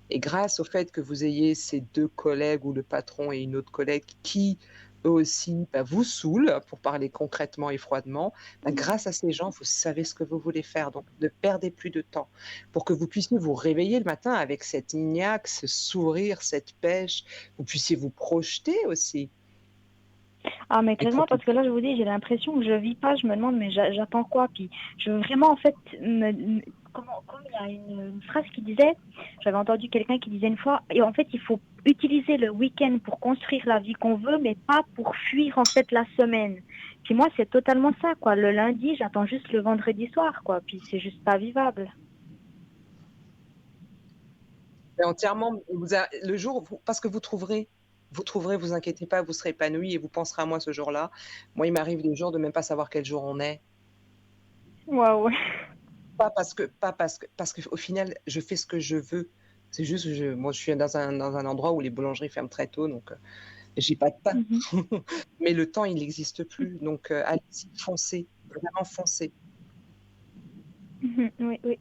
et grâce au fait que vous ayez ces deux collègues ou le patron et une autre collègue qui, eux aussi, vous saoulent, pour parler concrètement et froidement. Grâce à ces gens, vous savez ce que vous voulez faire. Donc, ne perdez plus de temps pour que vous puissiez vous réveiller le matin avec cette niaque, ce sourire, cette pêche. Vous puissiez vous projeter aussi Ah, mais et clairement, parce profiter. que là, je vous dis, j'ai l'impression que je vis pas, je me demande, mais j'attends quoi? Puis, je veux vraiment, en fait, comme il y a une phrase qui disait, j'avais entendu quelqu'un qui disait une fois, et en fait, il faut utiliser le week-end pour construire la vie qu'on veut, mais pas pour fuir, en fait, la semaine. Puis moi, c'est totalement ça, quoi. Le lundi, j'attends juste le vendredi soir, quoi. Puis c'est juste pas vivable. Et entièrement, le jour, parce que vous trouverez, vous inquiétez pas, vous serez épanoui et vous penserez à moi ce jour-là. Moi, il m'arrive des jours de même pas savoir quel jour on est. Waouh. Parce qu'au final, je fais ce que je veux. C'est juste, moi, je suis dans un endroit où les boulangeries ferment très tôt, donc j'ai pas de pain. Mhm. Mais le temps, il n'existe plus. Donc, allez-y, foncez, vraiment foncez. Mhm. Oui, oui,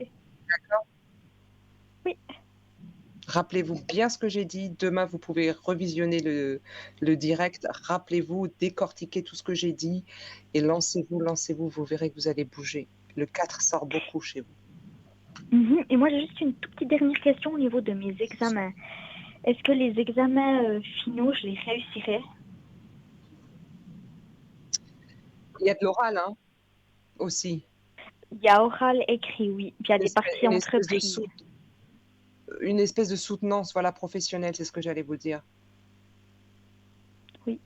oui. Rappelez-vous bien ce que j'ai dit. Demain, vous pouvez revisionner le direct. Rappelez-vous, décortiquez tout ce que j'ai dit et lancez-vous. Vous verrez que vous allez bouger. Le 4 sort beaucoup chez vous. Mhm. Et moi, j'ai juste une toute petite dernière question au niveau de mes examens. Est-ce que les examens finaux, je les réussirai? Il y a de l'oral, hein, aussi. Il y a oral, écrit, oui. Puis il y a Une des espèce, parties une espèce de entreprises. sou- une espèce de soutenance, voilà, professionnelle, c'est ce que j'allais vous dire. Oui.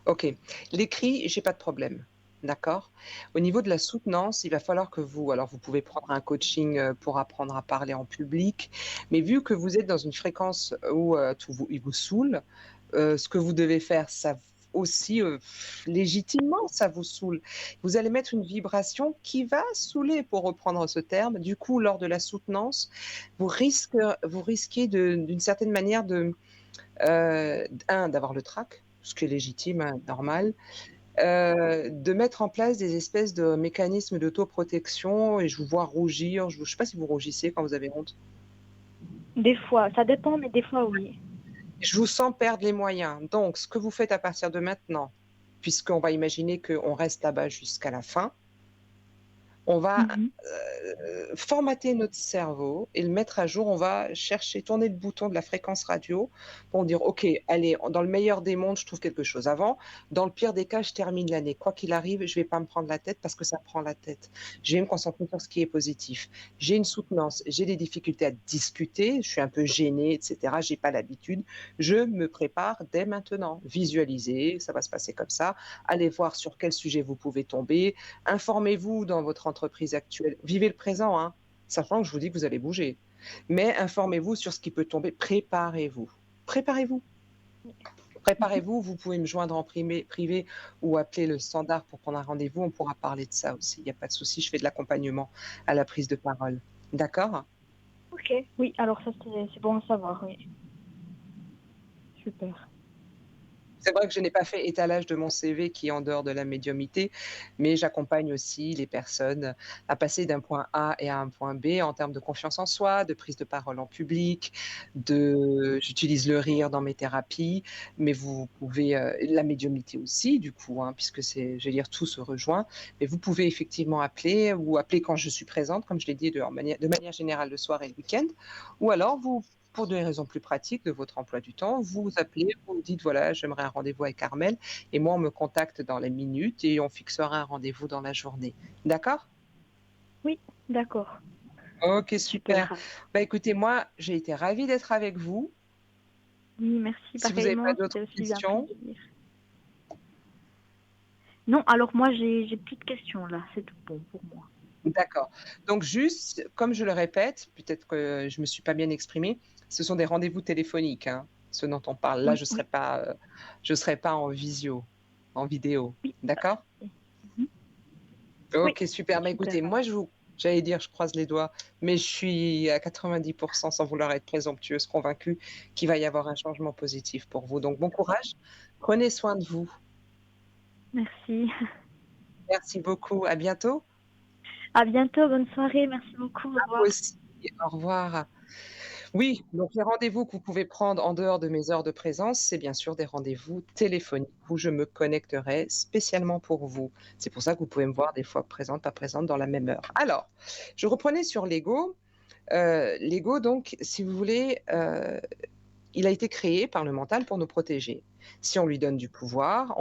Ok. L'écrit, j'ai pas de problème. D'accord? Au niveau de la soutenance, il va falloir que vous pouvez prendre un coaching, pour apprendre à parler en public, mais vu que vous êtes dans une fréquence où, tout vous il vous saoule, ce que vous devez faire, ça v aussi, légitimement, ça vous saoule. Vous allez mettre une vibration qui va saouler, pour reprendre ce terme. Du coup, lors de la soutenance, vous risquez d'une certaine manière de, 1 d'avoir le trac, ce qui est légitime, hein, normal. De mettre en place des espèces de mécanismes d'autoprotection et je vous vois rougir, je sais pas si vous rougissez quand vous avez honte? Des fois, ça dépend, mais des fois, oui. Je vous sens perdre les moyens. Donc ce que vous faites à partir de maintenant, puisqu'on va imaginer qu'on reste là-bas jusqu'à la fin, on va, Mhm. formater notre cerveau et le mettre à jour. On va chercher, tourner le bouton de la fréquence radio pour dire: «OK, allez, dans le meilleur des mondes, je trouve quelque chose avant. Dans le pire des cas, je termine l'année. Quoi qu'il arrive, je vais pas me prendre la tête parce que ça prend la tête. Je vais me concentrer sur ce qui est positif. J'ai une soutenance, j'ai des difficultés à discuter, je suis un peu gênée et cetera, j'ai pas l'habitude. Je me prépare dès maintenant. Visualisez, ça va se passer comme ça. Allez voir sur quel sujet vous pouvez tomber. Informez-vous dans votre entreprise actuelle. Vivez le présent, hein, sachant que je vous dis que vous allez bouger. Mais informez-vous sur ce qui peut tomber. Préparez-vous. Préparez-vous. Mhm. Préparez-vous. Vous pouvez me joindre en privé ou appeler le standard pour prendre un rendez-vous. On pourra parler de ça aussi. Il n'y a pas de souci. Je fais de l'accompagnement à la prise de parole. D'accord? Ok. Oui, alors ça, c'est bon à savoir, oui. Super. C'est vrai que je n'ai pas fait étalage de mon CV qui est en dehors de la médiumnité, mais j'accompagne aussi les personnes à passer d'un point A et à un point B en termes de confiance en soi, de prise de parole en public, j'utilise le rire dans mes thérapies, mais vous pouvez, la médiumnité aussi du coup, hein, puisque je vais dire tout se rejoint, mais vous pouvez effectivement appeler ou appeler quand je suis présente, comme je l'ai dit de manière générale le soir et le week-end, ou alors pour des raisons plus pratiques de votre emploi du temps, vous appelez, vous me dites: «Voilà, j'aimerais un rendez-vous avec Armel» et moi, on me contacte dans les minutes et on fixera un rendez-vous dans la journée. D'accord? Oui, d'accord. OK, super. Super. Bah, écoutez, moi, j'ai été ravie d'être avec vous. Oui, merci Si vous n'avez pas pareillement, d'autres c'était aussi un questions, plaisir. Non, alors moi, j'ai plus de questions là, c'est tout bon pour moi. d'accord. Donc juste, comme je le répète, peut-être que je me suis pas bien exprimée, ce sont des rendez-vous téléphoniques, hein, ce dont on parle. Là, Oui, oui, je serai pas en visio, en vidéo. oui. D'accord? Mhm. Oui, OK, super. Bah, écoutez, super moi, alors. j'allais dire, je croise les doigts, mais je suis à 90 sans vouloir être présomptueuse, convaincue qu'il va y avoir un changement positif pour vous. Donc bon courage, prenez soin de vous. Merci. Merci beaucoup, à bientôt. À bientôt, bonne soirée, merci beaucoup, au À vous revoir. aussi, au revoir. Oui, donc les rendez-vous que vous pouvez prendre en dehors de mes heures de présence, c'est bien sûr des rendez-vous téléphoniques où je me connecterai spécialement pour vous. C'est pour ça que vous pouvez me voir des fois présente, pas présente dans la même heure. Alors, je reprenais sur l'ego. L'ego donc, si vous voulez, il a été créé par le mental pour nous protéger. Si on lui donne du pouvoir,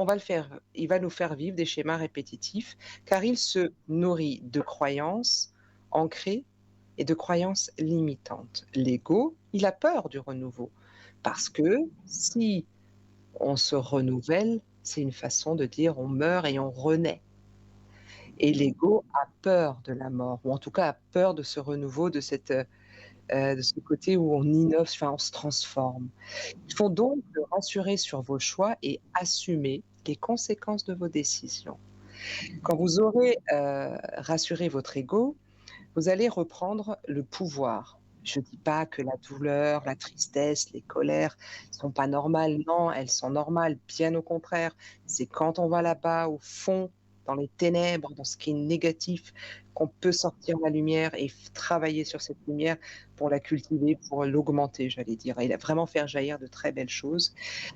il va nous faire vivre des schémas répétitifs, car il se nourrit de croyances ancrées et de croyances limitantes. L'ego, il a peur du renouveau, parce que si on se renouvelle, c'est une façon de dire on meurt et on renaît. Et l'ego a peur de la mort, ou en tout cas a peur de ce renouveau, de ce côté où on innove, enfin on se transforme. Il faut donc se rassurer sur vos choix et assumer les conséquences de vos décisions. Quand vous aurez, rassuré votre ego, vous allez reprendre le pouvoir. Je ne dis pas que la douleur, la tristesse, les colères sont pas normales. Non, elles sont normales, bien au contraire. C'est quand on va là-bas au fond, dans les ténèbres, dans ce qui est négatif, qu'on peut sortir la lumière et travailler sur cette lumière pour la cultiver, pour l'augmenter, j'allais dire, et vraiment faire jaillir de très belles choses.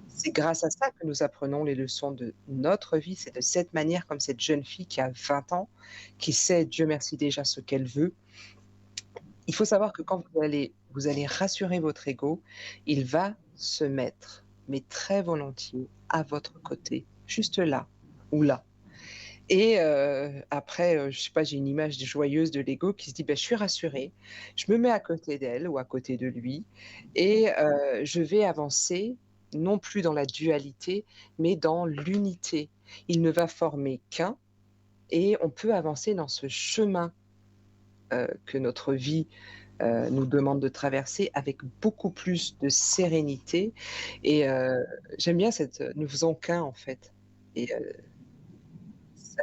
C'est grâce à ça que nous apprenons les leçons de notre vie. C'est de cette manière, comme cette jeune fille qui a 20 ans, qui sait, Dieu merci déjà, ce qu'elle veut. Il faut savoir que quand vous allez rassurer votre ego, il va se mettre, mais très volontiers, à votre côté, juste là ou là. Et après, je sais pas, j'ai une image joyeuse de l'ego qui se dit: «Beh, je suis rassuré, je me mets à côté d'elle ou à côté de lui et je vais avancer, non plus dans la dualité, mais dans l'unité. Il ne va former qu'un, et on peut avancer dans ce chemin que notre vie nous demande de traverser avec beaucoup plus de sérénité. Et j'aime bien nous faisons qu'un en fait. Et ça,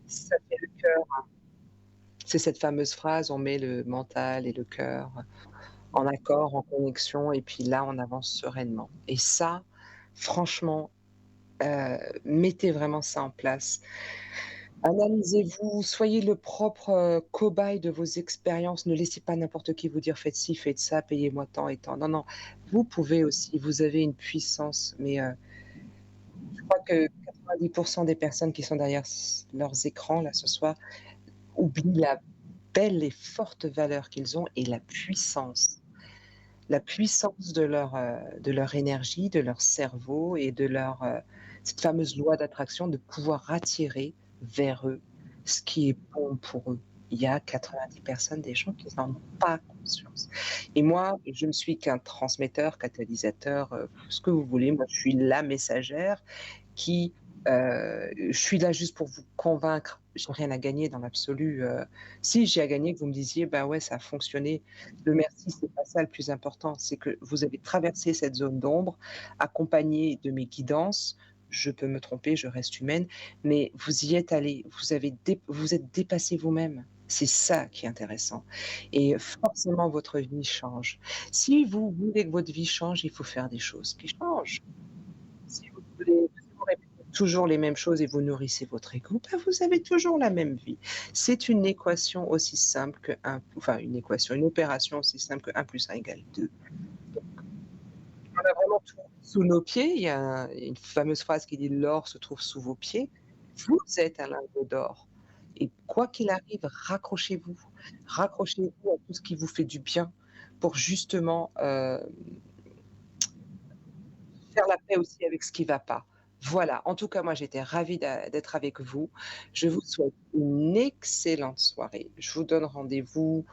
ça fait le cœur. C'est cette fameuse phrase, on met le mental et le cœur en accord, en connexion, et puis là, on avance sereinement. Et ça, franchement, mettez vraiment ça en place. Analysez-vous, soyez le propre cobaye de vos expériences. Ne laissez pas n'importe qui vous dire faites ci, faites ça, payez-moi tant et tant. Non, non, vous pouvez aussi, vous avez une puissance, mais je crois que 90% des personnes qui sont derrière leurs écrans là ce soir oublient la belle et forte valeur qu'ils ont et la puissance. La puissance de leur énergie, de leur cerveau et de cette fameuse loi d'attraction de pouvoir attirer vers eux ce qui est bon pour eux. Il y a 90 personnes, des gens qui n'en ont pas conscience. Et moi, je ne suis qu'un transmetteur, catalyseur, ce que vous voulez. Moi, je suis la messagère qui... je suis là juste pour vous convaincre. J'ai rien à gagner dans l'absolu. Si j'ai à gagner que vous me disiez, bah ouais, ça a fonctionné. Le merci, c'est pas ça le plus important. C'est que vous avez traversé cette zone d'ombre, accompagné de mes guidances. Je peux me tromper, je reste humaine, mais vous y êtes allé. Vous êtes dépassé vous-même. C'est ça qui est intéressant. Et forcément, votre vie change. Si vous voulez que votre vie change, il faut faire des choses qui changent. Si vous répétez toujours les mêmes choses et vous nourrissez votre ego, ben vous avez toujours la même vie. C'est une équation aussi simple que une opération aussi simple que 1 plus 1 égale 2. Donc, on a vraiment tout sous nos pieds. Il y a une fameuse phrase qui dit l'or se trouve sous vos pieds. Vous êtes un lingot d'or. Et quoi qu'il arrive, raccrochez-vous. Raccrochez-vous à tout ce qui vous fait du bien pour justement faire la paix aussi avec ce qui ne va pas. Voilà, en tout cas, moi j'étais ravie d'être avec vous. Je vous souhaite une excellente soirée. Je vous donne rendez-vous,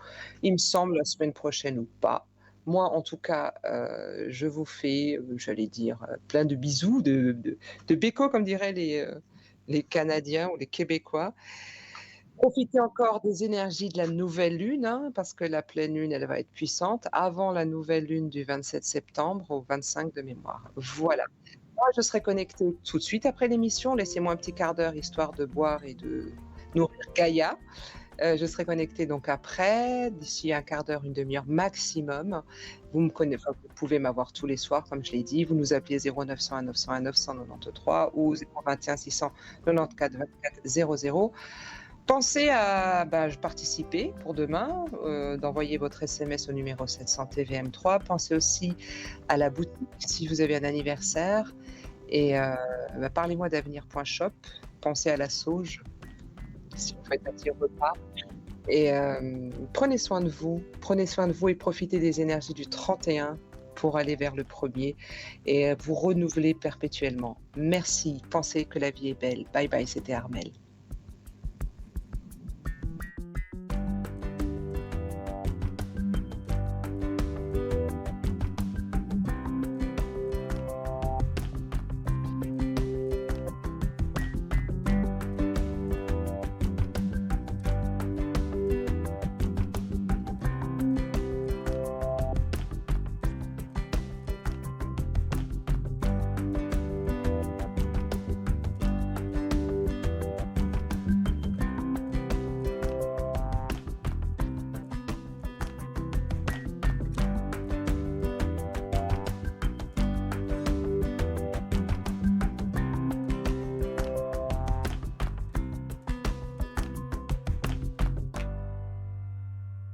il me semble, la semaine prochaine ou pas. Moi, en tout cas, je vous fais, j'allais dire, plein de bisous, de béco, comme diraient les Canadiens ou les Québécois. Profitez encore des énergies de la nouvelle lune, hein, parce que la pleine lune, elle va être puissante, avant la nouvelle lune du 27 septembre au 25 de mémoire. Voilà. Moi, je serai connectée tout de suite après l'émission. Laissez-moi un petit quart d'heure, histoire de boire et de nourrir Gaïa. Je serai connectée donc après, d'ici un quart d'heure, une demi-heure maximum. Vous pouvez m'avoir tous les soirs, comme je l'ai dit. Vous nous appelez 0901 901 993 ou 021 694 24 00. Pensez à participer pour demain, d'envoyer votre SMS au numéro 700 TVM3. Pensez aussi à la boutique si vous avez un anniversaire. Et parlez-moi d'avenir.shop. Pensez à la sauge si vous faites un petit repas. Et prenez soin de vous et profitez des énergies du 31 pour aller vers le 1er et vous renouveler perpétuellement. Merci. Pensez que la vie est belle. Bye bye, c'était Armelle.